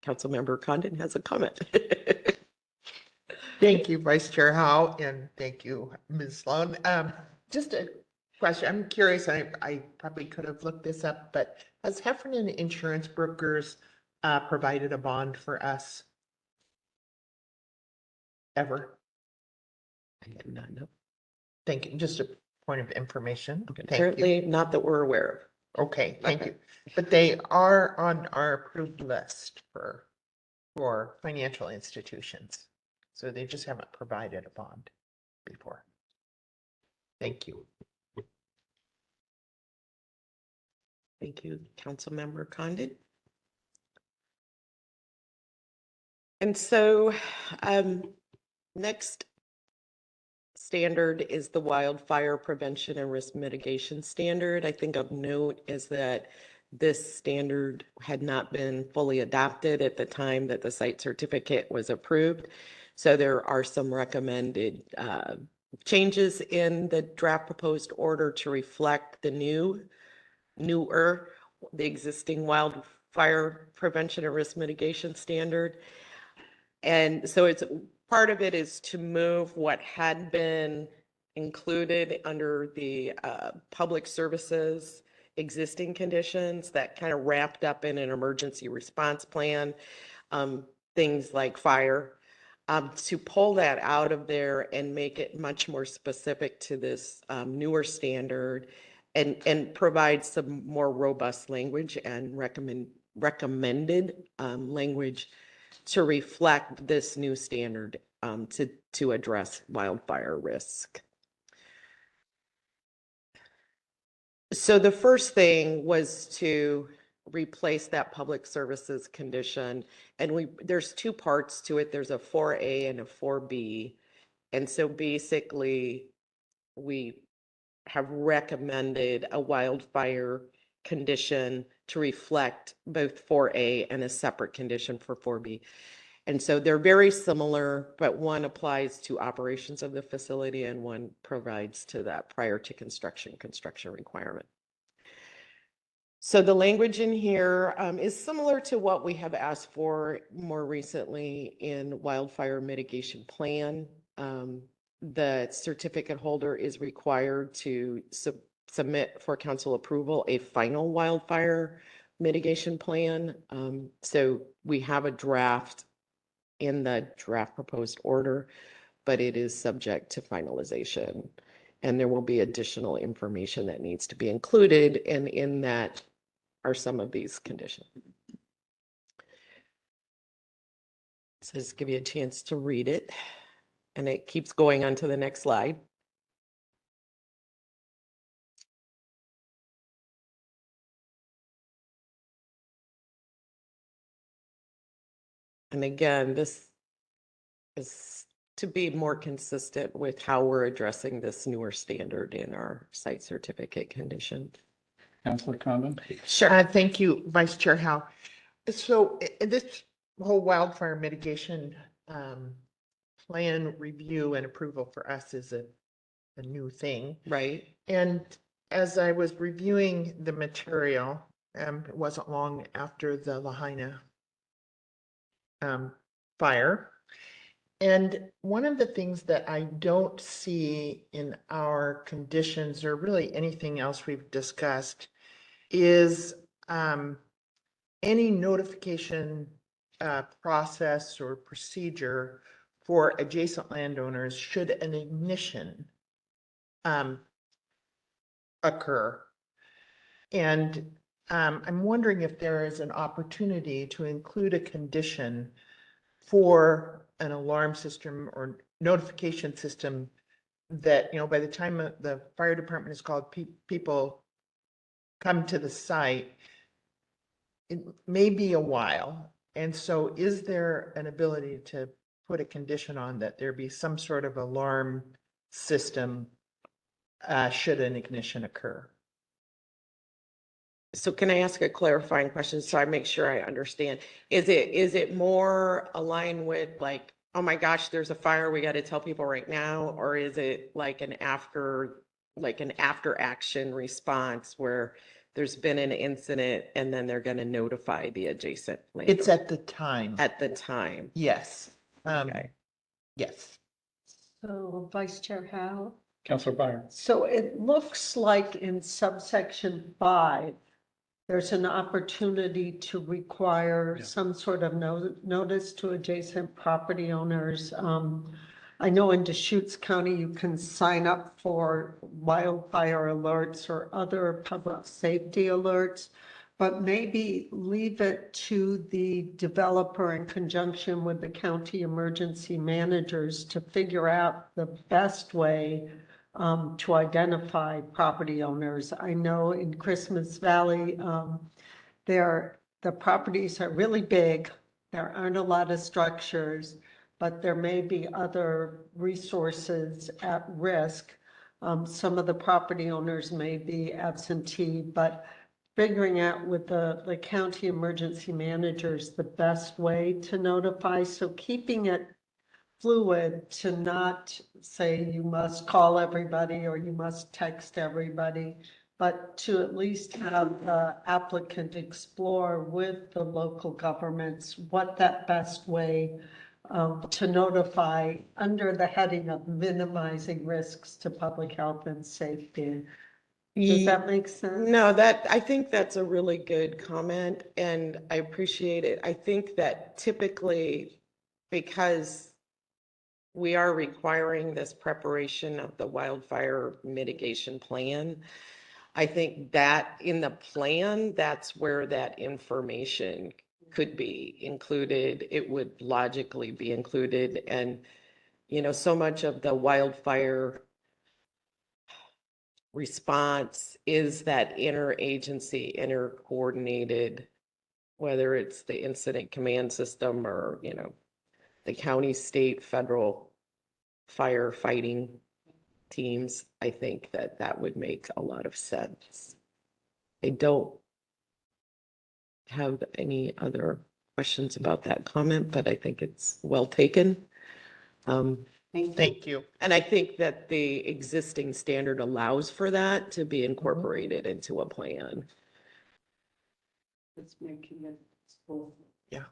Councilmember Condon has a comment. Thank you, Vice Chair Howe, and thank you, Ms. Sloan. Just a question. I'm curious, I probably could have looked this up, but has Heffernan Insurance Brokers provided a bond for us? Ever? I did not know. Thank you. Just a point of information. Thank you. Apparently not that we're aware Okay, thank you. But they are on our approved list for financial institutions. So they just haven't provided a bond before. Thank you. Thank you, Councilmember Condon. And so next standard is the wildfire prevention and risk mitigation standard. I think of note is that this standard had not been fully adopted at the time that the site certificate was approved. So there are some recommended changes in the draft proposed order to reflect the the existing wildfire prevention and risk mitigation standard. And so it's part of it is to move what had been included under the public services existing conditions that kind of wrapped up in an emergency response plan, things like fire, to pull that out of there and make it much more specific to this newer standard and provide some more robust language and recommended language to reflect this new standard to address wildfire risk. So the first thing was to replace that public services condition. And there's two parts to it. There's a 4A and a 4B. And so basically we have recommended a wildfire condition to reflect both 4A and a separate condition for 4B. And so they're very similar, but one applies to operations of the facility and one provides to that prior to construction requirement. So the language in here is similar to what we have asked for more recently in wildfire mitigation plan. The certificate holder is required to submit for council approval a final wildfire mitigation plan. So we have a draft in the draft proposed order, but it is subject to finalization. And there will be additional information that needs to be included, and in that are some of these conditions. So just give you a chance to read it, and it keeps going on to the next slide. And again, this is to be more consistent with how we're addressing this newer standard in our site certificate condition. Councilor Condon? Sure. Thank you, Vice Chair Howe. So this whole wildfire mitigation plan review and approval for us is a new thing. Right. And as I was reviewing the material, it wasn't long after the Lahaina fire. And one of the things that I don't see in our conditions or really anything else we've discussed is any notification process or procedure for adjacent landowners should an ignition occur. And I'm wondering if there is an opportunity to include a condition for an alarm system or notification system that, by the time the fire department is called, people come to the site, it may be a while. And so is there an ability to put a condition on that there be some sort of alarm system should an ignition occur? So can I ask a clarifying question so I make sure I understand? Is it more aligned with like, oh my gosh, there's a fire, we got to tell people right now? Or is it like an after action response where there's been an incident and then they're going to notify the adjacent landowner? It's at the time. At the time. Yes. Okay. Yes. So Vice Chair Howe? Counselor Byron. So it looks like in subsection 5, there's an opportunity to require some sort of notice to adjacent property owners. I know in Deschutes County, you can sign up for wildfire alerts or other public safety alerts, but maybe leave it to the developer in conjunction with the county emergency managers to figure out the best way to identify property owners. I know in Christmas Valley, the properties are really big. There aren't a lot of structures, but there may be other resources at risk. Some of the property owners may be absentee, but figuring out with the county emergency managers the best way to notify. So keeping it fluid to not say you must call everybody or you must text everybody, but to at least have the applicant explore with the local governments what that best way to notify under the heading of minimizing risks to public health and safety. Does that make sense? No, I think that's a really good comment and I appreciate it. I think that typically because we are requiring this preparation of the wildfire mitigation plan, I think that in the plan, that's where that information could be included. It would logically be included. And, so much of the wildfire response is that interagency, intercoordinated, whether it's the incident command system or, the county, state, federal firefighting teams. I think that would make a lot of sense. I don't have any other questions about that comment, but I think it's well taken. Thank you. And I think that the existing standard allows for that to be incorporated into a plan. It's making it full. Yeah.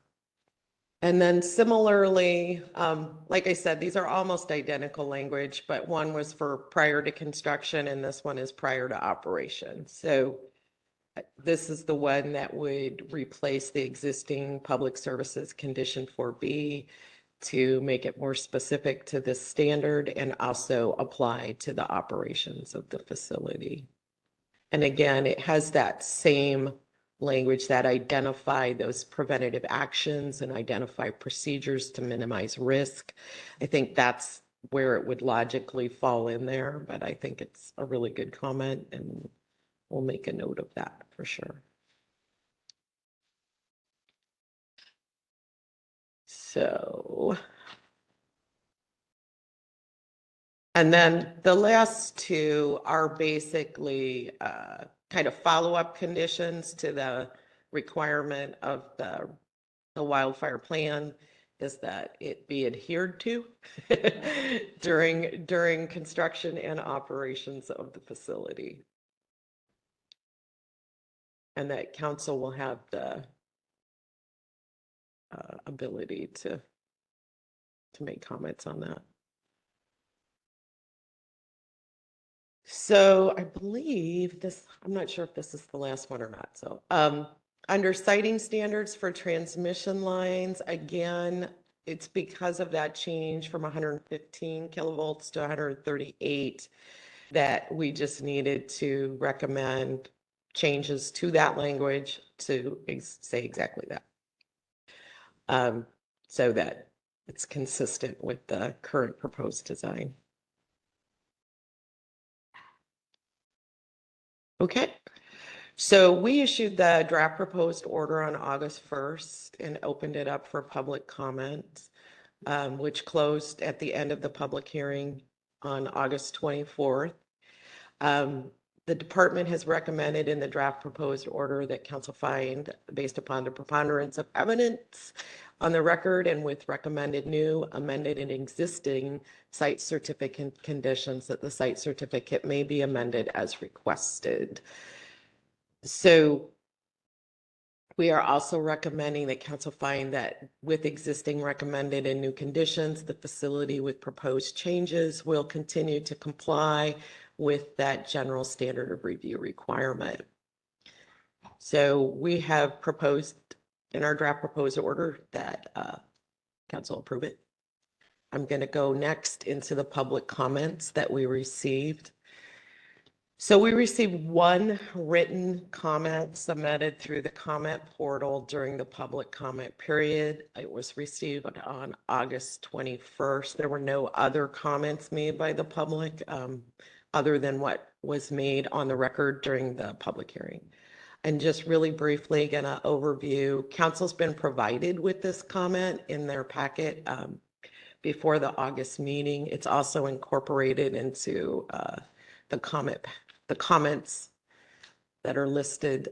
And then similarly, like I said, these are almost identical language, but one was for prior to construction and this one is prior to operation. So this is the one that would replace the existing public services condition 4B to make it more specific to this standard and also apply to the operations of the facility. And again, it has that same language that identify those preventative actions and identify procedures to minimize risk. I think that's where it would logically fall in there, but I think it's a really good comment and we'll make a note of that for sure. So, and then the last two are basically kind of follow-up conditions to the requirement of the wildfire plan is that it be adhered to during construction and operations of the facility. And that council will have the ability to make comments on that. So I believe this, I'm not sure if this is the last one or not. So under siting standards for transmission lines, again, it's because of that change from 115 kilovolts to 138 that we just needed to recommend changes to that language to say exactly that. So that it's consistent with the current proposed design. Okay, so we issued the draft proposed order on August 1st and opened it up for public comment, which closed at the end of the public hearing on August 24th. The department has recommended in the draft proposed order that council find, based upon the preponderance of evidence on the record and with recommended new, amended, and existing site certificate conditions, that the site certificate may be amended as requested. So we are also recommending that council find that with existing recommended and new conditions, the facility with proposed changes will continue to comply with that general standard of review requirement. So we have proposed in our draft proposed order that council approve it. I'm going to go next into the public comments that we received. So we received one written comment submitted through the comment portal during the public comment period. It was received on August 21st. There were no other comments made by the public other than what was made on the record during the public hearing. And just really briefly, again, an overview. Council's been provided with this comment in their packet before the August meeting. It's also incorporated into the comments that are listed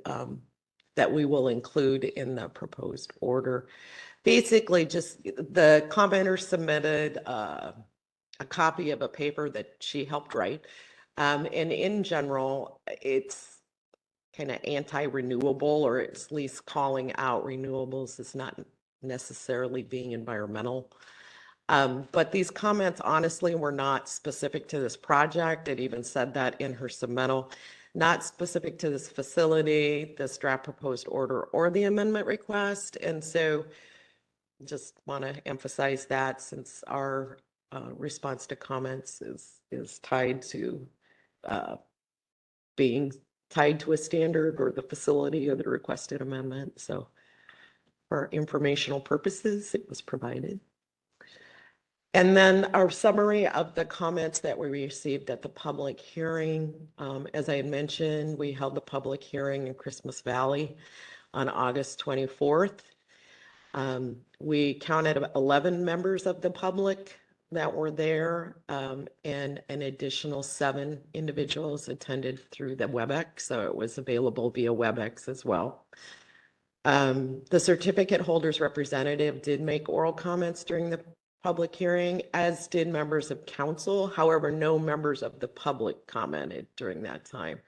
that we will include in the proposed order. Basically, just the commenter submitted a copy of a paper that she helped write. And in general, it's kind of anti-renewable, or it's at least calling out renewables as not necessarily being environmental. But these comments honestly were not specific to this project. It even said that in her submittal, not specific to this facility, this draft proposed order, or the amendment request. And so just want to emphasize that, since our response to comments is tied to being tied to a standard or the facility or the requested amendment. So for informational purposes, it was provided. And then our summary of the comments that we received at the public hearing. As I had mentioned, we held the public hearing in Christmas Valley on August 24th. We counted 11 members of the public that were there, and an additional 7 individuals attended through the WebEx, so it was available via WebEx as well. The certificate holders representative did make oral comments during the public hearing, as did members of council. However, no members of the public commented during that time.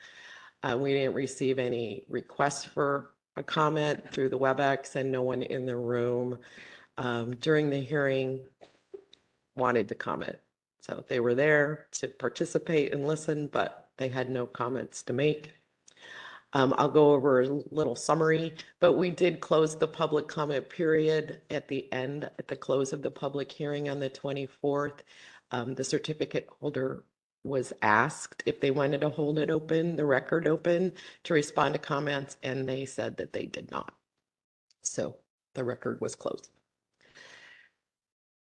We didn't receive any requests for a comment through the WebEx, and no one in the room during the hearing wanted to comment. So they were there to participate and listen, but they had no comments to make. I'll go over a little summary, but we did close the public comment period at the end, at the close of the public hearing on the 24th. The certificate holder was asked if they wanted to hold it open, the record open, to respond to comments, and they said that they did not. So the record was closed.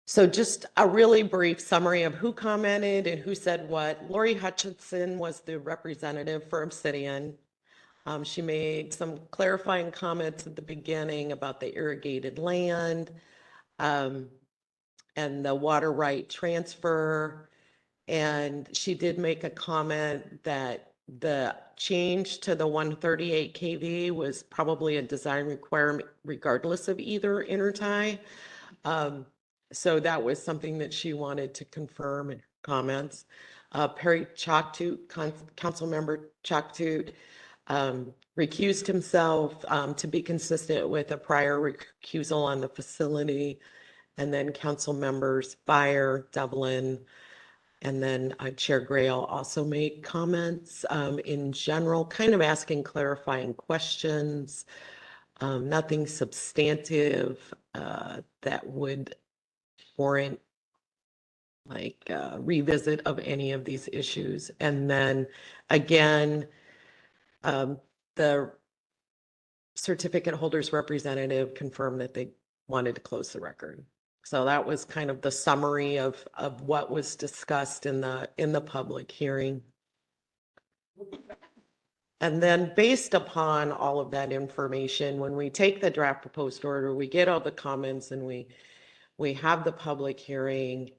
So just a really brief summary of who commented and who said what. Lori Hutchinson was the representative for Obsidian. She made some clarifying comments at the beginning about the irrigated land and the water right transfer. And she did make a comment that the change to the 138 kV was probably a design requirement regardless of either intertie. So that was something that she wanted to confirm in comments. Perry Choctoot, council member Choctoot, recused himself to be consistent with a prior recusal on the facility. And then council members Fire, Devlin, and then Chair Grail also made comments in general, kind of asking clarifying questions, nothing substantive that would warrant like revisit of any of these issues. And then again, the certificate holders representative confirmed that they wanted to close the record. So that was kind of the summary of what was discussed in the public hearing. And then based upon all of that information, when we take the draft proposed order, we get all the comments and we have the public hearing.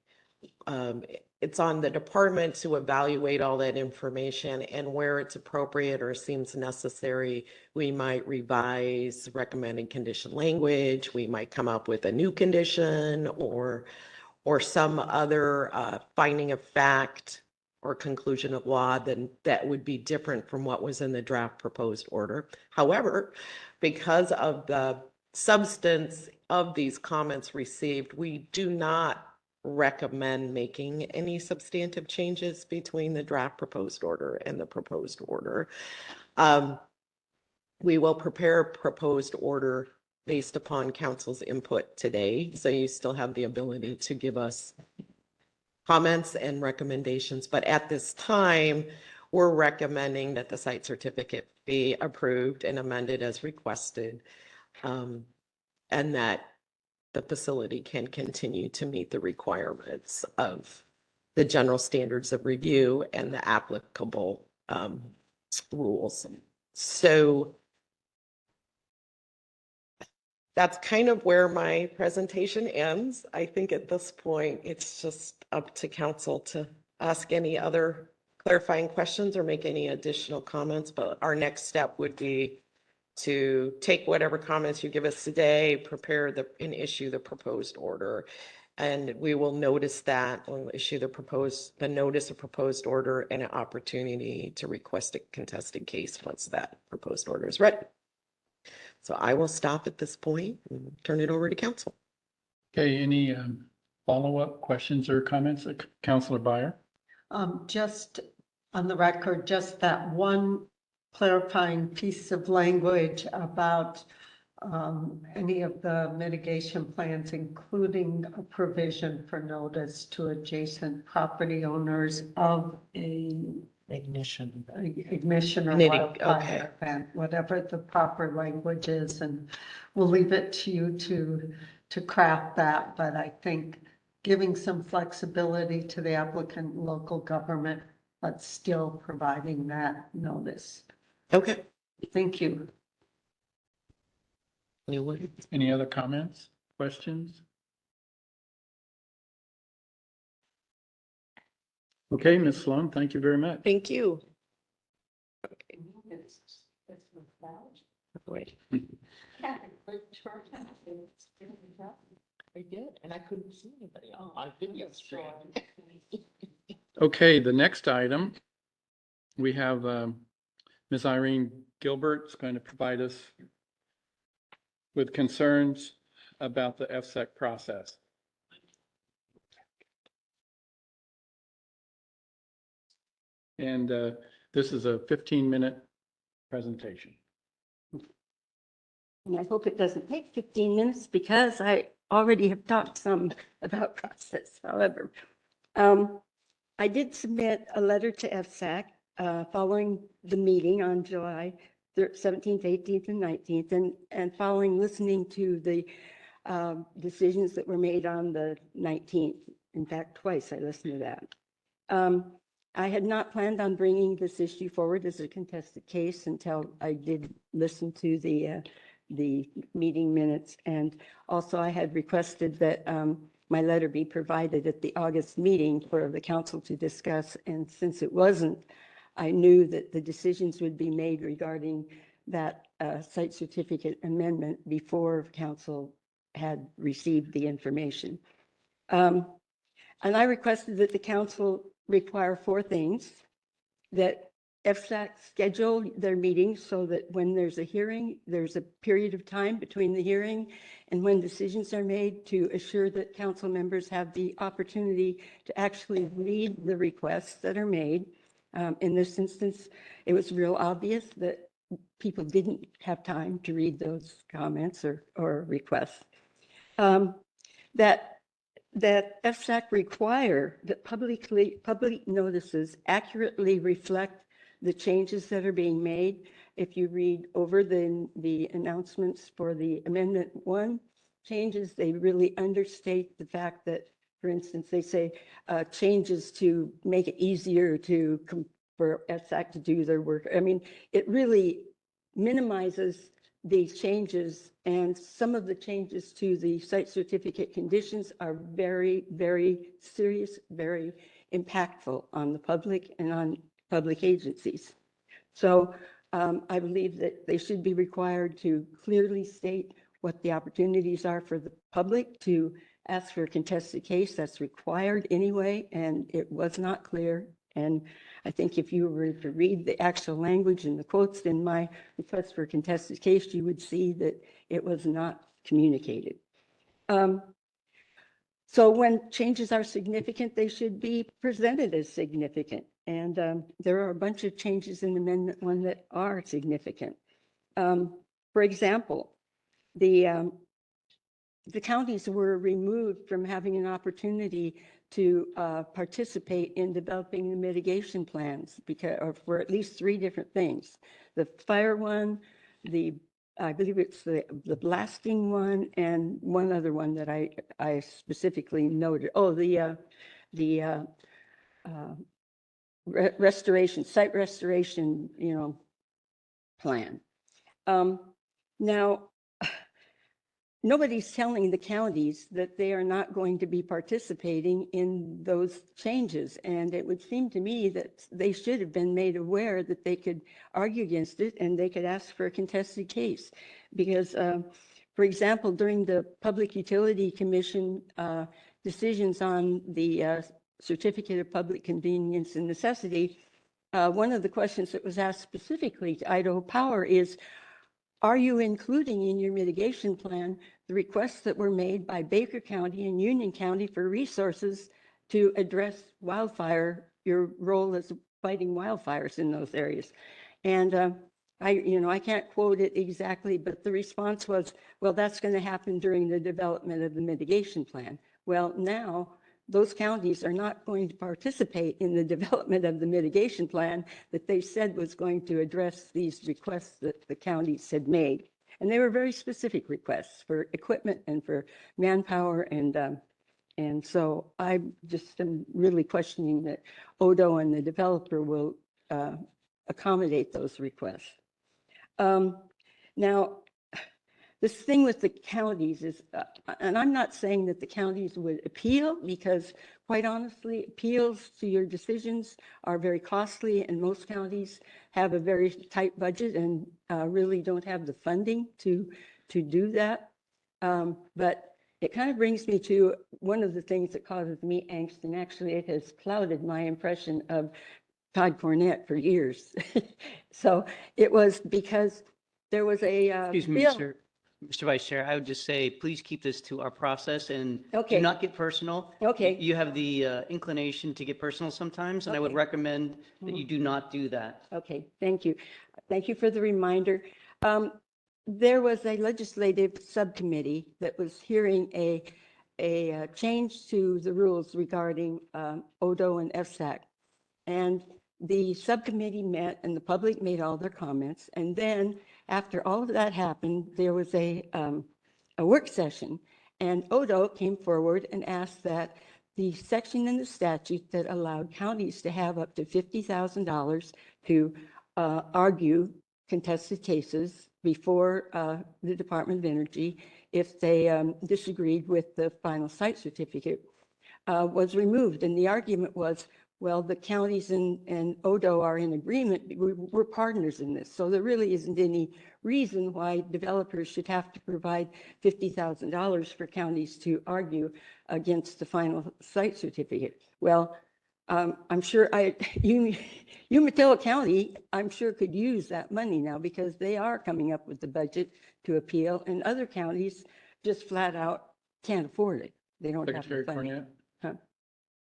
It's on the department to evaluate all that information, and where it's appropriate or seems necessary, we might revise recommended condition language. We might come up with a new condition or some other finding of fact or conclusion of law then that would be different from what was in the draft proposed order. However, because of the substance of these comments received, we do not recommend making any substantive changes between the draft proposed order and the proposed order. We will prepare a proposed order based upon council's input today, so you still have the ability to give us comments and recommendations. But at this time, we're recommending that the site certificate be approved and amended as requested, and that the facility can continue to meet the requirements of the general standards of review and the applicable rules. So that's kind of where my presentation ends. I think at this point, it's just up to council to ask any other clarifying questions or make any additional comments. But our next step would be to take whatever comments you give us today, prepare and issue the proposed order. And we will notice that we'll issue the notice of proposed order and an opportunity to request a contested case once that proposed order is ready. So I will stop at this point and turn it over to council. Okay, any follow-up questions or comments? Councilor Byer? Just on the record, just that one clarifying piece of language about any of the mitigation plans, including a provision for notice to adjacent property owners of ignition or wildfire event, whatever the proper language is, and we'll leave it to you to craft that. But I think giving some flexibility to the applicant and local government, but still providing that notice. Okay. Thank you. Anyone? Any other comments, questions? Okay, Ms. Sloan, thank you very much. Thank you. Wait. I did, and I couldn't see anybody on video stream. Okay, the next item, we have Ms. Irene Gilbert is going to provide us with concerns about the FSEC process. And this is a 15-minute presentation. And I hope it doesn't take 15 minutes because I already have talked some about process. However, I did submit a letter to FSAC following the meeting on July 17th, 18th, and 19th, and following listening to the decisions that were made on the 19th. In fact, twice I listened to that. I had not planned on bringing this issue forward as a contested case until I did listen to the meeting minutes. And also I had requested that my letter be provided at the August meeting for the council to discuss. And since it wasn't, I knew that the decisions would be made regarding that site certificate amendment before council had received the information. And I requested that the council require 4 things: that FSAC schedule their meetings so that when there's a hearing, there's a period of time between the hearing and when decisions are made, to assure that council members have the opportunity to actually read the requests that are made. In this instance, it was real obvious that people didn't have time to read those comments or requests. That FSAC require that public notices accurately reflect the changes that are being made. If you read over the announcements for the Amendment 1 changes, they really understate the fact that, for instance, they say changes to make it easier to for SAC to do their work. I mean, it really minimizes these changes, and some of the changes to the site certificate conditions are very, very serious, very impactful on the public and on public agencies. So I believe that they should be required to clearly state what the opportunities are for the public to ask for a contested case. That's required anyway, and it was not clear. And I think if you were to read the actual language and the quotes in my request for a contested case, you would see that it was not communicated. So when changes are significant, they should be presented as significant. And there are a bunch of changes in Amendment 1 that are significant. For example, the counties were removed from having an opportunity to participate in developing the mitigation plans or for at least 3 different things. The fire one, I believe it's the blasting one, and one other one that I specifically noted. Oh, the restoration, site restoration, plan. Now, nobody's telling the counties that they are not going to be participating in those changes. And it would seem to me that they should have been made aware that they could argue against it and they could ask for a contested case. Because, for example, during the Public Utility Commission decisions on the Certificate of Public Convenience and Necessity, one of the questions that was asked specifically to Idaho Power is, are you including in your mitigation plan the requests that were made by Baker County and Union County for resources to address your role as fighting wildfires in those areas? And I can't quote it exactly, but the response was, well, that's going to happen during the development of the mitigation plan. Well, now those counties are not going to participate in the development of the mitigation plan that they said was going to address these requests that the counties had made. And they were very specific requests for equipment and for manpower. And so I just am really questioning that Odo and the developer will accommodate those requests. Now, this thing with the counties is, and I'm not saying that the counties would appeal, because quite honestly, appeals to your decisions are very costly, and most counties have a very tight budget and really don't have the funding to do that. But it kind of brings me to one of the things that causes me angst, and actually it has clouded my impression of Todd Cornett for years. So it was because there was a Excuse me, bill. Mr. Vice Chair, I would just say, please keep this to our process and Okay. do not get personal. Okay. You have the inclination to get personal sometimes, and I would Okay. recommend that you do not do that. Okay, thank you. Thank you for the reminder. There was a legislative subcommittee that was hearing a change to the rules regarding ODO and FSAC. And the subcommittee met and the public made all their comments. And then after all of that happened, there was a work session, and ODO came forward and asked that the section in the statute that allowed counties to have up to $50,000 to argue contested cases before the Department of Energy if they disagreed with the final site certificate was removed. And the argument was, well, the counties and ODO are in agreement. We're partners in this. So there really isn't any reason why developers should have to provide $50,000 for counties to argue against the final site certificate. Well, I'm sure Umatilla County, I'm sure could use that money now, because they are coming up with the budget to appeal, and other counties just flat out can't afford it. They don't have the Secretary funding. Cornett? Huh?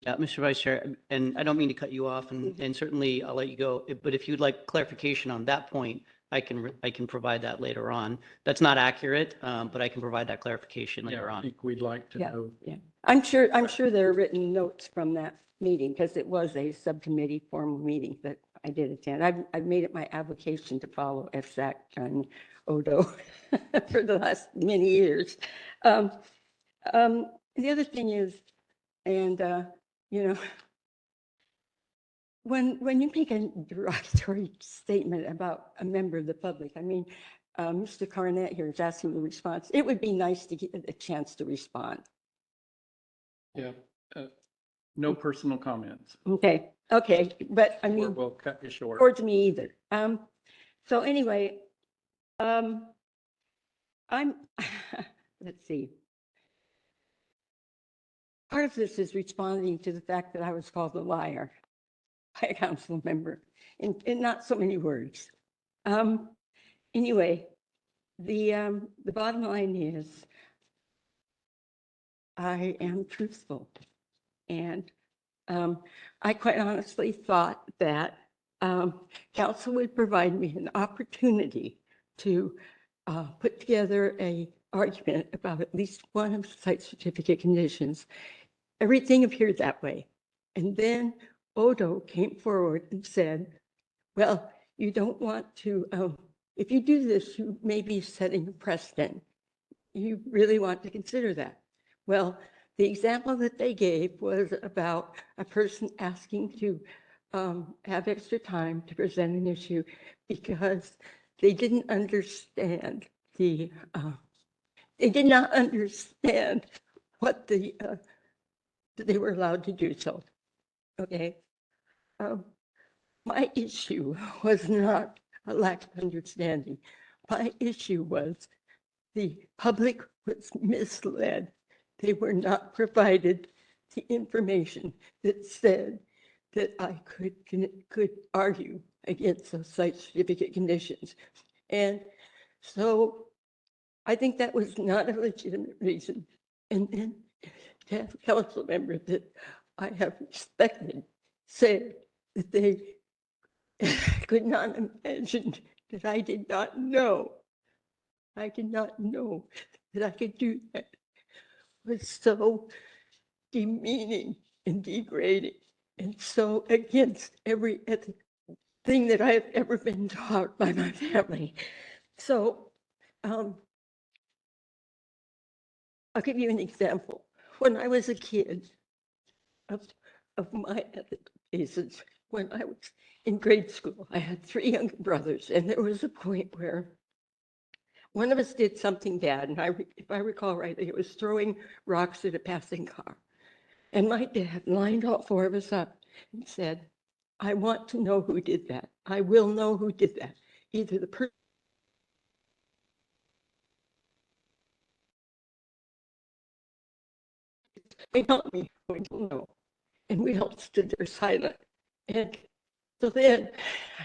Yeah, Mr. Vice Chair, and I don't mean to cut you off, and certainly I'll let you go, but if you'd like clarification on that point, I can provide that later on. That's not accurate, but I can provide that clarification later Yeah, I on. think we'd like to Yeah, know. yeah. I'm sure there are written notes from that meeting, because it was a subcommittee formal meeting that I did attend. I've made it my avocation to follow FSAC and Odo for the last many years. The other thing is, and, you know, when you make a derogatory statement about a member of the public, I mean, Mr. Carnett here is asking the response. It would be nice to get a chance to respond. Yeah. No personal comments. Okay, but I Or mean, we'll cut you short. towards me either. So anyway, I'm, let's see. Part of this is responding to the fact that I was called a liar by a council member in not so many words. Anyway, the bottom line is I am truthful. And I quite honestly thought that council would provide me an opportunity to put together an argument about at least one of the site certificate conditions. Everything appeared that way. And then Odo came forward and said, well, you don't want to, if you do this, you may be setting a precedent. You really want to consider that. Well, the example that they gave was about a person asking to have extra time to present an issue because they didn't understand they did not understand what they were allowed to do so. Okay. My issue was not a lack of understanding. My issue was the public was misled. They were not provided the information that said that I could argue against those site certificate conditions. And so I think that was not a legitimate reason. And then to have a council member that I have respected said that they could not imagine that I did not know. I did not know that I could do that. It was so demeaning and degrading and so against every thing that I have ever been taught by my family. So I'll give you an example. When I was a kid, of my ethical basis, when I was in grade school, I had 3 younger brothers, and there was a point where one of us did something bad, and if I recall rightly, it was throwing rocks at a passing car. And my dad lined all 4 of us up and said, I want to know who did that. I will know who did that. Either the person they told me, we don't know. And we all stood there silent. And so then,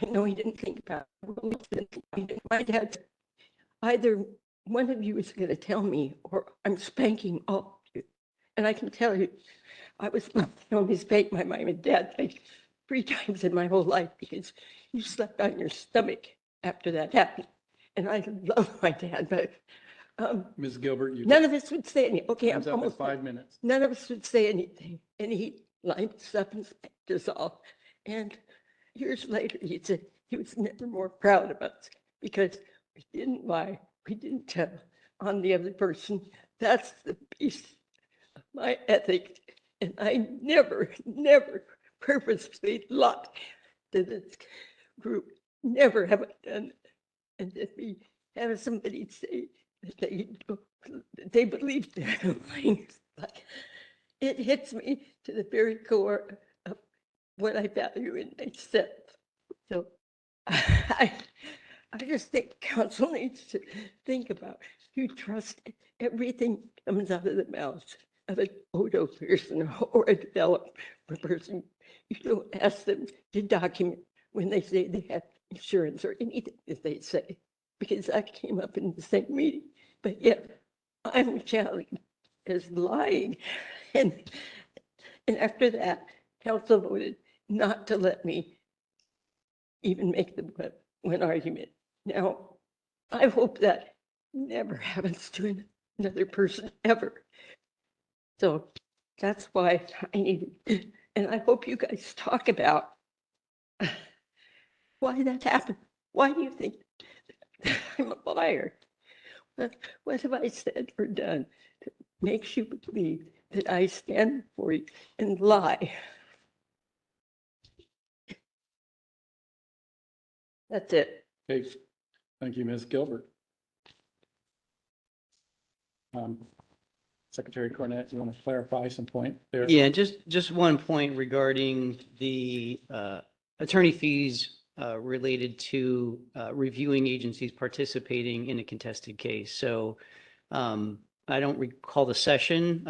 I know he didn't think about it. My dad said, either one of you is going to tell me or I'm spanking all of you. And I can tell you, I was only spanked by my dad like 3 times in my whole life because you slept on your stomach after that happened. And I love my dad, but Ms. Gilbert, you. none of us would say anything. Okay, I'm Time's up at almost 5 minutes. None of us would say anything. And he lined us up and spanked us all. And years later, he said he was never more proud of us because we didn't lie, we didn't tell on the other person. That's the piece of my ethic. And I never purposely lied to this group. Never have I done it. And then we have somebody say that they believe they're lying. Like, it hits me to the very core of what I value in myself. So I just think council needs to think about, you trust everything comes out of the mouth of an Odo person or a developer person. You don't ask them to document when they say they have insurance or anything that they say, because that came up in the same meeting. But yet I'm challenged as lying. And after that, council voted not to let me even make the one argument. Now, I hope that never happens to another person ever. So that's why I needed, and I hope you guys talk about why that happened. Why do you think I'm a liar? What have I said or done that makes you believe that I stand for you and lie? That's it. Okay, thank you, Ms. Gilbert. Secretary Cornett, you want to clarify some point there? Yeah, just one point regarding the attorney fees related to reviewing agencies participating in a contested case. So I don't recall the session,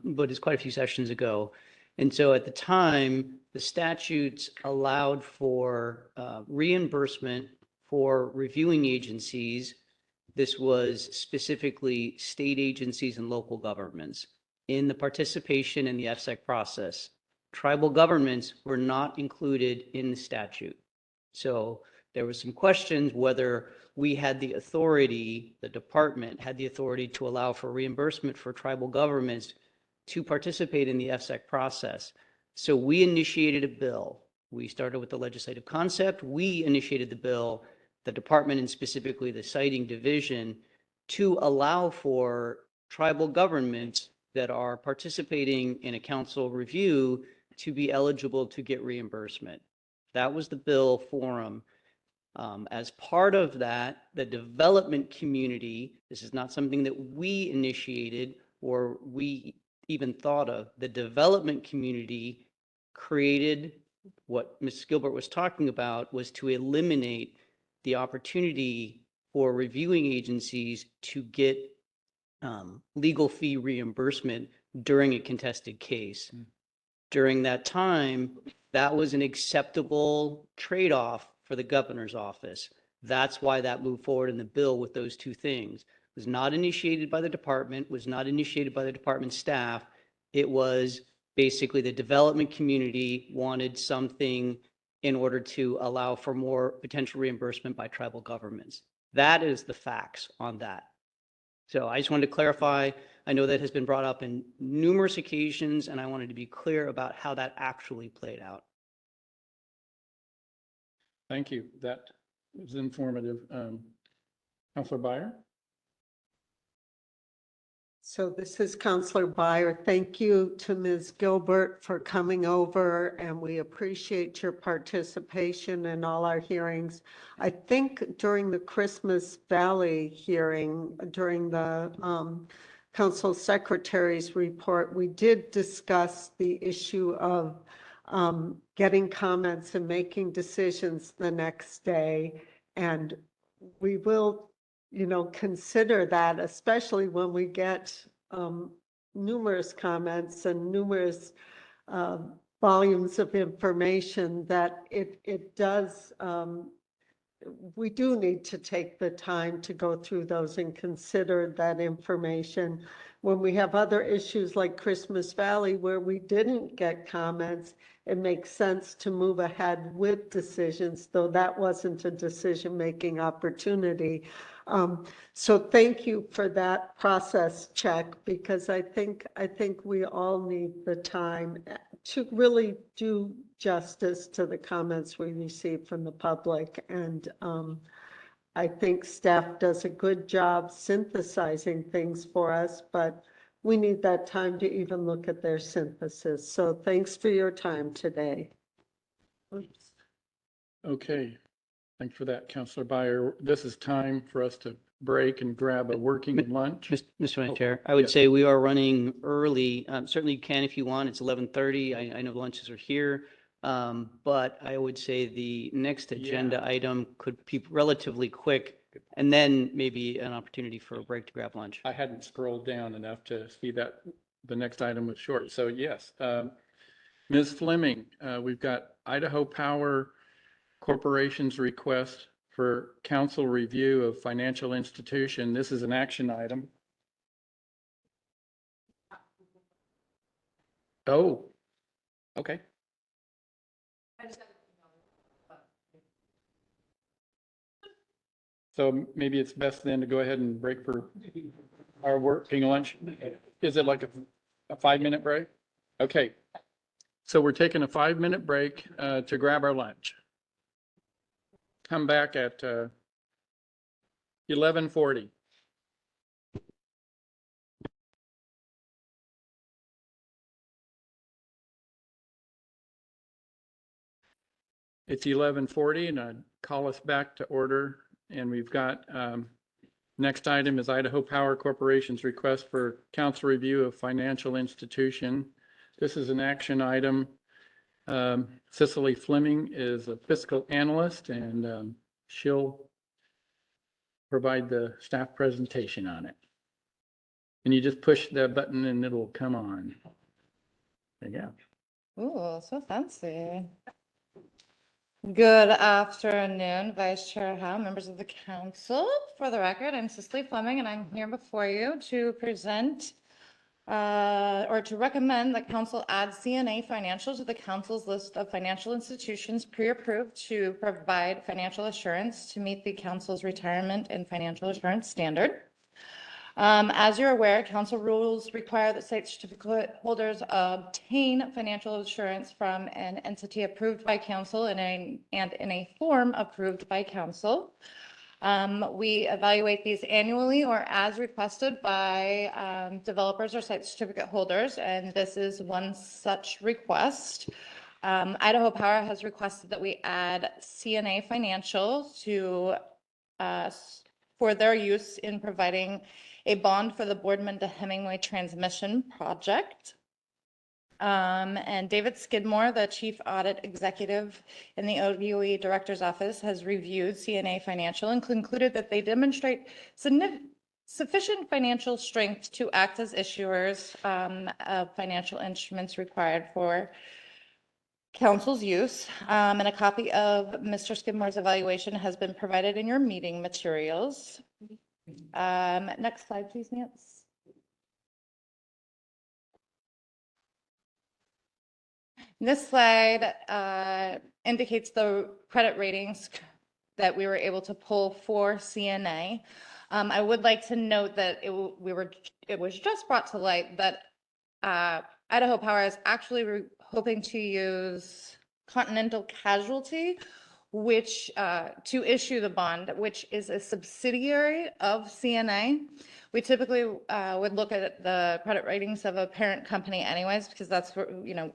but it's quite a few sessions ago. And so at the time, the statutes allowed for reimbursement for reviewing agencies. This was specifically state agencies and local governments in the participation in the FSEC process. Tribal governments were not included in the statute. So there was some questions whether we had the authority, the department had the authority to allow for reimbursement for tribal governments to participate in the FSEC process. So we initiated a bill. We started with the legislative concept. We initiated the bill, the department and specifically the citing division, to allow for tribal governments that are participating in a council review to be eligible to get reimbursement. That was the bill forum. As part of that, the development community, this is not something that we initiated or we even thought of, the development community created what Ms. Gilbert was talking about, was to eliminate the opportunity for reviewing agencies to get legal fee reimbursement during a contested case. During that time, that was an acceptable trade-off for the governor's office. That's why that moved forward in the bill with those two things. It was not initiated by the department, was not initiated by the department staff. It was basically the development community wanted something in order to allow for more potential reimbursement by tribal governments. That is the facts on that. So I just wanted to clarify. I know that has been brought up in numerous occasions, and I wanted to be clear about how that actually played out. Thank you. That was informative. Councilor Byer? So this is Counselor Byer. Thank you to Ms. Gilbert for coming over, and we appreciate your participation in all our hearings. I think during the Christmas Valley hearing, during the Council Secretary's report, we did discuss the issue of getting comments and making decisions the next day. And we will, consider that, especially when we get numerous comments and numerous volumes of information, that it does, we do need to take the time to go through those and consider that information. When we have other issues like Christmas Valley where we didn't get comments, it makes sense to move ahead with decisions, though that wasn't a decision-making opportunity. So thank you for that process check, because I think we all need the time to really do justice to the comments we receive from the public. And I think staff does a good job synthesizing things for us, but we need that time to even look at their synthesis. So thanks for your time today. Oops. Okay. Thanks for that, Councilor Byer. This is time for us to break and grab a working lunch. Mr. Vice Chair, I would say we are running early. Certainly you can if you want. It's 11:30. I know lunches are here. But I would say the next agenda item could be relatively quick, and then maybe an opportunity for a break to grab lunch. I hadn't scrolled down enough to see that the next item was short. So yes, Ms. Fleming, we've got Idaho Power Corporation's request for council review of financial institution. This is an action item. Oh, okay. So maybe it's best then to go ahead and break for our working lunch. Is it like a 5-minute break? Okay. So we're taking a 5-minute break to grab our lunch. come back at 11:40. It's 11:40 and I'd call us back to order. And we've got, next item is Idaho Power Corporation's request for council review of financial institution. This is an action item. Cicely Fleming is a fiscal analyst and she'll provide the staff presentation on it. And you just push the button and it'll come on. There you go. Ooh, so fancy. Good afternoon, Vice Chair Howe, members of the council. For the record, I'm Cicely Fleming, and I'm here before you to present or to recommend that council add CNA Financial to the council's list of financial institutions pre-approved to provide financial assurance to meet the council's retirement and financial assurance standard. As you're aware, council rules require that state certificate holders obtain financial assurance from an entity approved by council and in a form approved by council. We evaluate these annually or as requested by developers or site certificate holders, and this is one such request. Idaho Power has requested that we add CNA Financial to for their use in providing a bond for the Boardman to Hemingway transmission project. And David Skidmore, the Chief Audit Executive in the ODOE Director's Office, has reviewed CNA Financial and concluded that they demonstrate sufficient financial strength to act as issuers of financial instruments required for council's use. And a copy of Mr. Skidmore's evaluation has been provided in your meeting materials. Next slide, please, Nance. This slide indicates the credit ratings that we were able to pull for CNA. I would like to note that it was just brought to light that Idaho Power is actually hoping to use Continental Casualty, which to issue the bond, which is a subsidiary of CNA. We typically would look at the credit ratings of a parent company anyways, because that's where,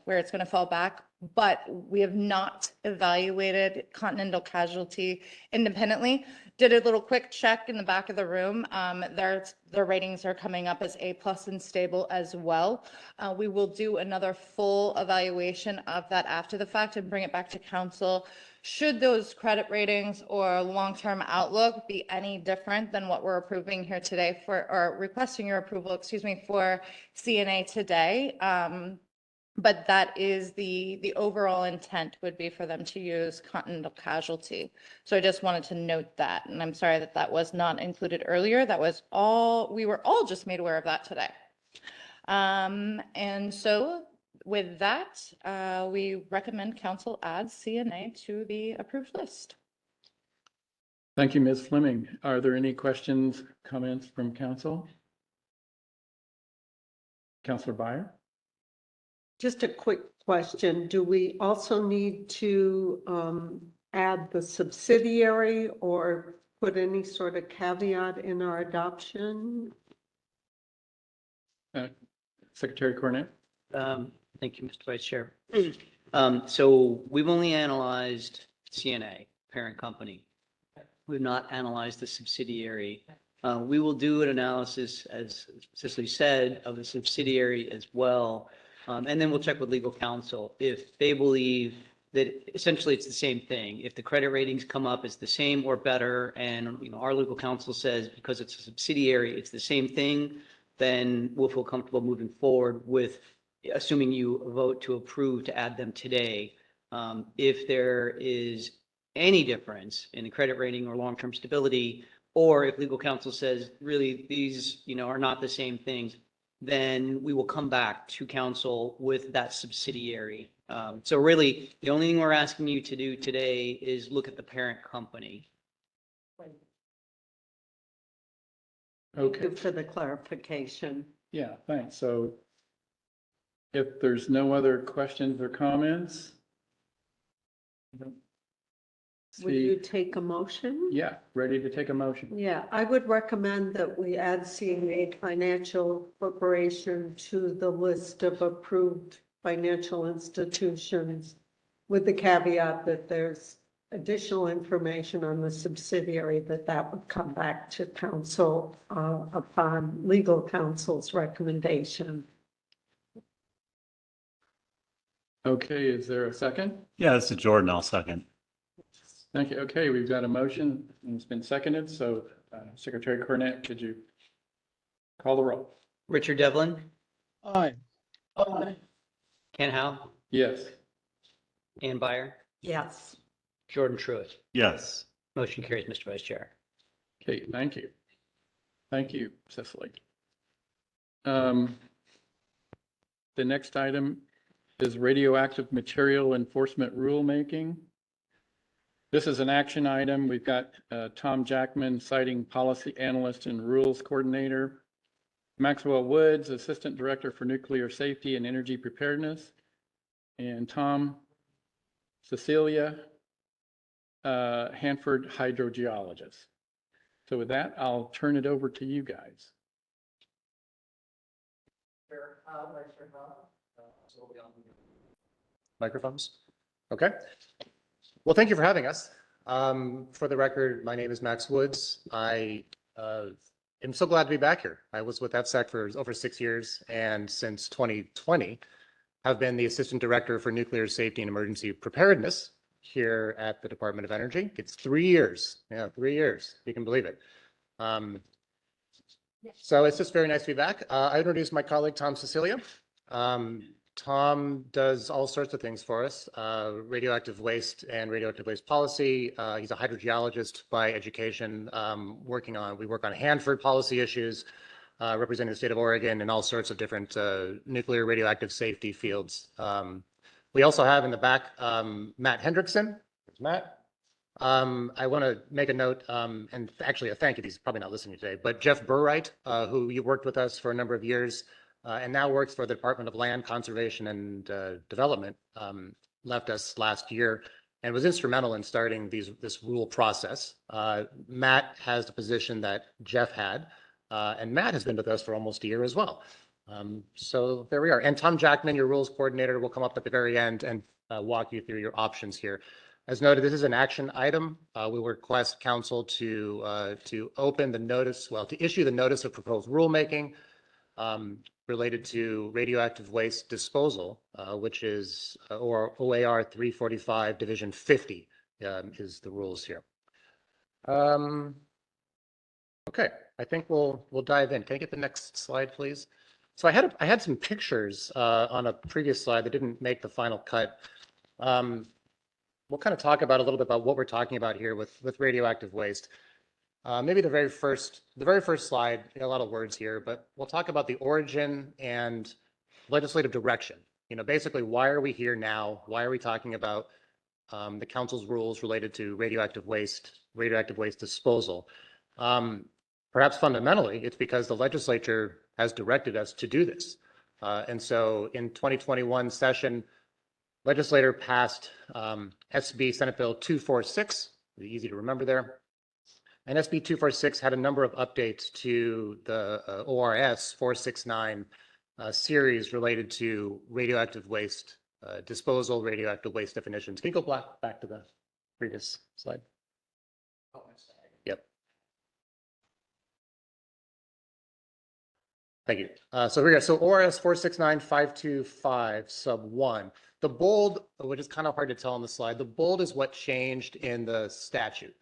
where it's going to fall back. But we have not evaluated Continental Casualty independently. Did a little quick check in the back of the room. Their ratings are coming up as A+ and stable as well. We will do another full evaluation of that after the fact and bring it back to council. Should those credit ratings or long-term outlook be any different than what we're approving here today or requesting your approval, for CNA today? But that is the overall intent would be for them to use Continental Casualty. So I just wanted to note that, and I'm sorry that that was not included earlier. That was all, we were all just made aware of that today. And so with that, we recommend council add CNA to the approved list. Thank you, Ms. Fleming. Are there any questions, comments from council? Councilor Byer? Just a quick question. Do we also need to add the subsidiary or put any sort of caveat in our adoption? Secretary Cornett? Thank you, Mr. Vice Chair. So we've only analyzed CNA, parent company. We've not analyzed the subsidiary. We will do an analysis, as Cicely said, of the subsidiary as well. And then we'll check with legal counsel if they believe that essentially it's the same thing. If the credit ratings come up as the same or better, and our legal counsel says because it's a subsidiary, it's the same thing, then we'll feel comfortable moving forward with assuming you vote to approve to add them today. If there is any difference in the credit rating or long-term stability, or if legal counsel says really these are not the same things, then we will come back to council with that subsidiary. So really, the only thing we're asking you to do today is look at the parent company. Okay. Thank you for the clarification. Yeah, thanks. So if there's no other questions or comments, I don't Would you take a motion? Yeah, ready to take a motion. Yeah, I would recommend that we add CNA Financial Corporation to the list of approved financial institutions with the caveat that there's additional information on the subsidiary that would come back to council upon legal counsel's recommendation. Okay, is there a second? Yeah, this is Jordan. I'll second. Thank you. Okay, we've got a motion and it's been seconded. So Secretary Cornett, could you call the roll? Richard Devlin, Aye. Ken Howe, Yes. Ann Byer, Yes. Jordan Truitt. Yes. Motion carries, Mr. Vice Chair. Okay, thank you. Thank you, Cicely. The next item is radioactive material enforcement rulemaking. This is an action item. We've got Tom Jackman, citing policy analyst and rules coordinator, Maxwell Woods, Assistant Director for Nuclear Safety and Energy Preparedness, and Tom Cecilia, Hanford hydrogeologist. So with that, I'll turn it over to you guys. Microphones? Okay. Well, thank you for having us. For the record, my name is Max Woods. I am so glad to be back here. I was with FSEC for over 6 years, and since 2020, have been the Assistant Director for Nuclear Safety and Emergency Preparedness here at the Department of Energy. It's 3 years. Yeah, 3 years. You can believe it. So it's just very nice to be back. I introduced my colleague, Tom Cecilia. Tom does all sorts of things for us, radioactive waste and radioactive waste policy. He's a hydrogeologist by education, we work on Hanford policy issues, representing the state of Oregon in all sorts of different nuclear radioactive safety fields. We also have in the back Matt Hendrickson. There's Matt. I want to make a note, and actually a thank you, he's probably not listening today, but Jeff Burright, who you worked with us for a number of years, and now works for the Department of Land Conservation and Development, left us last year and was instrumental in starting this rule process. Matt has the position that Jeff had, and Matt has been with us for almost a year as well. So there we are. And Tom Jackman, your rules coordinator, will come up at the very end and walk you through your options here. As noted, this is an action item. We request council to open the notice, well, to issue the notice of proposed rulemaking related to radioactive waste disposal, which is or OAR 345 Division 50 is the rules here. Okay, I think we'll dive in. Can I get the next slide, please? So I had some pictures on a previous slide that didn't make the final cut. We'll kind of talk about a little bit about what we're talking about here with radioactive waste. Maybe the very first slide, a lot of words here, but we'll talk about the origin and legislative direction. You know, basically, why are we here now? Why are we talking about the council's rules related to radioactive waste disposal? Perhaps fundamentally, it's because the legislature has directed us to do this. And so in 2021 session, legislator passed SB Senate Bill 246, easy to remember there. And SB 246 had a number of updates to the ORS 469 series related to radioactive waste disposal, radioactive waste definitions. Can you go back to the previous slide? Yep. Thank you. So here we go. So ORS 469-525 sub 1. The bold, which is kind of hard to tell on the slide, the bold is what changed in the statute.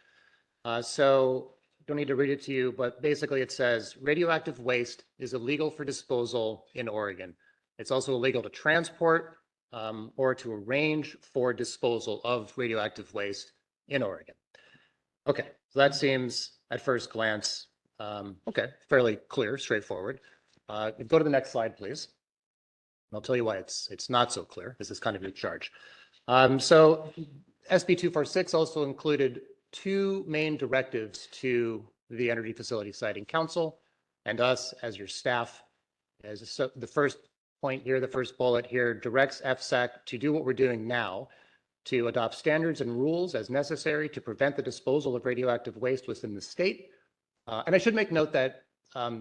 So don't need to read it to you, but basically it says radioactive waste is illegal for disposal in Oregon. It's also illegal to transport or to arrange for disposal of radioactive waste in Oregon. Okay, so that seems at first glance, okay, fairly clear, straightforward. Go to the next slide, please. I'll tell you why it's not so clear. This is kind of your charge. So SB 246 also included two main directives to the Energy Facility Siting Council and us as your staff. The first point here, the first bullet here, directs FSEC to do what we're doing now, to adopt standards and rules as necessary to prevent the disposal of radioactive waste within the state. And I should make note that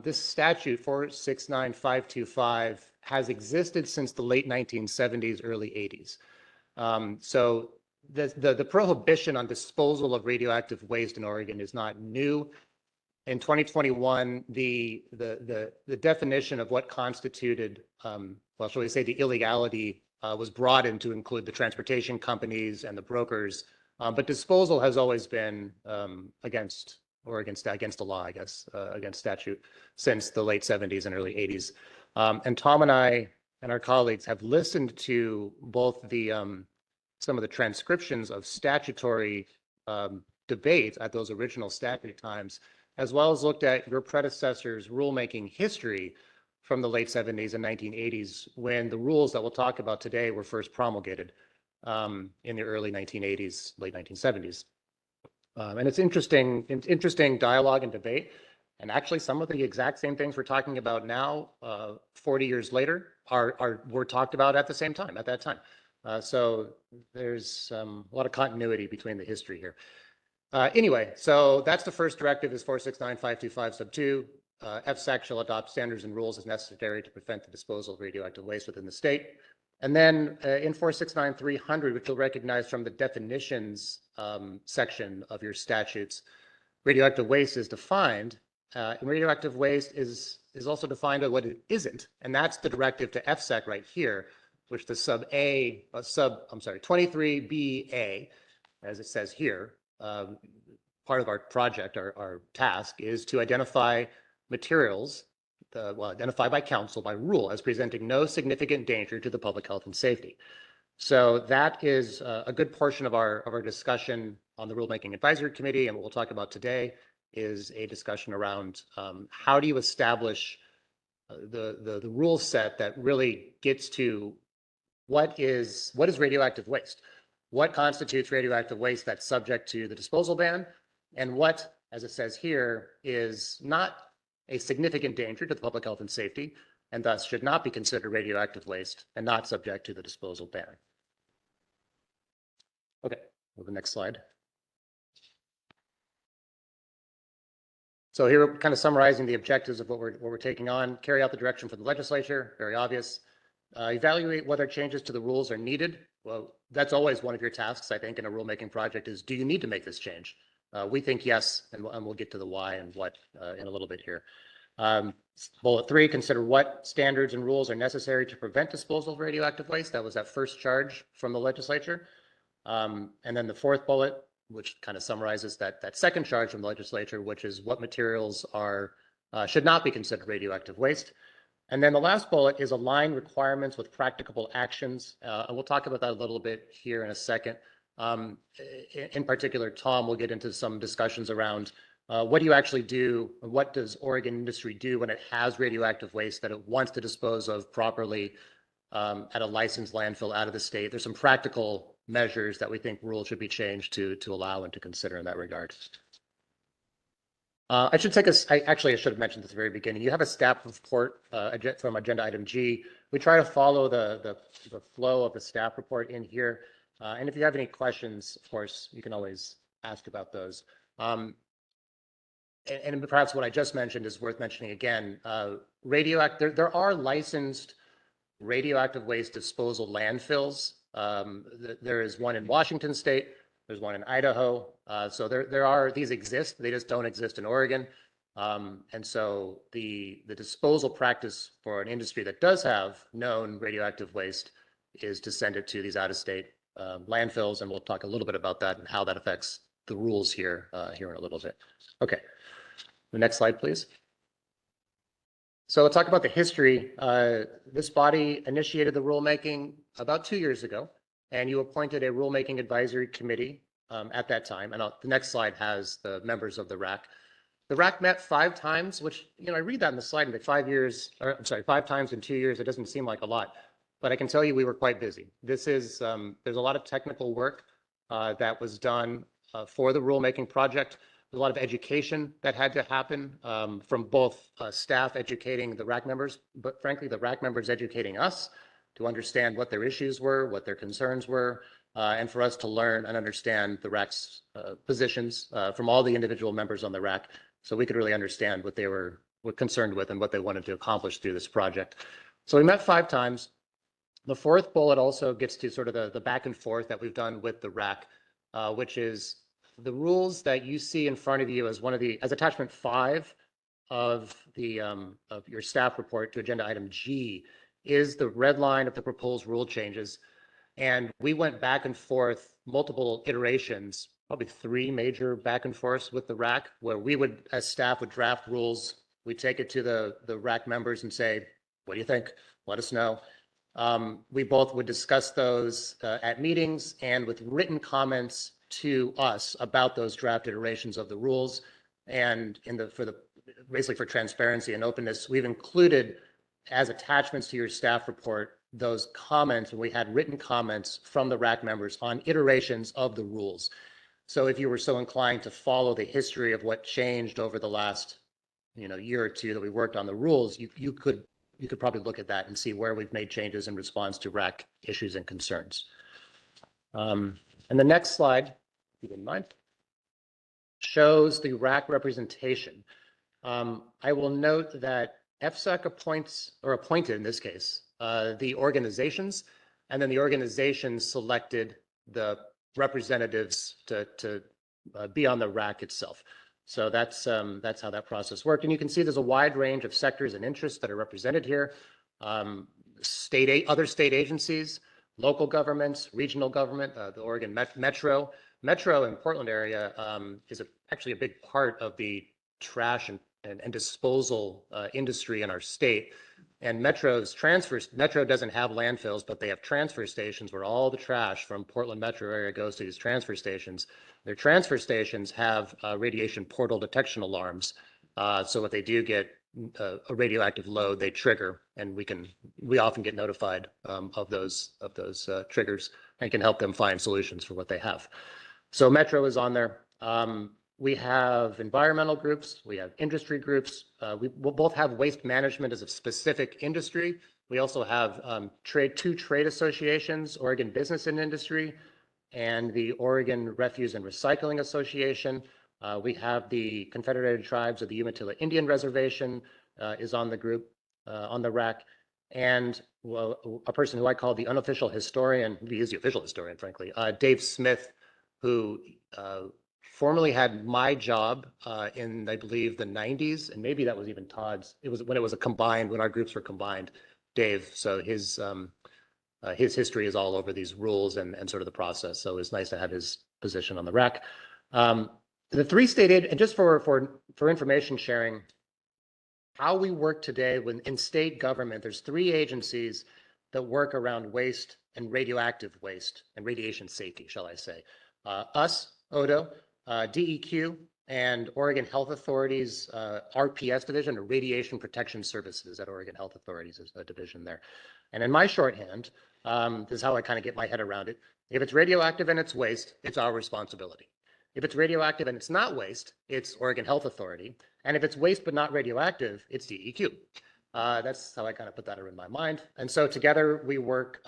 this statute 469525 has existed since the late 1970s, early 80s. So the prohibition on disposal of radioactive waste in Oregon is not new. In 2021, the definition of what constituted, well, shall we say, the illegality was broadened to include the transportation companies and the brokers. But disposal has always been against the law, I guess, against statute since the late 70s and early 80s. And Tom and I and our colleagues have listened to both the some of the transcriptions of statutory debate at those original statute times, as well as looked at your predecessor's rulemaking history from the late 70s and 1980s, when the rules that we'll talk about today were first promulgated in the early 1980s, late 1970s. And it's interesting dialogue and debate. And actually, some of the exact same things we're talking about now, 40 years later, were talked about at the same time, at that time. So there's a lot of continuity between the history here. Anyway, so that's the first directive is 469525 sub 2. FSAC shall adopt standards and rules as necessary to prevent the disposal of radioactive waste within the state. And then in 469300, which you'll recognize from the definitions section of your statutes, radioactive waste is defined. And radioactive waste is also defined by what it isn't. And that's the directive to FSAC right here, which the 23BA, as it says here, part of our project, our task is to identify materials, identified by council by rule as presenting no significant danger to the public health and safety. So that is a good portion of our discussion on the Rulemaking Advisory Committee, and what we'll talk about today is a discussion around how do you establish the rule set that really gets to what is radioactive waste? What constitutes radioactive waste that's subject to the disposal ban, and what, as it says here, is not a significant danger to the public health and safety, and thus should not be considered radioactive waste and not subject to the disposal ban. Okay, go to the next slide. So here we're kind of summarizing the objectives of what we're taking on. Carry out the direction for the legislature, very obvious. Evaluate whether changes to the rules are needed. Well, that's always one of your tasks, I think, in a rulemaking project is, do you need to make this change? We think yes, and we'll get to the why and what in a little bit here. Bullet 3, consider what standards and rules are necessary to prevent disposal of radioactive waste. That was that first charge from the legislature. And then the fourth bullet, which kind of summarizes that second charge from the legislature, which is what materials should not be considered radioactive waste. And then the last bullet is align requirements with practicable actions. And we'll talk about that a little bit here in a second. In particular, Tom will get into some discussions around what do you actually do? What does Oregon industry do when it has radioactive waste that it wants to dispose of properly at a licensed landfill out of the state? There's some practical measures that we think rules should be changed to allow and to consider in that regard. I should have mentioned at the very beginning, you have a staff report from agenda item G. We try to follow the flow of the staff report in here. And if you have any questions, of course, you can always ask about those. And perhaps what I just mentioned is worth mentioning again. There are licensed radioactive waste disposal landfills. There is one in Washington State. There's one in Idaho. So these exist. They just don't exist in Oregon. And so the disposal practice for an industry that does have known radioactive waste is to send it to these out-of-state landfills, and we'll talk a little bit about that and how that affects the rules here in a little bit. Okay, the next slide, please. So we'll talk about the history. This body initiated the rulemaking about 2 years ago, and you appointed a rulemaking advisory committee at that time. And the next slide has the members of the RAC. The RAC met 5 times, which, I read that in the slide and like 5 years, or I'm sorry, 5 times in 2 years. It doesn't seem like a lot. But I can tell you we were quite busy. This is, there's a lot of technical work that was done for the rulemaking project. There's a lot of education that had to happen from both staff educating the RAC members, but frankly, the RAC members educating us to understand what their issues were, what their concerns were, and for us to learn and understand the RAC's positions from all the individual members on the RAC, so we could really understand what they were concerned with and what they wanted to accomplish through this project. So we met 5 times. The 4th bullet also gets to sort of the back and forth that we've done with the RAC, which is the rules that you see in front of you as as attachment 5 of your staff report to agenda item G is the red line of the proposed rule changes. And we went back and forth multiple iterations, probably 3 major back and forths with the RAC, where we would, as staff, would draft rules. We'd take it to the RAC members and say, what do you think? Let us know. We both would discuss those at meetings and with written comments to us about those draft iterations of the rules. And basically for transparency and openness, we've included as attachments to your staff report those comments, and we had written comments from the RAC members on iterations of the rules. So if you were so inclined to follow the history of what changed over the last year or 2 that we worked on the rules, you could probably look at that and see where we've made changes in response to RAC issues and concerns. And the next slide, if you wouldn't mind, shows the RAC representation. I will note that FSEC appointed in this case, the organizations, and then the organizations selected the representatives to be on the RAC itself. So that's how that process worked. And you can see there's a wide range of sectors and interests that are represented here. Other state agencies, local governments, regional government, the Oregon Metro. Metro in Portland area is actually a big part of the trash and disposal industry in our state. And Metro doesn't have landfills, but they have transfer stations where all the trash from Portland Metro area goes to these transfer stations. Their transfer stations have radiation portal detection alarms. So if they do get a radioactive load, they trigger, and we often get notified of those triggers and can help them find solutions for what they have. So Metro is on there. We have environmental groups, we have industry groups. We will both have waste management as a specific industry. We also have 2 trade associations, Oregon Business and Industry, and the Oregon Refuse and Recycling Association. We have the Confederated Tribes of the Umatilla Indian Reservation is on the group, on the RAC, and a person who I call the unofficial historian, he is the official historian, frankly, Dave Smith, who formerly had my job in, I believe, the 90s, and maybe that was even Todd's. It was when when our groups were combined, Dave. So his history is all over these rules and sort of the process. So it's nice to have his position on the RAC. The 3 state aid, and just for information sharing, how we work today in state government, there's 3 agencies that work around waste and radioactive waste and radiation safety, shall I say. Us, ODO, DEQ, and Oregon Health Authority's RPS division, or Radiation Protection Services at Oregon Health Authority's is a division there. And in my shorthand, this is how I kind of get my head around it. If it's radioactive and it's waste, it's our responsibility. If it's radioactive and it's not waste, it's Oregon Health Authority. And if it's waste but not radioactive, it's DEQ. That's how I kind of put that in my mind. And so together we work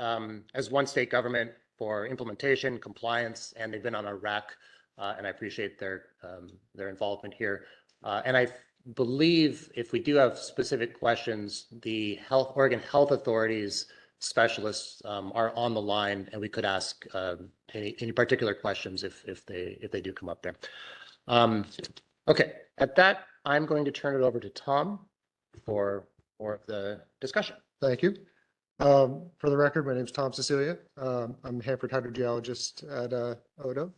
as one state government for implementation, compliance, and they've been on our RAC, and I appreciate their involvement here. And I believe if we do have specific questions, the Oregon Health Authority's specialists are on the line, and we could ask any particular questions if they do come up there. Okay, at that, I'm going to turn it over to Tom for more of the discussion. Thank you. For the record, my name is Tom Cecilia. I'm Hanford hydrogeologist at ODO.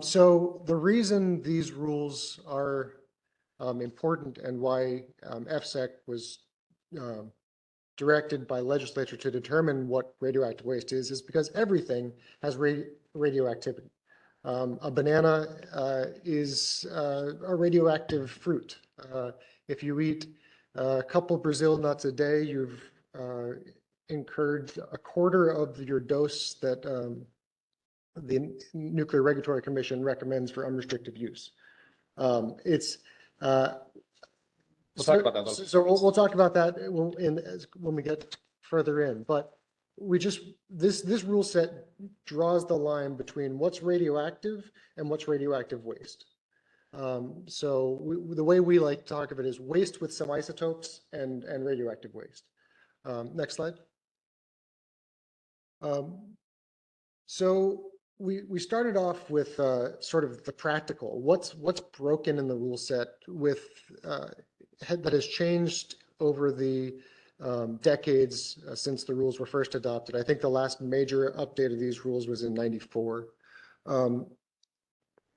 So the reason these rules are important and why FSEC was directed by legislature to determine what radioactive waste is because everything has radioactivity. A banana is a radioactive fruit. If you eat a couple Brazil nuts a day, you've incurred a quarter of your dose that the Nuclear Regulatory Commission recommends for unrestricted use. We'll talk about that. So we'll talk about that when we get further in. But this rule set draws the line between what's radioactive and what's radioactive waste. The way we like to talk of it is waste with some isotopes and radioactive waste. Next slide. So we started off with sort of the practical. What's broken in the rule set with that has changed over the decades since the rules were first adopted. I think the last major update of these rules was in '94.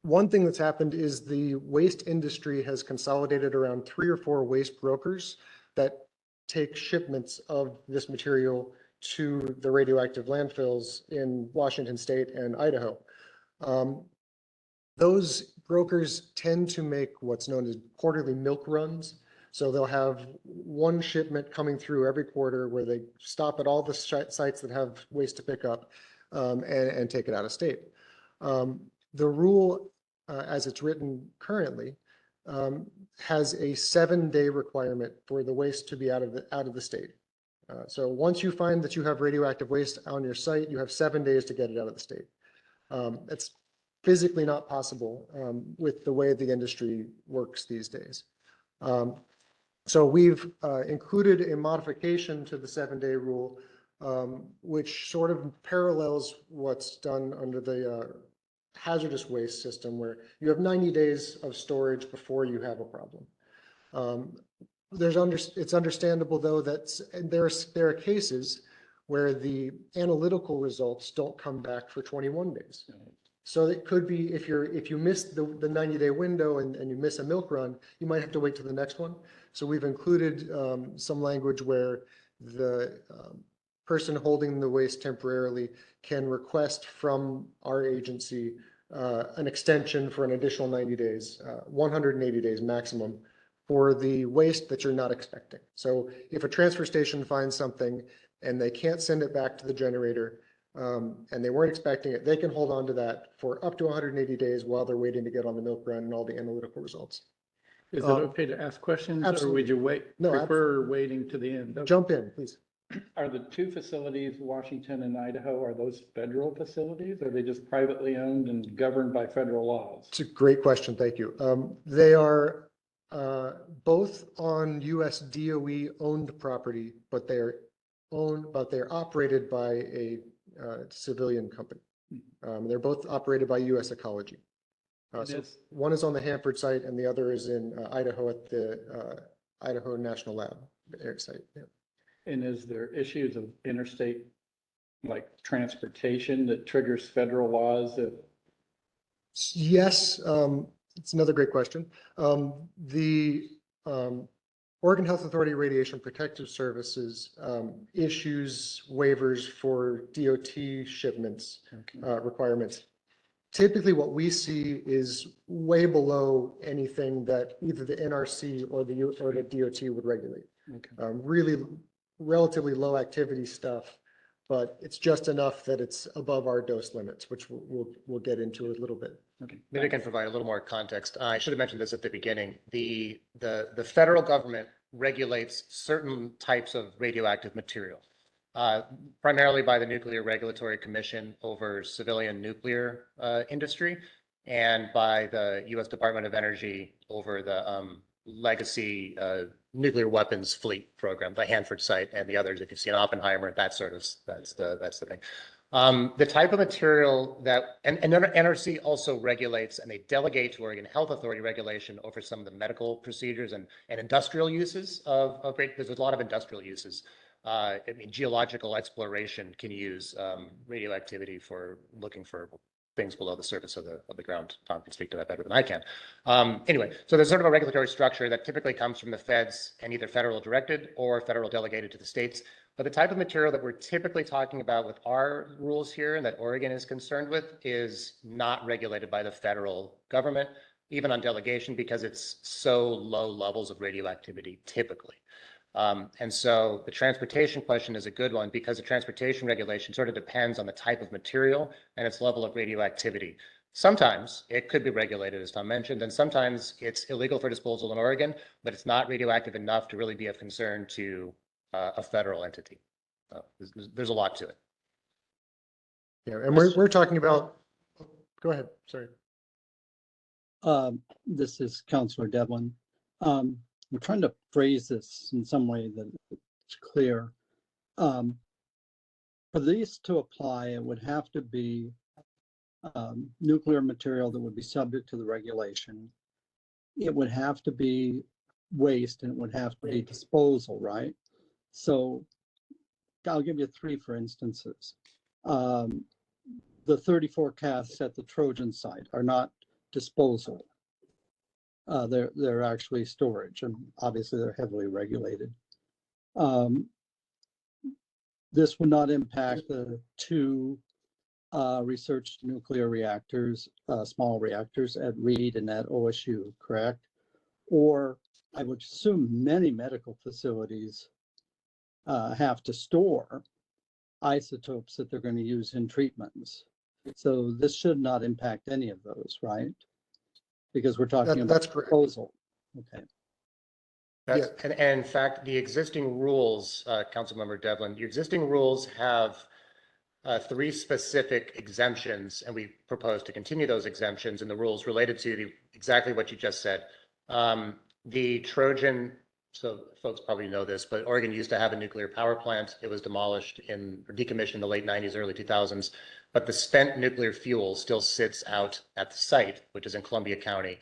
One thing that's happened is the waste industry has consolidated around 3 or 4 waste brokers that take shipments of this material to the radioactive landfills in Washington State and Idaho. Those brokers tend to make what's known as quarterly milk runs. So they'll have one shipment coming through every quarter where they stop at all the sites that have waste to pick up and take it out of state. The rule, as it's written currently, has a 7-day requirement for the waste to be out of the state. So once you find that you have radioactive waste on your site, you have 7 days to get it out of the state. It's physically not possible with the way the industry works these days. So we've included a modification to the 7-day rule, which sort of parallels what's done under the hazardous waste system, where you have 90 days of storage before you have a problem. It's understandable, though, that there are cases where the analytical results don't come back for 21 days. So it could be if you miss the 90-day window and you miss a milk run, you might have to wait till the next one. So we've included some language where the person holding the waste temporarily can request from our agency an extension for an additional 90 days, 180 days maximum, for the waste that you're not expecting. So if a transfer station finds something and they can't send it back to the generator, and they weren't expecting it, they can hold on to that for up to 180 days while they're waiting to get on the milk run and all the analytical results. Is it okay to ask questions, or would you prefer waiting to the end? Jump in, please. Are the 2 facilities, Washington and Idaho, are those federal facilities? Or are they just privately owned and governed by federal laws? It's a great question, thank you. They are both on US DOE owned property, but they're operated by a civilian company. They're both operated by US Ecology. So one is on the Hanford site and the other is in Idaho at the Idaho National Lab site. Yeah. And is there issues of interstate, like transportation, that triggers federal laws? Yes, it's another great question. The Oregon Health Authority Radiation Protective Services issues waivers for DOT shipments requirements. Typically, what we see is way below anything that either the NRC or the DOT would regulate. Really relatively low activity stuff, but it's just enough that it's above our dose limits, which we'll get into a little bit. Okay. Maybe I can provide a little more context. I should have mentioned this at the beginning. The federal government regulates certain types of radioactive material, primarily by the Nuclear Regulatory Commission over civilian nuclear industry, and by the U.S. Department of Energy over the legacy nuclear weapons fleet program, the Hanford site and the others that you see in Oppenheimer. That's the thing. The type of material that, and NRC also regulates, and they delegate to Oregon Health Authority regulation over some of the medical procedures and industrial uses of because there's a lot of industrial uses. I mean, geological exploration can use radioactivity for looking for things below the surface of the ground. Tom can speak to that better than I can. Anyway, so there's sort of a regulatory structure that typically comes from the feds and either federal directed or federal delegated to the states. But the type of material that we're typically talking about with our rules here and that Oregon is concerned with is not regulated by the federal government, even on delegation, because it's so low levels of radioactivity typically. And so the transportation question is a good one because the transportation regulation sort of depends on the type of material and its level of radioactivity. Sometimes it could be regulated, as Tom mentioned, and sometimes it's illegal for disposal in Oregon, but it's not radioactive enough to really be of concern to a federal entity. There's a lot to it. Yeah, and we're talking about, go ahead, sorry. This is Councilor Devlin. I'm trying to phrase this in some way that it's clear. For these to apply, it would have to be nuclear material that would be subject to the regulation. It would have to be waste and it would have to be disposal, right? So I'll give you 3 for instances. The 34 casks at the Trojan site are not disposal. They're actually storage, and obviously they're heavily regulated. This would not impact the 2 research nuclear reactors, small reactors at Reed and at OSU, correct? Or I would assume many medical facilities have to store isotopes that they're going to use in treatments. So this should not impact any of those, right? Because we're talking That's about correct. disposal. Okay. And in fact, the existing rules, Councilmember Devlin, the existing rules have 3 specific exemptions, and we propose to continue those exemptions in the rules related to exactly what you just said. The Trojan, so folks probably know this, but Oregon used to have a nuclear power plant. It was demolished or decommissioned in the late 90s, early 2000s, but the spent nuclear fuel still sits out at the site, which is in Columbia County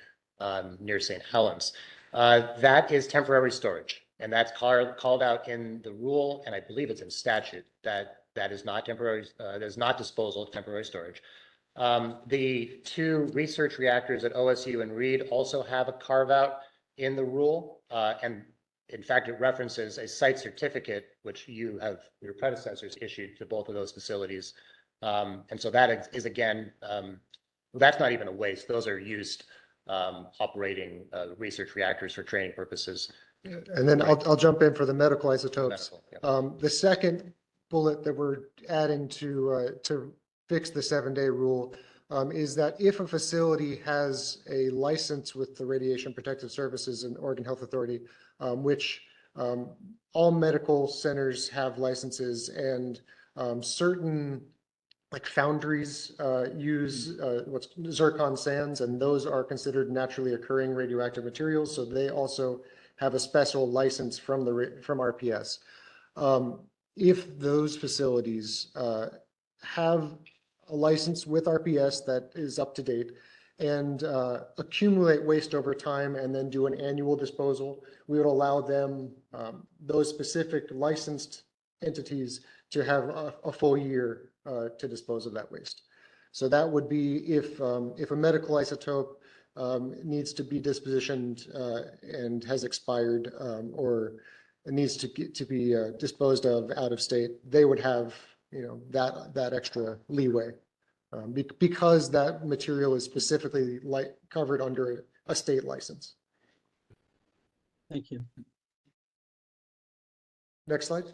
near St. Helens. That is temporary storage, and that's called out in the rule, and I believe it's in statute, that is not temporary, that is not disposal, temporary storage. The 2 research reactors at OSU and Reed also have a carve out in the rule, and in fact, it references a site certificate, which your predecessors issued to both of those facilities. And so that is, again, that's not even a waste. Those are used operating research reactors for training purposes. And then I'll jump in for the medical isotopes. Medical, The second bullet that we're adding to fix the 7-day rule is that if a facility has a license with the Radiation Protective Services and Oregon Health Authority, which all medical centers have licenses, and certain like foundries use what's zircon sands, and those are considered naturally occurring radioactive materials. So they also have a special license from RPS. If those facilities have a license with RPS that is up to date and accumulate waste over time and then do an annual disposal, we would allow them, those specific licensed entities, to have a full year to dispose of that waste. So that would be if a medical isotope needs to be dispositioned and has expired, or needs to be disposed of out of state, they would have, that extra leeway because that material is specifically covered under a state license. Thank you. Next slide.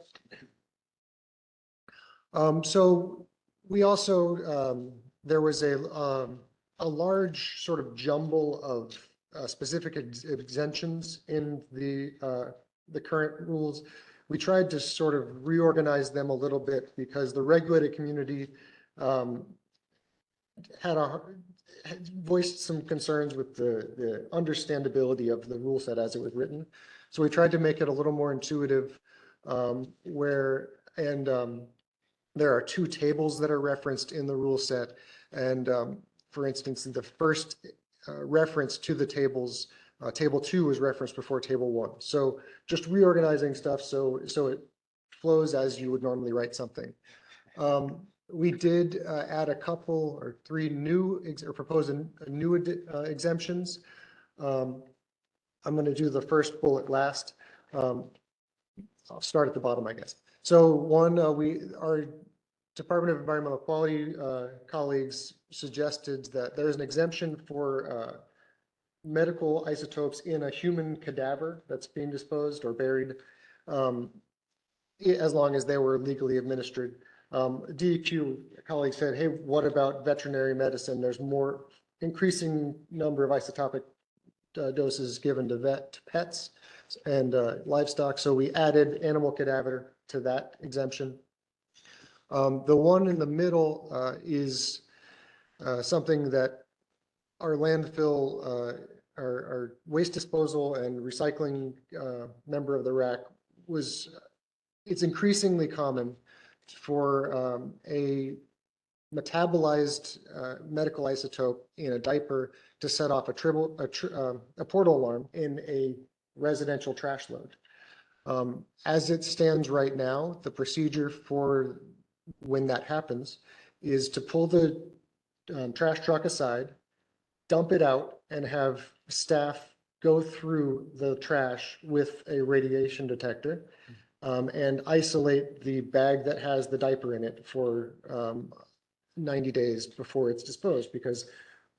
So we also, there was a large sort of jumble of specific exemptions in the current rules. We tried to sort of reorganize them a little bit because the regulated community had voiced some concerns with the understandability of the rule set as it was written. So we tried to make it a little more intuitive, there are 2 tables that are referenced in the rule set. And for instance, the first reference to the tables, table 2 was referenced before table 1. So just reorganizing stuff so it flows as you would normally write something. We did add a couple or 3 new or propose new exemptions. I'm going to do the first bullet last. I'll start at the bottom, I guess. So one, our Department of Environmental Quality colleagues suggested that there's an exemption for medical isotopes in a human cadaver that's being disposed or buried, as long as they were legally administered. DEQ colleagues said, hey, what about veterinary medicine? There's more increasing number of isotopic doses given to pets and livestock. So we added animal cadaver to that exemption. The one in the middle is something that our landfill, our waste disposal and recycling member of the RAC it's increasingly common for a metabolized medical isotope in a diaper to set off a portal alarm in a residential trash load. As it stands right now, the procedure for when that happens is to pull the trash truck aside, dump it out, and have staff go through the trash with a radiation detector and isolate the bag that has the diaper in it for 90 days before it's disposed, because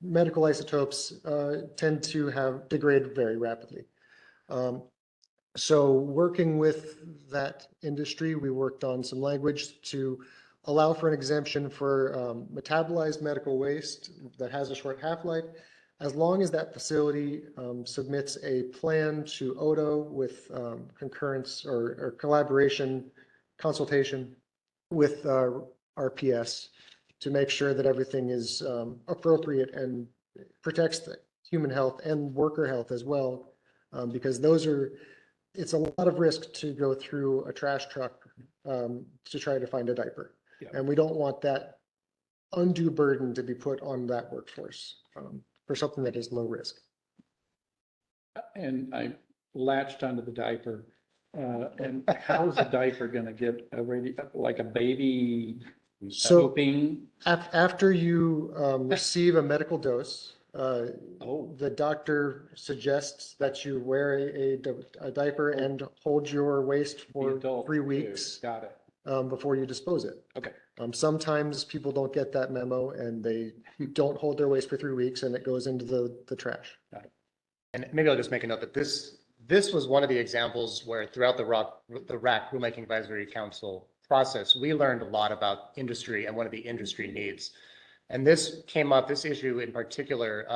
medical isotopes tend to degrade very rapidly. So working with that industry, we worked on some language to allow for an exemption for metabolized medical waste that has a short half-life, as long as that facility submits a plan to ODO with concurrence or collaboration, consultation with RPS to make sure that everything is appropriate and protects the human health and worker health as well, because it's a lot of risk to go through a trash truck to try to find a diaper. Yeah. And we don't want that undue burden to be put on that workforce for something that is low risk. And I latched onto the diaper. And how's a diaper going to get like a baby soaping? After you receive a medical dose, the doctor suggests that you wear a diaper and hold your waste for 3 weeks. Got it. Before you dispose it. Okay. Sometimes people don't get that memo and they don't hold their waste for 3 weeks and it goes into the trash. Got it. And maybe I'll just make a note that this was one of the examples where throughout the RAC Rulemaking Advisory Council process, we learned a lot about industry and what the industry needs. And this issue in particular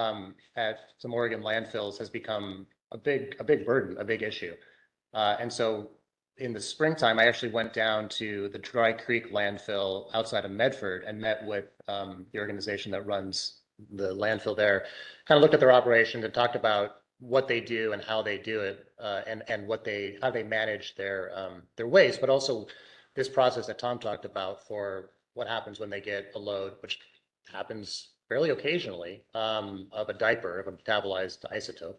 at some Oregon landfills has become a big burden, a big issue. And so in the springtime, I actually went down to the Dry Creek landfill outside of Medford and met with the organization that runs the landfill there, kind of looked at their operation and talked about what they do and how they do it, and how they manage their waste, but also this process that Tom talked about for what happens when they get a load, which happens fairly occasionally, of a diaper, of a metabolized isotope,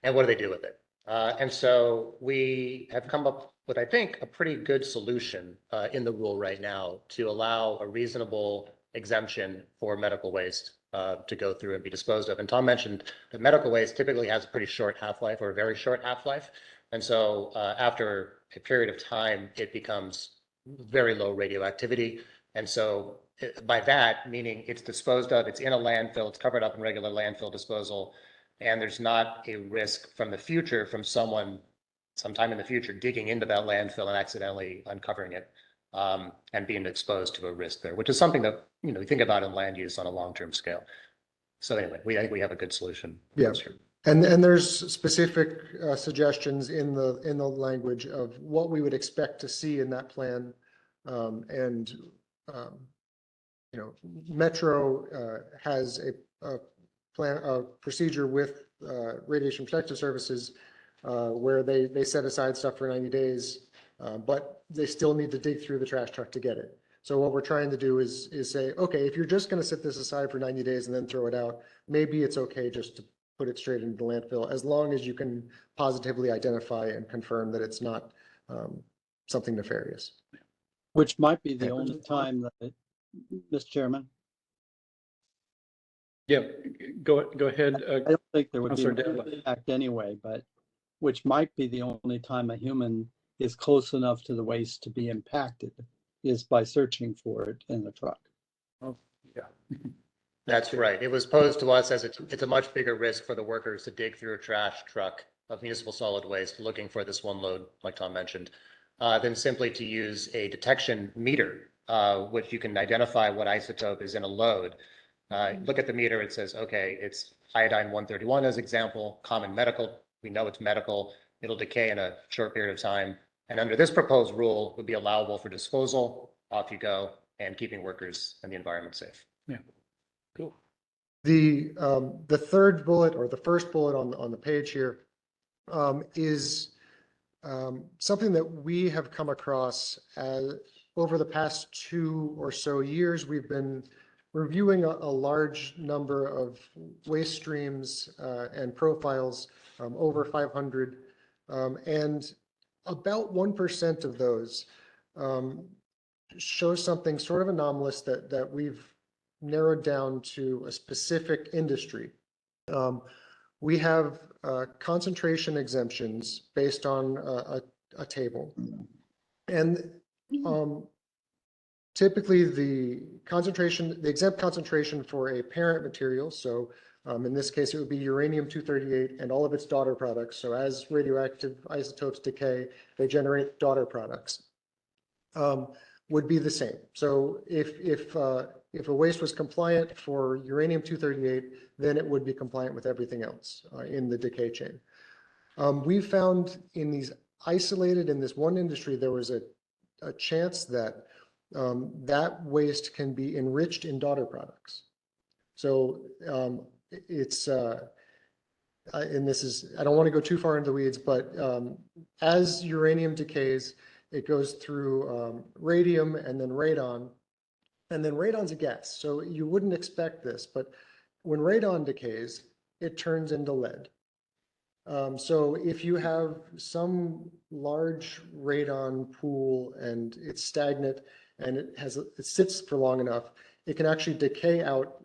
and what do they do with it? And so we have come up with, I think, a pretty good solution in the rule right now to allow a reasonable exemption for medical waste to go through and be disposed of. And Tom mentioned that medical waste typically has a pretty short half-life or a very short half-life. And so after a period of time, it becomes very low radioactivity. And so by that, meaning it's disposed of, it's in a landfill, it's covered up in regular landfill disposal, and there's not a risk from the future from someone sometime in the future digging into that landfill and accidentally uncovering it and being exposed to a risk there, which is something that we think about in land use on a long-term scale. So anyway, I think we have a good solution. Yeah, and there's specific suggestions in the language of what we would expect to see in that plan, and Metro has a plan, a procedure with Radiation Protective Services where they set aside stuff for 90 days, but they still need to dig through the trash truck to get it. So what we're trying to do is say, okay, if you're just going to set this aside for 90 days and then throw it out, maybe it's okay just to put it straight into the landfill, as long as you can positively identify and confirm that it's not something nefarious. Which might be the only time that, Mr. Chairman. Yeah, go ahead. I don't think there would be Councilor an Devlin. impact anyway, but which might be the only time a human is close enough to the waste to be impacted is by searching for it in the truck. Oh, yeah. That's right. It was posed to us as it's a much bigger risk for the workers to dig through a trash truck of municipal solid waste looking for this one load, like Tom mentioned, than simply to use a detection meter, which you can identify what isotope is in a load. Look at the meter, it says, okay, it's iodine 131 as example, common medical. We know it's medical. It'll decay in a short period of time. And under this proposed rule, would be allowable for disposal off you go, and keeping workers and the environment safe. Yeah, cool. The third bullet, or the first bullet on the page here, is something that we have come across over the past 2 or so years. We've been reviewing a large number of waste streams and profiles, over 500, and about 1% of those show something sort of anomalous that we've narrowed down to a specific industry. We have concentration exemptions based on a table. And typically the exempt concentration for a parent material, so in this case it would be uranium-238 and all of its daughter products. So as radioactive isotopes decay, they generate daughter products, would be the same. So if a waste was compliant for uranium-238, then it would be compliant with everything else in the decay chain. We found in this one industry, there was a chance that that waste can be enriched in daughter products. So it's, and this is, I don't want to go too far into the weeds, but as uranium decays, it goes through radium and then radon. And then radon's a gas, so you wouldn't expect this, but when radon decays, it turns into lead. So if you have some large radon pool and it's stagnant and it sits for long enough, it can actually decay out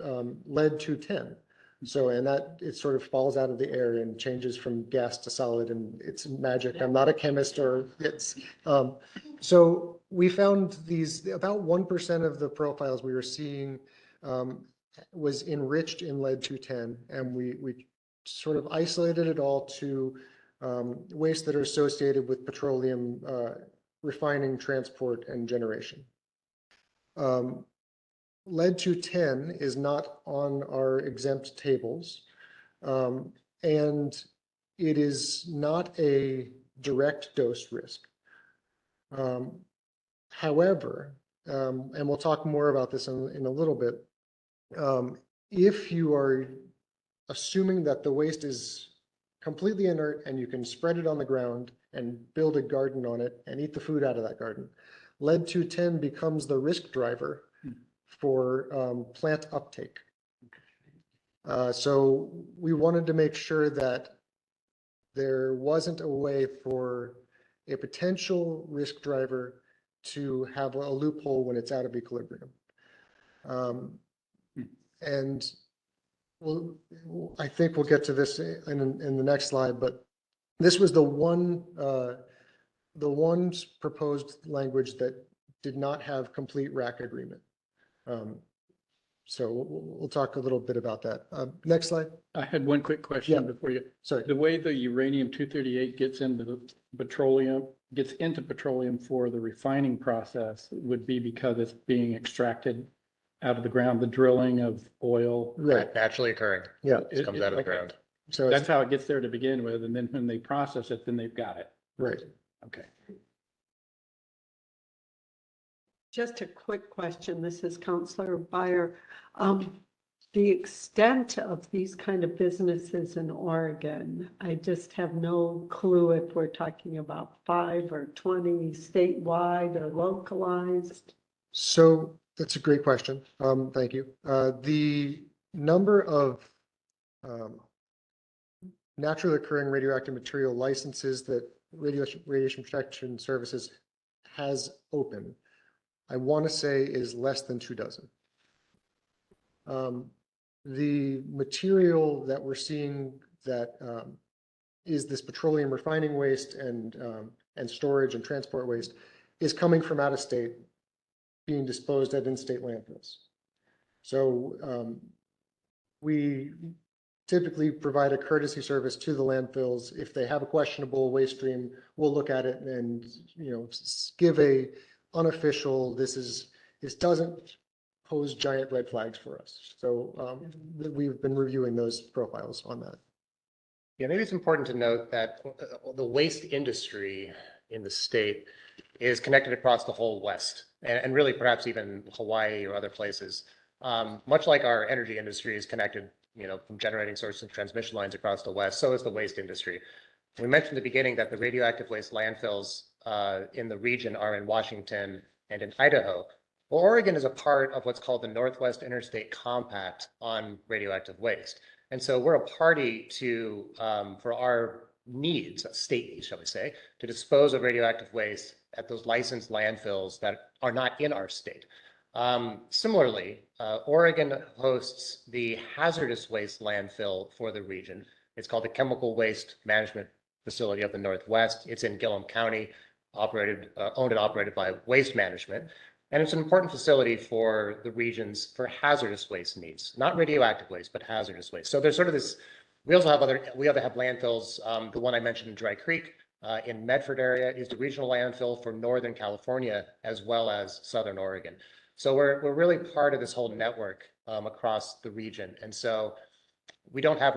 lead-210. So, and that it sort of falls out of the air and changes from gas to solid, and it's magic. I'm not a chemist, or it's, so we found these, about 1% of the profiles we were seeing was enriched in lead-210, and we sort of isolated it all to wastes that are associated with petroleum refining, transport, and generation. Lead-210 is not on our exempt tables, and it is not a direct dose risk. However, and we'll talk more about this in a little bit, if you are assuming that the waste is completely inert and you can spread it on the ground and build a garden on it and eat the food out of that garden, lead-210 becomes the risk driver for plant uptake. So we wanted to make sure that there wasn't a way for a potential risk driver to have a loophole when it's out of equilibrium. And I think we'll get to this in the next slide, but this was the one proposed language that did not have complete RAC agreement. So we'll talk a little bit about that. Next slide. I had one quick question before you. Sorry. The way the uranium-238 gets into the petroleum, for the refining process would be because it's being extracted out of the ground, the drilling of oil. Right. Naturally occurring. Yeah. It comes out of the ground. So that's how it gets there to begin with, and then when they process it, then they've got it. Right. Okay. Just a quick question. This is Councillor Beyer. The extent of these kind of businesses in Oregon, I just have no clue if we're talking about 5 or 20 statewide or localized. So that's a great question. Thank you. The number of naturally occurring radioactive material licenses that Radiation Protection Services has open, I want to say, is less than 24. The material that we're seeing that is this petroleum refining waste and storage and transport waste is coming from out of state, being disposed at in-state landfills. So we typically provide a courtesy service to the landfills. If they have a questionable waste stream, we'll look at it and give a unofficial, this doesn't pose giant red flags for us. So we've been reviewing those profiles on that. Yeah, maybe it's important to note that the waste industry in the state is connected across the whole West. and really perhaps even Hawaii or other places. Much like our energy industry is connected, from generating sources and transmission lines across the West, so is the waste industry. We mentioned at the beginning that the radioactive waste landfills in the region are in Washington and in Idaho. Well, Oregon is a part of what's called the Northwest Interstate Compact on radioactive waste. And so we're a party to, for our needs, state needs, shall we say, to dispose of radioactive waste at those licensed landfills that are not in our state. Similarly, Oregon hosts the hazardous waste landfill for the region. It's called the Chemical Waste Management Facility of the Northwest. It's in Gillum County, owned and operated by Waste Management. And it's an important facility for the region's for hazardous waste needs, not radioactive waste, but hazardous waste. So there's sort of this, we also have landfills. The one I mentioned in Dry Creek in Medford area is the regional landfill for Northern California, as well as Southern Oregon. So we're really part of this whole network across the region. And so we don't have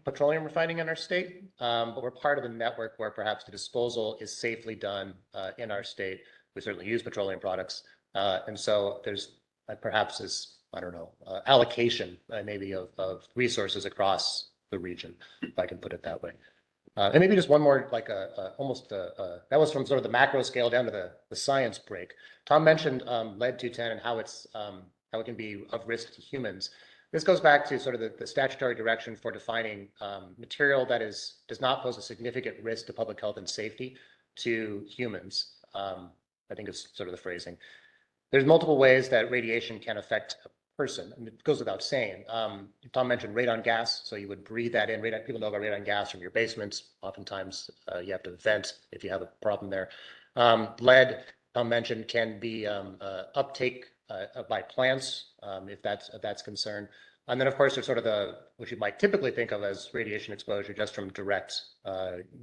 petroleum refining in our state, but we're part of the network where perhaps the disposal is safely done in our state. We certainly use petroleum products. And so there's perhaps this, I don't know, allocation maybe of resources across the region, if I can put it that way. And maybe just one more, like that was from sort of the macro scale down to the science break. Tom mentioned lead-210 and how it can be of risk to humans. This goes back to sort of the statutory direction for defining material that does not pose a significant risk to public health and safety to humans. I think is sort of the phrasing. There's multiple ways that radiation can affect a person. I mean, it goes without saying. Tom mentioned radon gas, so you would breathe that in. People know about radon gas from your basements. Oftentimes, you have to vent if you have a problem there. Lead, Tom mentioned, can be uptake by plants, if that's concerned. And then, of course, there's sort of what you might typically think of as radiation exposure just from direct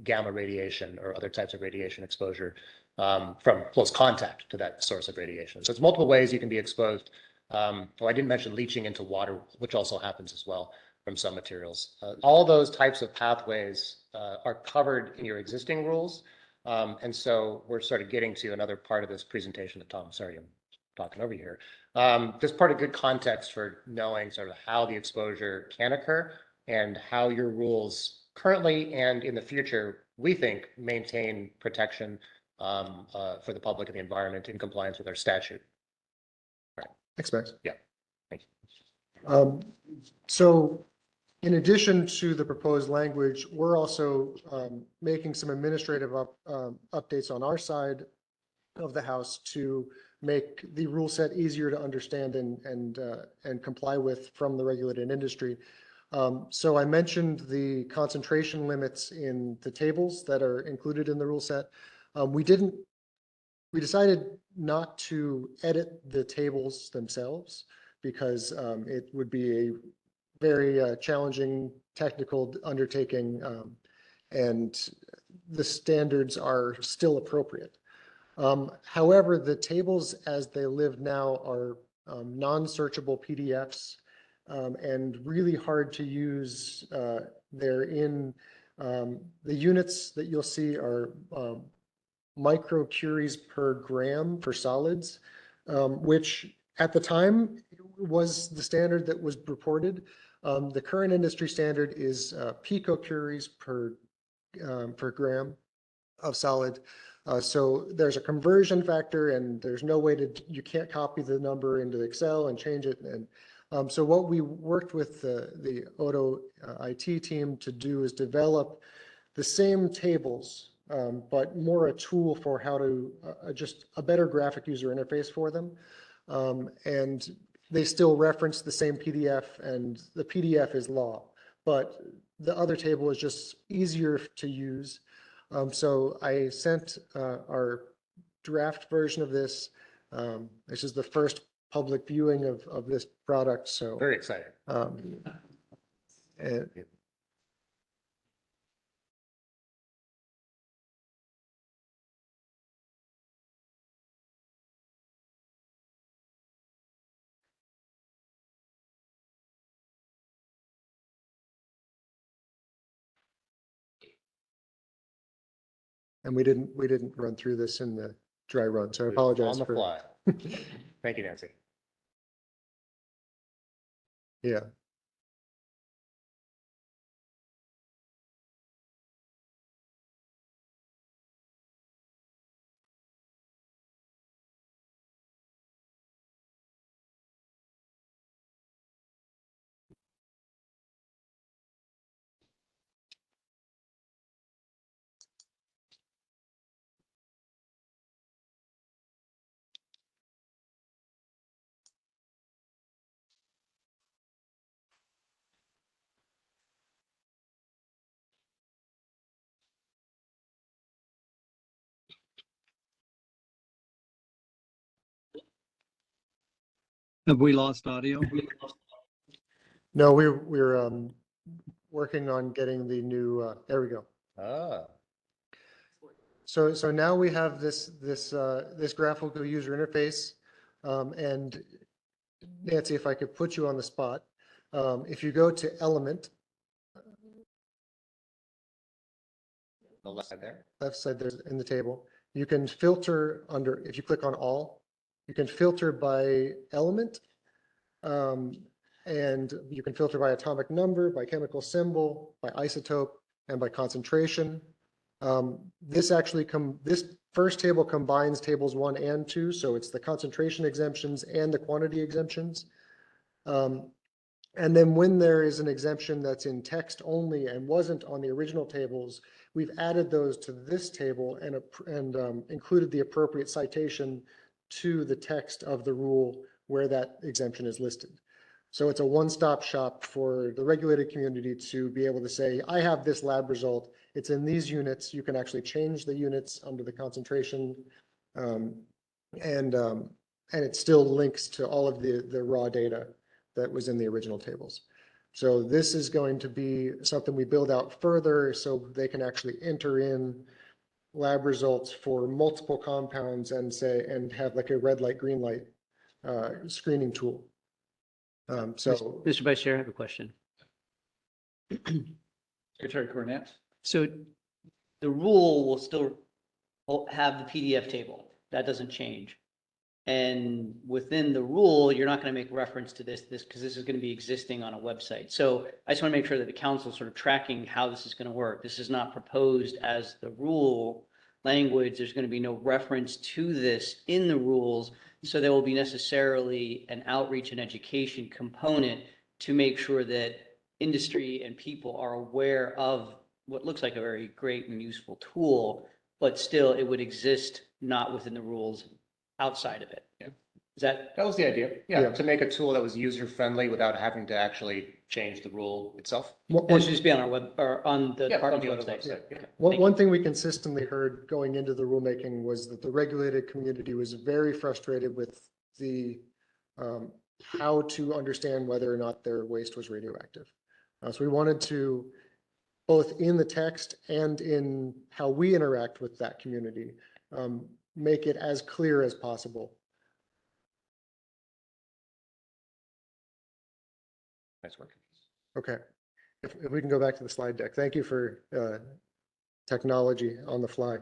gamma radiation or other types of radiation exposure from close contact to that source of radiation. So it's multiple ways you can be exposed. I didn't mention leaching into water, which also happens as well from some materials. All those types of pathways are covered in your existing rules. And so we're sort of getting to another part of this presentation that Tom, sorry, I'm talking over here. Just part of good context for knowing sort of how the exposure can occur and how your rules currently and in the future, we think, maintain protection for the public and the environment in compliance with our statute. Right. Thanks, Max. Yeah. Thank you. So in addition to the proposed language, we're also making some administrative updates on our side of the House to make the rule set easier to understand and comply with from the regulated industry. So I mentioned the concentration limits in the tables that are included in the rule set. We decided not to edit the tables themselves because it would be a very challenging technical undertaking, and the standards are still appropriate. However, the tables as they live now are non-searchable PDFs and really hard to use. They're in the units that you'll see are microcuries per gram for solids, which at the time was the standard that was reported. The current industry standard is picocuries per gram of solid. So there's a conversion factor, and there's no way you can't copy the number into Excel and change it. And so what we worked with the Odo IT team to do is develop the same tables, but more a tool for how to just a better graphic user interface for them. And they still reference the same PDF, and the PDF is law, but the other table is just easier to use. So I sent our draft version of this. This is the first public viewing of this product. So very exciting. And we didn't run through this in the dry run, so I apologize on the for fly. Thank you, Nancy. Yeah. Have we lost audio? No, we're working on getting the new, there we go. Ah. So now we have this graphical user interface. And Nancy, if I could put you on the spot, if you go to Element, The left side there. left side there's in the table, you can filter under, if you click on all, you can filter by element. And you can filter by atomic number, by chemical symbol, by isotope, and by concentration. This first table combines tables 1 and 2, so it's the concentration exemptions and the quantity exemptions. And then when there is an exemption that's in text only and wasn't on the original tables, we've added those to this table and included the appropriate citation to the text of the rule where that exemption is listed. So it's a one-stop shop for the regulated community to be able to say, I have this lab result, it's in these units, you can actually change the units under the concentration, and it still links to all of the raw data that was in the original tables. So this is going to be something we build out further so they can actually enter in lab results for multiple compounds and have like a red light, green light screening tool. Mr. Vice Chair, I have a question. Secretary Cornett? So the rule will still have the PDF table. That doesn't change. And within the rule, you're not going to make reference to this because this is going to be existing on a website. So I just want to make sure that the council is sort of tracking how this is going to work. This is not proposed as the rule language. There's going to be no reference to this in the rules. So there will be necessarily an outreach and education component to make sure that industry and people are aware of what looks like a very great and useful tool, but still it would exist not within the rules, outside of it. Yeah. Is that? That was the idea. Yeah, Yeah. to make a tool that was user-friendly without having to actually change the rule itself. It should just be on our web or on the Yeah, department's on the website. website, yeah. Okay. One thing we consistently heard going into the rulemaking was that the regulated community was very frustrated with the how to understand whether or not their waste was radioactive. So we wanted to, both in the text and in how we interact with that community, make it as clear as possible. Nice work. Okay, if we can go back to the slide deck. Thank you for technology on the fly.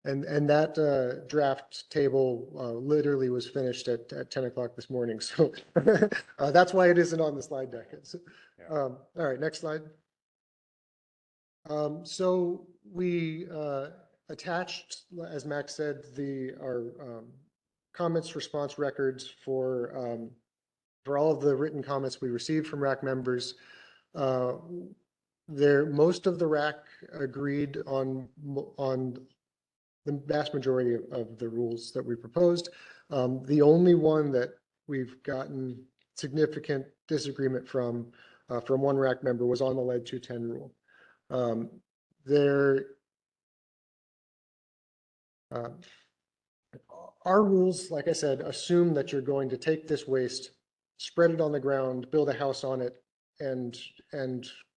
And that draft table literally was finished at 10 o'clock this morning. So that's why it isn't on the slide deck. All right, next slide. So we attached, as Max said, our comments response records for all of the written comments we received from RAC members. Most of the RAC agreed on the vast majority of the rules that we proposed. The only one that we've gotten significant disagreement from one RAC member was on the lead 210 rule. Our rules, like I said, assume that you're going to take this waste, spread it on the ground, build a house on it, and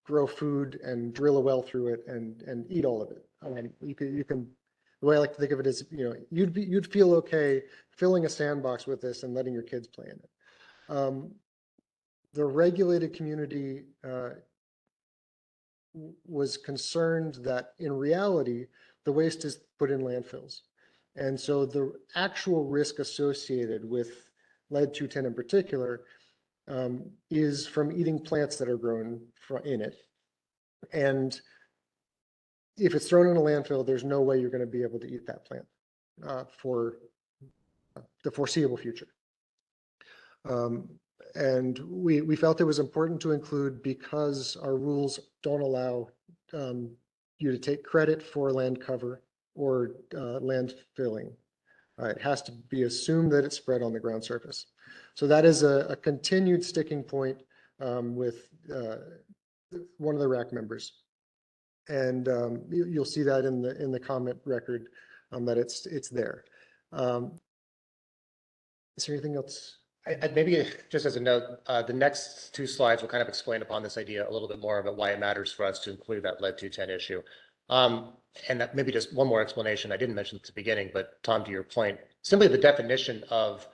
grow food and drill a well through it and eat all of it. You can. The way I like to think of it is, you'd feel okay filling a sandbox with this and letting your kids play in it. the regulated community was concerned that in reality, the waste is put in landfills. And so the actual risk associated with lead-210 in particular is from eating plants that are grown in it. And if it's thrown in a landfill, there's no way you're going to be able to eat that plant for the foreseeable future. And we felt it was important to include because our rules don't allow you to take credit for land cover or land filling. It has to be assumed that it's spread on the ground surface. So that is a continued sticking point with one of the RAC members. And you'll see that in the comment record that it's there. Is there anything else? Maybe just as a note, the next two slides will kind of explain upon this idea a little bit more about why it matters for us to include that lead-210 issue. And that maybe just one more explanation. I didn't mention at the beginning, but Tom, to your point, simply the definition of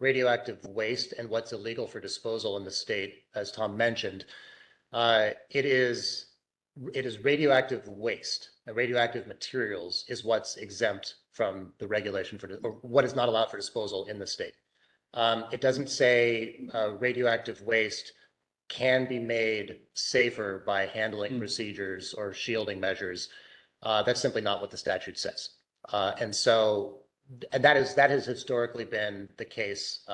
radioactive waste and what's illegal for disposal in the state, as Tom mentioned, it is radioactive waste. And radioactive materials is what's exempt from the regulation or what is not allowed for disposal in the state. It doesn't say radioactive waste can be made safer by handling procedures or shielding measures. That's simply not what the statute says. And that has historically been the case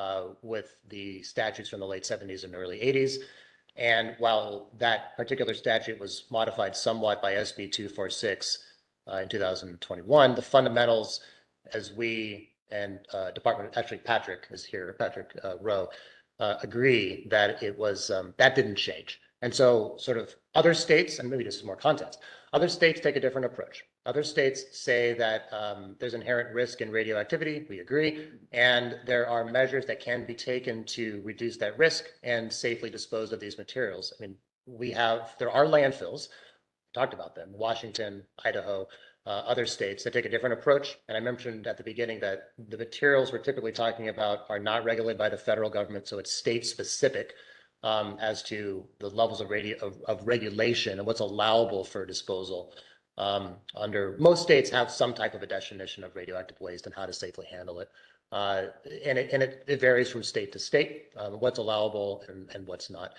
with the statutes from the late 70s and early 80s. And while that particular statute was modified somewhat by SB 246 in 2021, the fundamentals, as we and Patrick is here, Patrick Rowe, agree that it was, that didn't change. And so sort of other states, and maybe just more context, other states take a different approach. Other states say that there's inherent risk in radioactivity, we agree, and there are measures that can be taken to reduce that risk and safely dispose of these materials. I mean, there are landfills, talked about them, Washington, Idaho, other states that take a different approach. And I mentioned at the beginning that the materials we're typically talking about are not regulated by the federal government, so it's state specific as to the levels of regulation and what's allowable for disposal. Under most states have some type of a definition of radioactive waste and how to safely handle it. And it varies from state to state, what's allowable and what's not.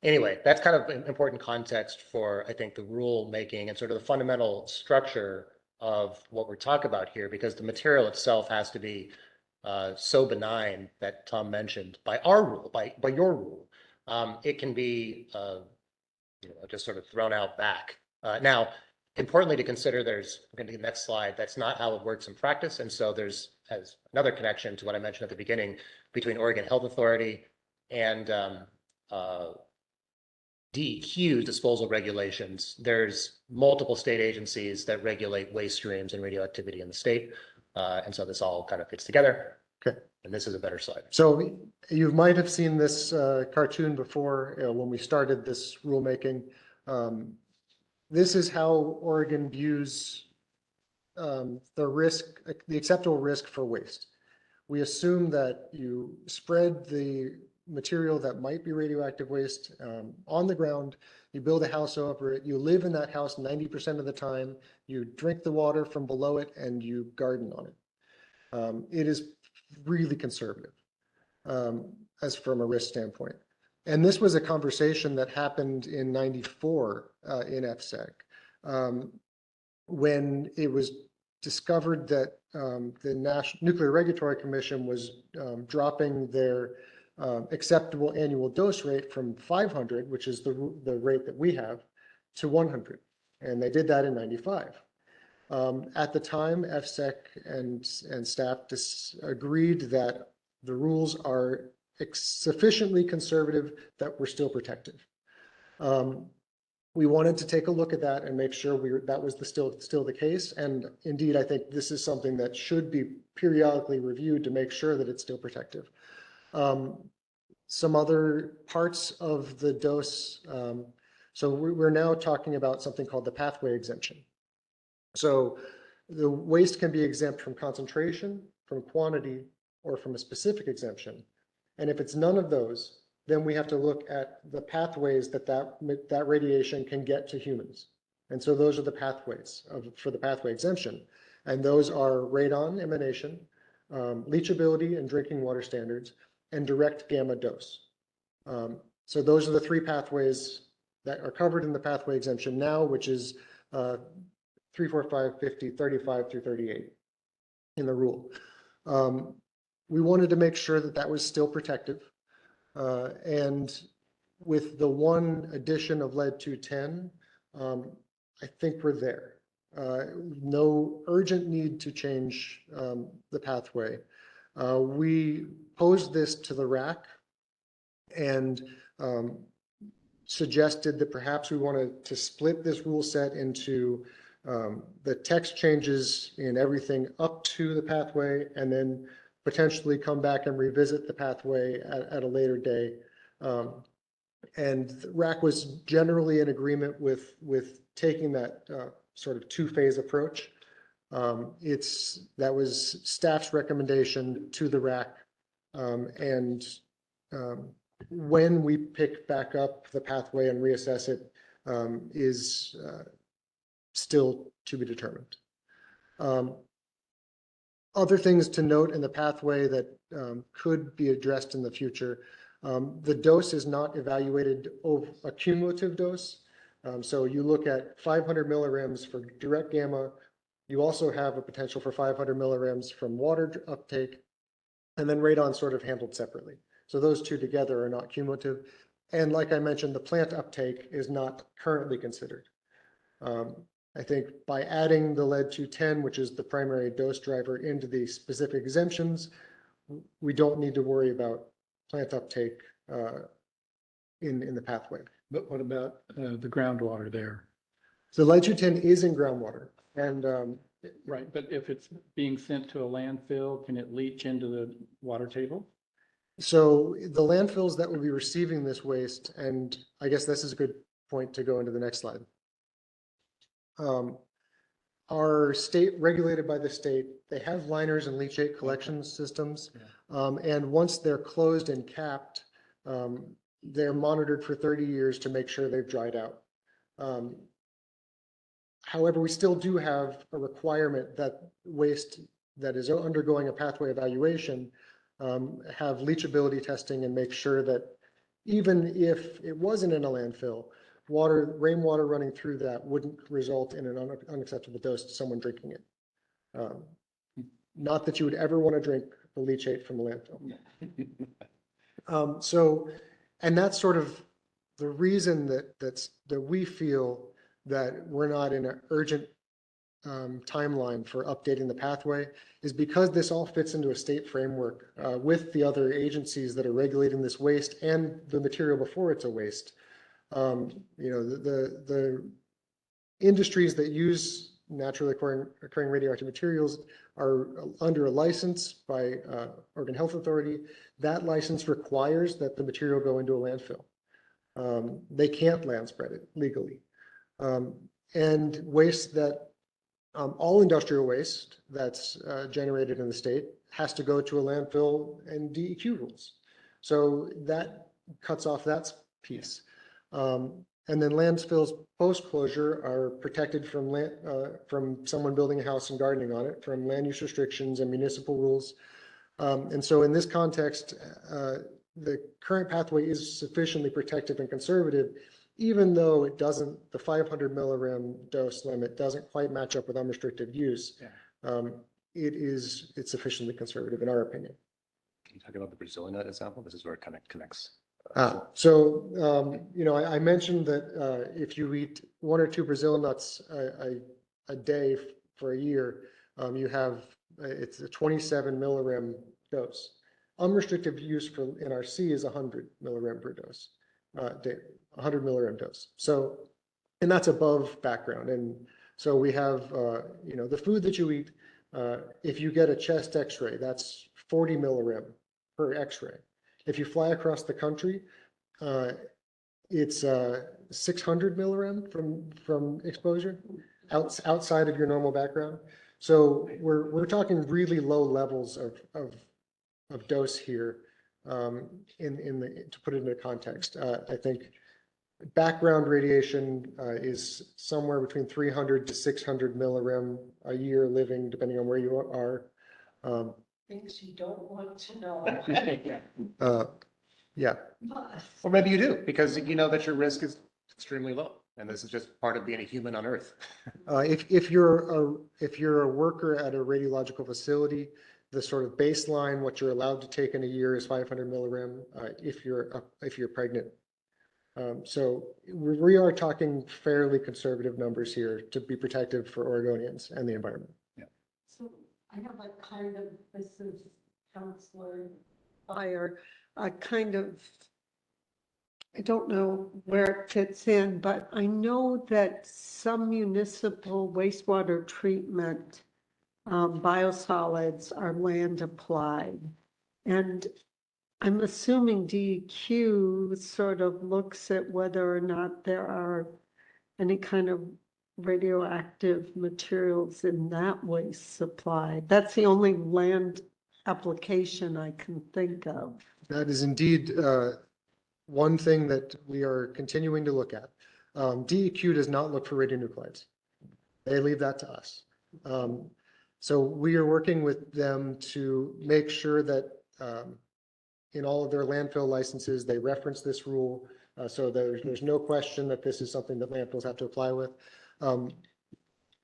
Anyway, that's kind of important context for, I think, the rule making and sort of the fundamental structure of what we're talking about here, because the material itself has to be so benign that Tom mentioned by our rule, by your rule. It can be just sort of thrown out back. Now, importantly to consider, we're going to the next slide, that's not how it works in practice. And so there's another connection to what I mentioned at the beginning between Oregon Health Authority and DEQ's disposal regulations. There's multiple state agencies that regulate waste streams and radioactivity in the state. And so this all kind of fits together. Okay. And this is a better slide. So you might have seen this cartoon before when we started this rulemaking. This is how Oregon views the acceptable risk for waste. We assume that you spread the material that might be radioactive waste on the ground, you build a house over it, you live in that house 90% of the time, you drink the water from below it, and you garden on it. It is really conservative as from a risk standpoint. And this was a conversation that happened in '94 in FSEC when it was discovered that the National Nuclear Regulatory Commission was dropping their acceptable annual dose rate from 500, which is the rate that we have, to 100. And they did that in '95. At the time, FSEC and staff agreed that the rules are sufficiently conservative that we're still protective. We wanted to take a look at that and make sure that was still the case. And indeed, I think this is something that should be periodically reviewed to make sure that it's still protective. Some other parts of the dose. So we're now talking about something called the pathway exemption. So the waste can be exempt from concentration, from quantity, or from a specific exemption. And if it's none of those, then we have to look at the pathways that radiation can get to humans. And so those are the pathways for the pathway exemption. And those are radon emanation, leachability and drinking water standards, and direct gamma dose. So those are the three pathways that are covered in the pathway exemption now, which is 3, 4, 5, 50, 35 through 38 in the rule. We wanted to make sure that that was still protective. And with the one addition of lead 210, I think we're there. No urgent need to change the pathway. We posed this to the RAC and suggested that perhaps we wanted to split this rule set into the text changes in everything up to the pathway, and then potentially come back and revisit the pathway at a later day. And RAC was generally in agreement with taking that sort of two-phase approach. That was staff's recommendation to the RAC. When we pick back up the pathway and reassess it is still to be determined. Other things to note in the pathway that could be addressed in the future. The dose is not evaluated over a cumulative dose. So you look at 500 millirems for direct gamma. You also have a potential for 500 millirems from water uptake, and then radon sort of handled separately. So those two together are not cumulative. And like I mentioned, the plant uptake is not currently considered. I think by adding the lead 210, which is the primary dose driver, into the specific exemptions, we don't need to worry about plant uptake in the pathway. But what about the groundwater there? So lead 210 is in groundwater, and right. But if it's being sent to a landfill, can it leach into the water table? So the landfills that will be receiving this waste, and I guess this is a good point to go into the next slide, are regulated by the state. They have liners and leachate collection systems. And once they're closed and capped, they're monitored for 30 years to make sure they've dried out. However, we still do have a requirement that waste that is undergoing a pathway evaluation have leachability testing and make sure that even if it wasn't in a landfill, rainwater running through that wouldn't result in an unacceptable dose to someone drinking it. Not that you would ever want to drink the leachate from a landfill. And that's sort of the reason that we feel that we're not in an urgent timeline for updating the pathway, is because this all fits into a state framework with the other agencies that are regulating this waste and the material before it's a waste. The industries that use naturally occurring radioactive materials are under a license by Oregon Health Authority. That license requires that the material go into a landfill. They can't land spread it legally. And waste that, all industrial waste that's generated in the state has to go to a landfill and DEQ rules. So that cuts off that piece. And then landfills post-closure are protected from someone building a house and gardening on it, from land use restrictions and municipal rules. And so in this context, the current pathway is sufficiently protective and conservative, even though it doesn't, the 500 millirem dose limit doesn't quite match up with unrestricted use. It's sufficiently conservative in our opinion. Can you talk about the Brazilian nut example? This is where it kind of connects. I mentioned that if you eat 1 or 2 Brazil nuts a day for a year, you have, it's a 27 millirem dose. Unrestricted use for NRC is 100 millirem per dose, 100 millirem dose. So, and that's above background. And so we have, the food that you eat, if you get a chest x-ray, that's 40 millirem per x-ray. If you fly across the country, it's 600 millirem from exposure outside of your normal background. So we're talking really low levels of dose here to put it into context. I think background radiation is somewhere between 300 to 600 millirem a year living, depending on where you are. Things you don't want to know. Yeah. Or maybe you do, because you know that your risk is extremely low. And this is just part of being a human on Earth. If you're a worker at a radiological facility, the sort of baseline, what you're allowed to take in a year is 500 millirem if you're pregnant. So we are talking fairly conservative numbers here to be protective for Oregonians and the environment. So I have a kind of, this is Counselor Fire, a kind of, I don't know where it fits in, but I know that some municipal wastewater treatment biosolids are land applied. And I'm assuming DEQ sort of looks at whether or not there are any kind of radioactive materials in that waste supply. That's the only land application I can think of. That is indeed one thing that we are continuing to look at. DEQ does not look for radionuclides. They leave that to us. So we are working with them to make sure that in all of their landfill licenses, they reference this rule. So there's no question that this is something that landfills have to apply with.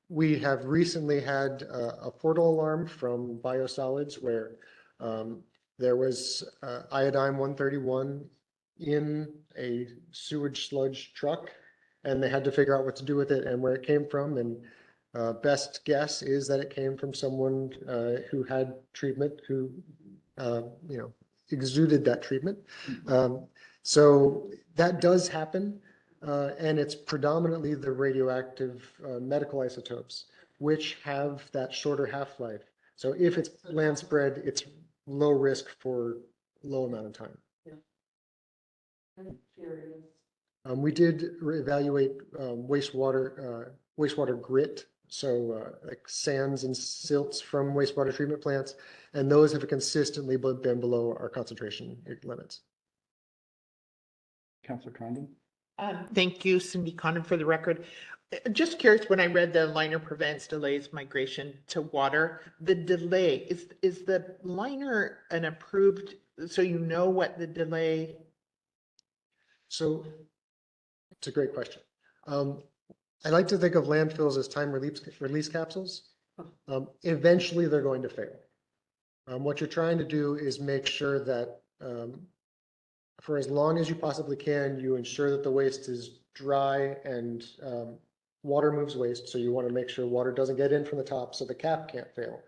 We have recently had a portal alarm from biosolids where there was iodine 131 in a sewage sludge truck, and they had to figure out what to do with it and where it came from. And best guess is that it came from someone who had treatment, who exuded that treatment. So that does happen, and it's predominantly the radioactive medical isotopes, which have that shorter half-life. So if it's land spread, it's low risk for low amount of time. I'm curious. We did evaluate wastewater grit, so like sands and silts from wastewater treatment plants, and those have consistently been below our concentration limits. Councilor Condon? Thank you, Cindy Condon, for the record. Just curious, when I read the liner prevents delays migration to water, the delay, is the liner an approved, so you know what the delay? So it's a great question. I like to think of landfills as time release capsules. Eventually, they're going to fail. What you're trying to do is make sure that for as long as you possibly can, you ensure that the waste is dry and water moves waste. So you want to make sure water doesn't get in from the top so the cap can't fail.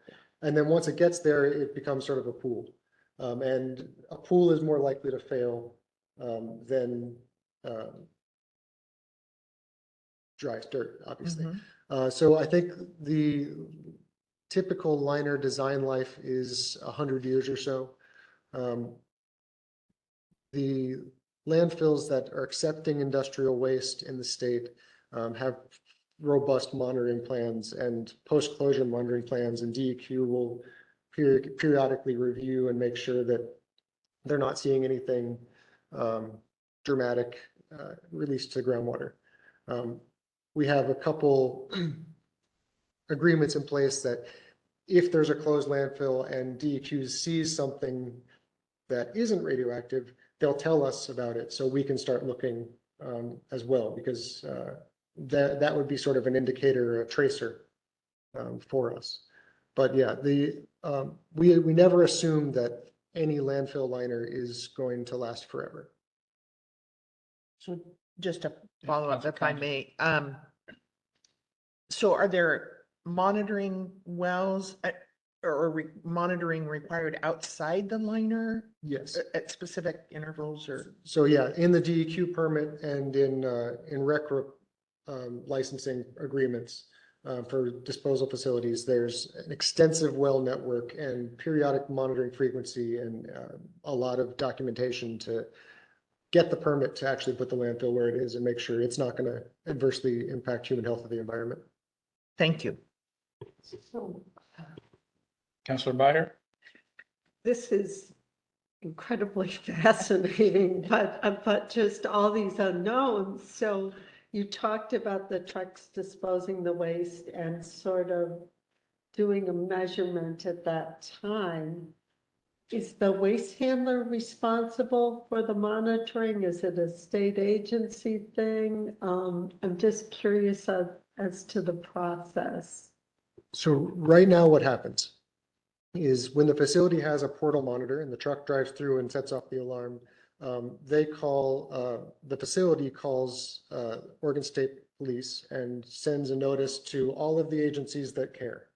And then once it gets there, it becomes sort of a pool. And a pool is more likely to fail than dry dirt, obviously. So I think the typical liner design life is 100 years or so. The landfills that are accepting industrial waste in the state have robust monitoring plans and post-closure monitoring plans, and DEQ will periodically review and make sure that they're not seeing anything dramatic released to groundwater. We have a couple agreements in place that if there's a closed landfill and DEQ sees something that isn't radioactive, they'll tell us about it so we can start looking as well, because that would be sort of an indicator, a tracer for us. But yeah, we never assume that any landfill liner is going to last forever. So just to follow up, if I may, so are there monitoring wells or monitoring required outside the liner? Yes. At specific intervals or? So yeah, in the DEQ permit and in RCRA licensing agreements for disposal facilities, there's an extensive well network and periodic monitoring frequency and a lot of documentation to get the permit to actually put the landfill where it is and make sure it's not going to adversely impact human health of the environment. Thank you. So Councilor Byer? this is incredibly fascinating, but just all these unknowns. So you talked about the trucks disposing the waste and sort of doing a measurement at that time. Is the waste handler responsible for the monitoring? Is it a state agency thing? I'm just curious as to the process. So right now, what happens is when the facility has a portal monitor and the truck drives through and sets off the alarm, they call, the facility calls Oregon State Police and sends a notice to all of the agencies that care.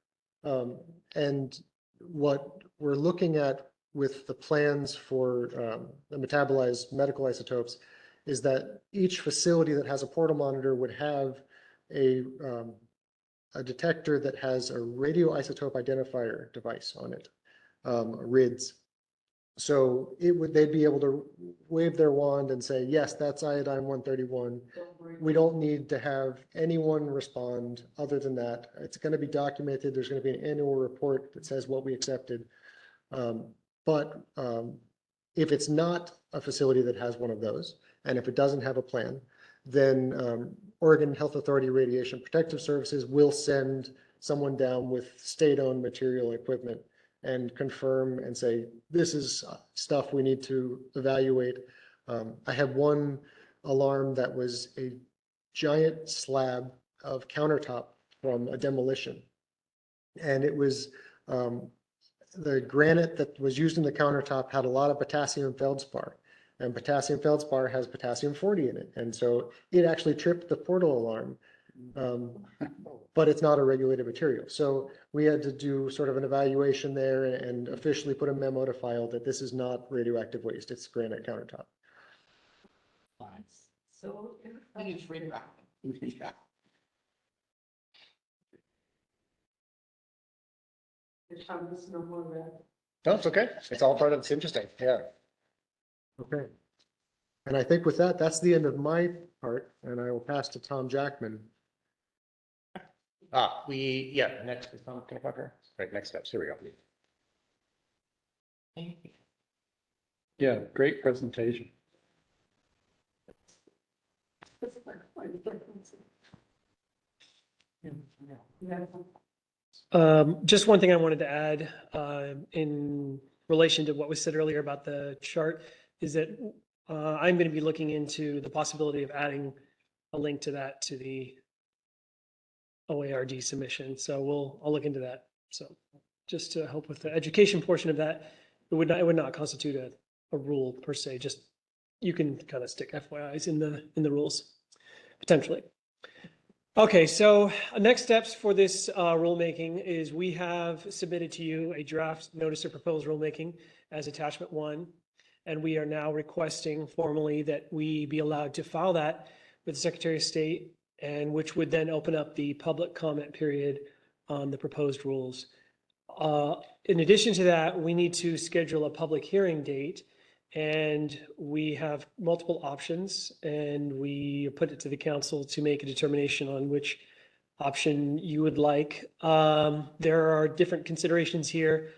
And what we're looking at with the plans for the metabolized medical isotopes is that each facility that has a portal monitor would have a detector that has a radioisotope identifier device on it, RIDS. So they'd be able to wave their wand and say, yes, that's iodine 131. We don't need to have anyone respond other than that. It's going to be documented. There's going to be an annual report that says what we accepted. But if it's not a facility that has one of those, and if it doesn't have a plan, then Oregon Health Authority Radiation Protective Services will send someone down with state-owned material equipment and confirm and say, this is stuff we need to evaluate. I had one alarm that was a giant slab of countertop from a demolition. And it was the granite that was used in the countertop had a lot of potassium feldspar. And potassium feldspar has potassium 40 in it. And so it actually tripped the portal alarm, but it's not a regulated material. So we had to do sort of an evaluation there and officially put a memo to file that this is not radioactive waste, it's granite countertop. So It's radioactive. Thomas, no more red. No, it's okay. It's all part of, it's interesting. Yeah. Okay. And I think with that, that's the end of my part, and I will pass to Tom Jackman. Next is Tom Kinnefucker. Right, next steps. Here we go. Yeah, great presentation. Just one thing I wanted to add in relation to what was said earlier about the chart is that I'm going to be looking into the possibility of adding a link to that to the OARD submission. So I'll look into that. So just to help with the education portion of that, it would not constitute a rule per se. Just you can kind of stick FYIs in the rules potentially. Okay, so next steps for this rulemaking is we have submitted to you a draft notice of proposed rulemaking as attachment 1, and we are now requesting formally that we be allowed to file that with the Secretary of State, and which would then open up the public comment period on the proposed rules. In addition to that, we need to schedule a public hearing date, and we have multiple options, and we put it to the council to make a determination on which option you would like. There are different considerations here.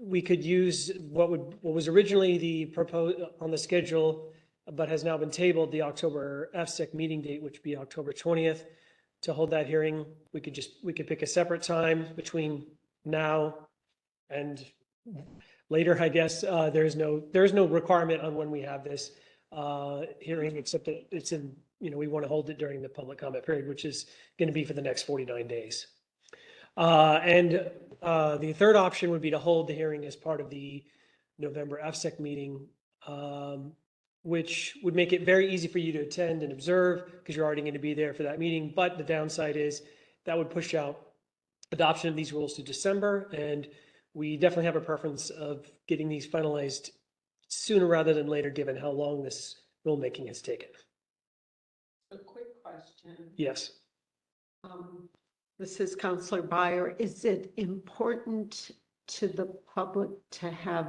We could use what was originally the proposed on the schedule, but has now been tabled, the October FSEC meeting date, which would be October 20th, to hold that hearing. We could pick a separate time between now and later, I guess. There's no requirement on when we have this hearing, except that it's in, we want to hold it during the public comment period, which is going to be for the next 49 days. And the third option would be to hold the hearing as part of the November FSEC meeting, which would make it very easy for you to attend and observe because you're already going to be there for that meeting. But the downside is that would push out adoption of these rules to December, and we definitely have a preference of getting these finalized sooner rather than later, given how long this rulemaking has taken. A quick question. Yes. This is Councilor Byer. Is it important to the public to have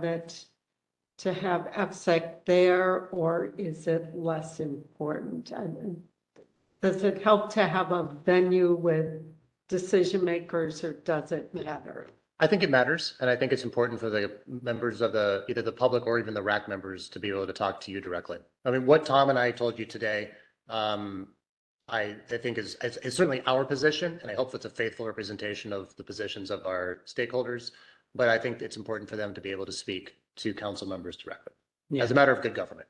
FSEC there, or is it less important? And does it help to have a venue with decision makers, or does it matter? I think it matters, and I think it's important for the members of either the public or even the RAC members to be able to talk to you directly. I mean, what Tom and I told you today, I think is certainly our position, and I hope it's a faithful representation of the positions of our stakeholders. But I think it's important for them to be able to speak to council members directly, as a matter of good government.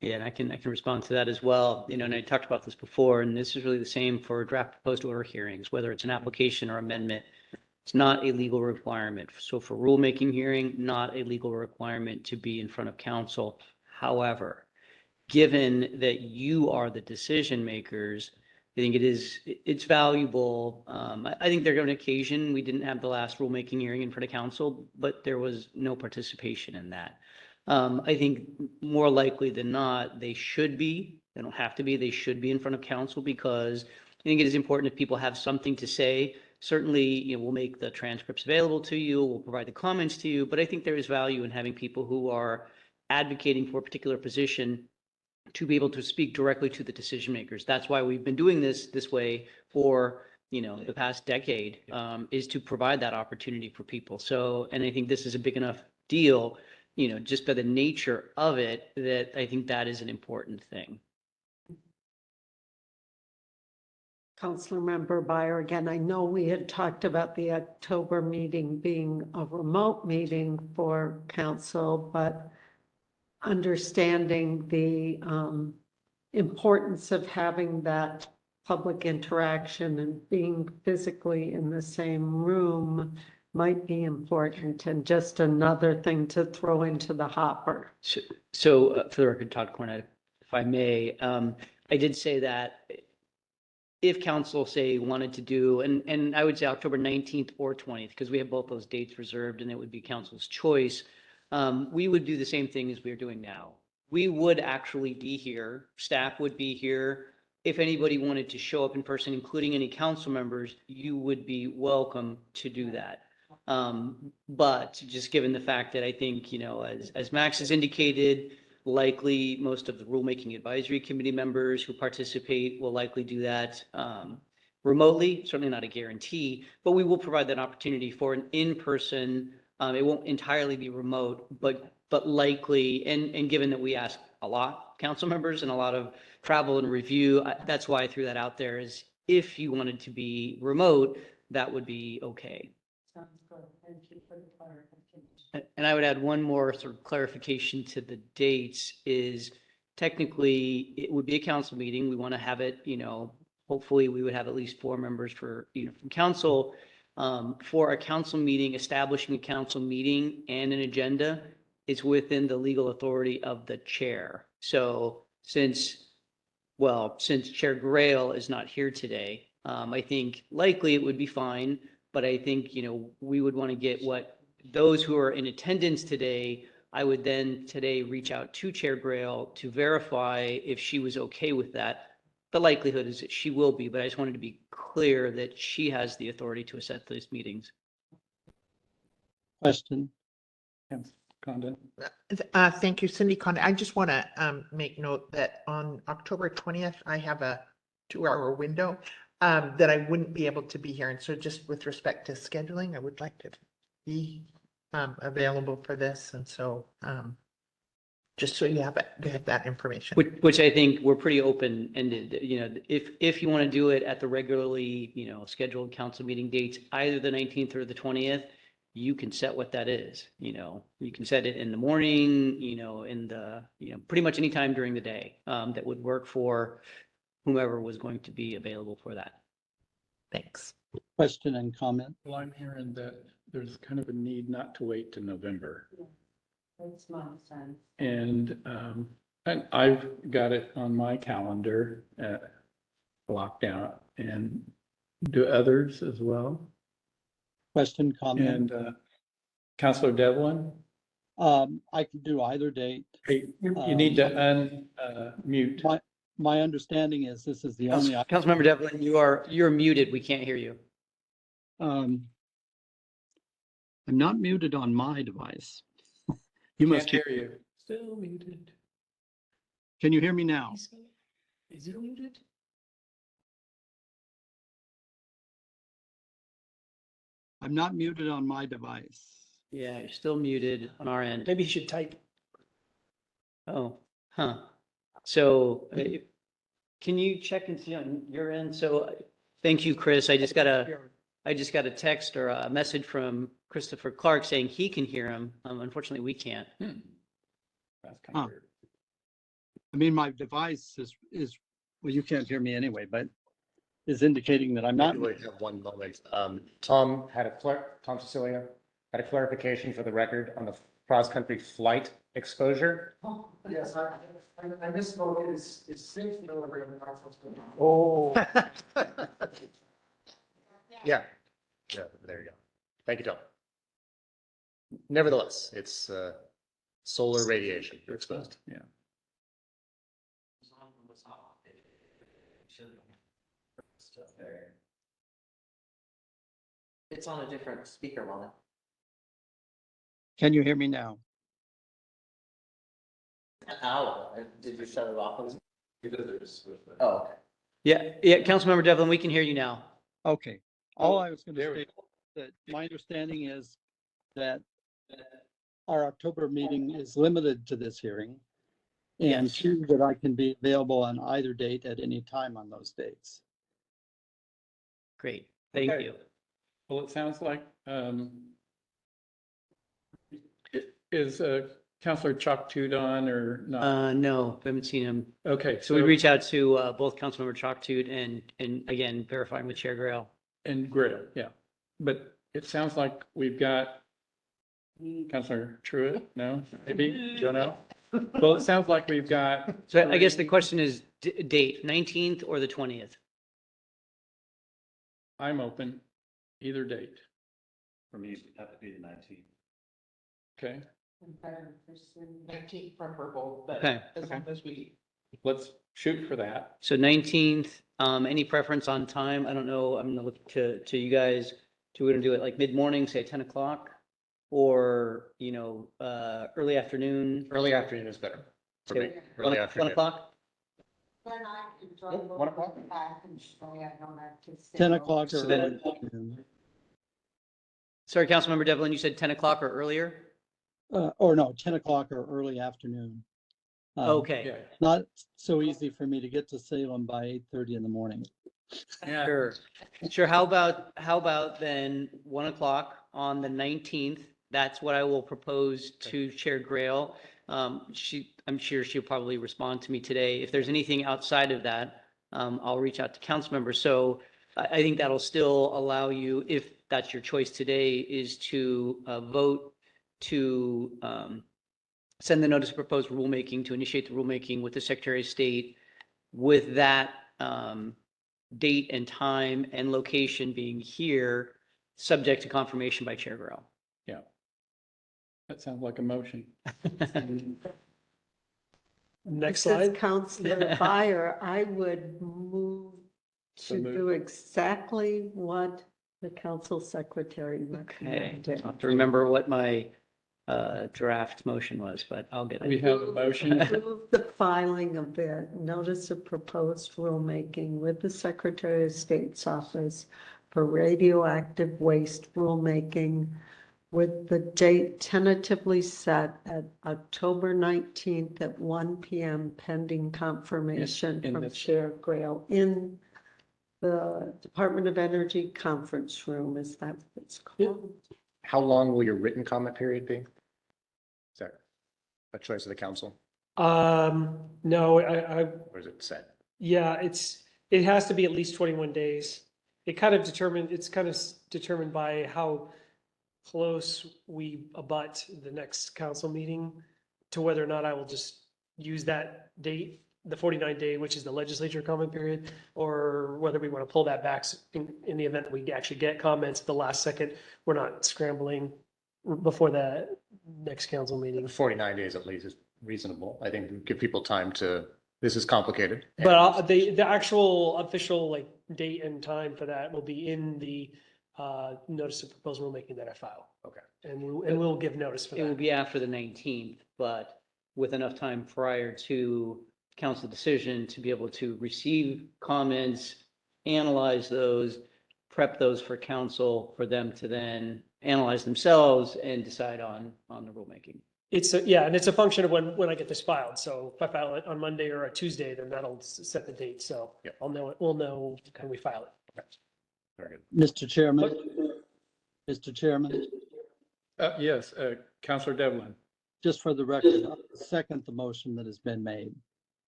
Yeah, and I can respond to that as well. You know, and I talked about this before, and this is really the same for draft proposed order hearings, whether it's an application or amendment. It's not a legal requirement. So for rulemaking hearing, not a legal requirement to be in front of council. However, given that you are the decision makers, I think it's valuable. I think there on occasion, we didn't have the last rulemaking hearing in front of council, but there was no participation in that. I think more likely than not, they should be. They don't have to be. They should be in front of council because I think it is important if people have something to say. Certainly, you know, we'll make the transcripts available to you. We'll provide the comments to you. But I think there is value in having people who are advocating for a particular position to be able to speak directly to the decision makers. That's why we've been doing this way for, you know, the past decade, is to provide that opportunity for people. So, and I think this is a big enough deal, you know, just by the nature of it, that I think that is an important thing. Councilor Member Byer, again, I know we had talked about the October meeting being a remote meeting for council, but understanding the importance of having that public interaction and being physically in the same room might be important, and just another thing to throw into the hopper. So for the record, Todd Cornett, if I may, I did say that if council say wanted to do, and I would say October 19th or 20th, because we have both those dates reserved and it would be council's choice, we would do the same thing as we're doing now. We would actually be here, staff would be here. If anybody wanted to show up in person, including any council members, you would be welcome to do that. But just given the fact that I think, you know, as Max has indicated, likely most of the rulemaking advisory committee members who participate will likely do that remotely, certainly not a guarantee, but we will provide that opportunity for an in-person. It won't entirely be remote, but likely, and given that we ask a lot council members and a lot of travel and review, that's why I threw that out there, is if you wanted to be remote, that would be okay. Sounds good. Thank you for the clarification. And I would add one more sort of clarification to the dates is technically it would be a council meeting. We want to have it, you know, hopefully we would have at least 4 members for, you know, from council. For a council meeting, establishing a council meeting and an agenda is within the legal authority of the chair. So since Chair Grail is not here today, I think likely it would be fine. But I think, you know, we would want to get what those who are in attendance today, I would then today reach out to Chair Grail to verify if she was okay with that. The likelihood is that she will be, but I just wanted to be clear that she has the authority to set those meetings. Question. Yes, Condon. Thank you, Cindy Condon. I just want to make note that on October 20th, I have a 2-hour window that I wouldn't be able to be here. And so just with respect to scheduling, I would like to be available for this. And so just so you have that information. Which I think we're pretty open-ended. You know, if you want to do it at the regularly, you know, scheduled council meeting dates, either the 19th or the 20th, you can set what that is. You know, you can set it in the morning, you know, in the, you know, pretty much any time during the day that would work for whomever was going to be available for that. Thanks. Question and comment. Well, I'm hearing that there's kind of a need not to wait to November. Makes my sense. And I've got it on my calendar blocked out, and do others as well? Question, comment. And Councilor Devlin? I can do either date. Hey, you need to unmute. My understanding is this is the only. Councilmember Devlin, you're muted. We can't hear you. I'm not muted on my device. You must hear you. Still muted. Can you hear me now? Is it muted? I'm not muted on my device. Yeah, you're still muted on our end. Maybe you should type. Oh, huh. So can you check and see on your end? So thank you, Chris. I just got a text or a message from Christopher Clark saying he can hear him. Unfortunately, we can't. That's kind of Huh. weird. I mean, my device is, well, you can't hear me anyway, but is indicating that I'm not. Maybe we have one moment. Tom Cecilia had a clarification for the record on the cross-country flight exposure. Yes, I misspoke. It's 6 milligrams. Oh. Yeah, there you go. Thank you, Tom. Nevertheless, it's solar radiation you're exposed. Yeah. It's on a different speaker line. Can you hear me now? Did you shut it off? Oh. Oh, okay. Yeah, Councilmember Devlin, we can hear you now. Okay. All I was going there to we say, that my understanding is that our October meeting is limited to this hearing. And Yes. two, that I can be available on either date at any time on those dates. Great, thank Okay. you. Well, it sounds like, is Counselor Chalk on or not? No, we haven't seen him. Okay, So we reach out to both Councilmember Chalktooth and again, verifying with Chair Grail. And Grill, yeah. But it sounds like we've got Counselor Truitt, no, maybe, don't know. Well, it sounds like we've got. So I guess the question is date, 19th or the 20th? I'm open, either date, For me, it'd have to be the 19th. okay? 19th preferable, but Okay. as long as we. Let's shoot for that. So 19th, any preference on time? I don't know. I'm gonna look to you guys. Do we gonna do it like mid-morning, say 10 o'clock? Or, early afternoon? Early afternoon is better for me. Say Early 1 afternoon. o'clock? 1 o'clock? 10 o'clock or So then- early afternoon. Sorry, Councilmember Devlin, you said 10 o'clock or earlier? Or no, 10 o'clock or early afternoon. Okay, Yeah. Not so easy for me to get to Salem by 8:30 in the morning. Yeah. sure. Sure, how about then 1 o'clock on the 19th? That's what I will propose to Chair Grail. I'm sure she'll probably respond to me today. If there's anything outside of that, I'll reach out to council members. So I think that'll still allow you, if that's your choice today, is to vote to send the notice of proposed rulemaking, to initiate the rulemaking with the Secretary of State, with that date and time and location being here, subject to confirmation by Chair Grail. Yeah. That sounds like a motion. Next This is slide. Counselor Fire, I would move So to moved. do exactly what the council secretary Okay, recommended. I'll have to remember what my draft motion was, but I'll get We it. have a motion. Move the filing of the notice of proposed rulemaking with the Secretary of State's office for radioactive waste rulemaking with the date tentatively set at October 19th at 1 p.m. pending confirmation in from this- Chair Grail in the Department of Energy Conference Room. Is that what it's called? How long will your written comment period be? Is that a choice of the council, No, or is it set? yeah, it has to be at least 21 days. It's kind of determined by how close we abut the next council meeting to whether or not I will just use that date, the 49-day, which is the legislature comment period, or whether we want to pull that back in the event we actually get comments at the last second. We're not scrambling before the next council meeting. 49 days at least is reasonable. I think give people time to, this is complicated. But the actual official date and time for that will be in the notice of proposed rulemaking that I file. Okay. And we'll give notice for It will that. be after the 19th, but with enough time prior to council decision to be able to receive comments, analyze those, prep those for council for them to then analyze themselves and decide on the rulemaking. Yeah, and it's a function of when I get this filed. So if I file it on Monday or a Tuesday, then that'll set the date. So we'll know when we file it. Very good. Mr. Chairman, Mr. Chairman, Yes, Counselor Devlin. just for the record, I second the motion that has been made.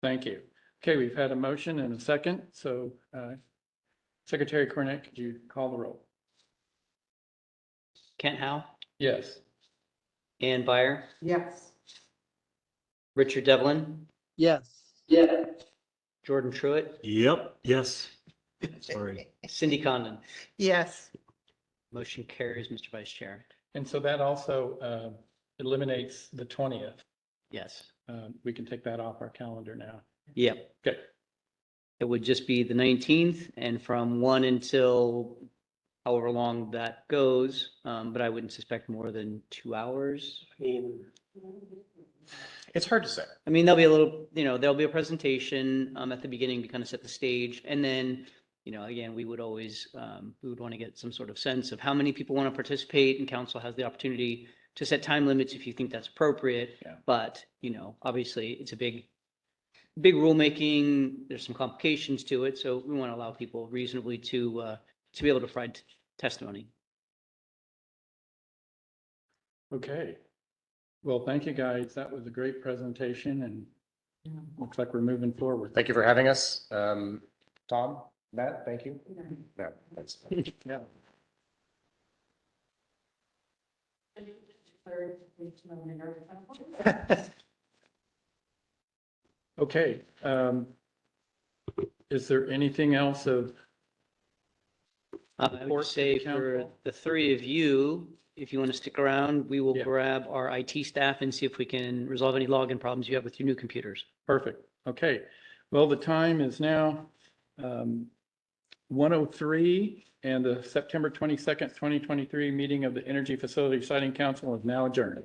Thank you. Okay, we've had a motion and a second. So Secretary Cornett, could you call the roll? Kent Howe, Yes. Ann Byer, Yes. Richard Devlin, Yes. Jordan Truitt, Yep, yes. Sorry. Cindy Condon. Yes. Motion carries, Mr. Vice Chair. And so that also eliminates the 20th. Yes. We can take that off our calendar now. Yep. Okay. It would just be the 19th and from 1 until however long that goes. But I wouldn't suspect more than 2 hours. I mean, It's hard to say. I mean, there'll be a little, there'll be a presentation at the beginning to kind of set the stage. And then, again, we would always, we would want to get some sort of sense of how many people want to participate, and council has the opportunity to set time limits if you think that's appropriate. Yeah. But, obviously it's a big rulemaking. There's some complications to it. So we want to allow people reasonably to be able to provide testimony. Okay. Well, thank you, guys. That was a great presentation, and looks like we're moving forward. Thank you for having us. Tom, Matt, thank you. Yeah, thanks. Yeah. Okay. Is there anything else of? I would say for the three of you, if you want to stick around, we will grab our IT staff and see if we can resolve any login problems you have with your new computers. Perfect. Okay. Well, the time is now 1:03, and the September 22nd, 2023 meeting of the Energy Facility Siting Council is now adjourned.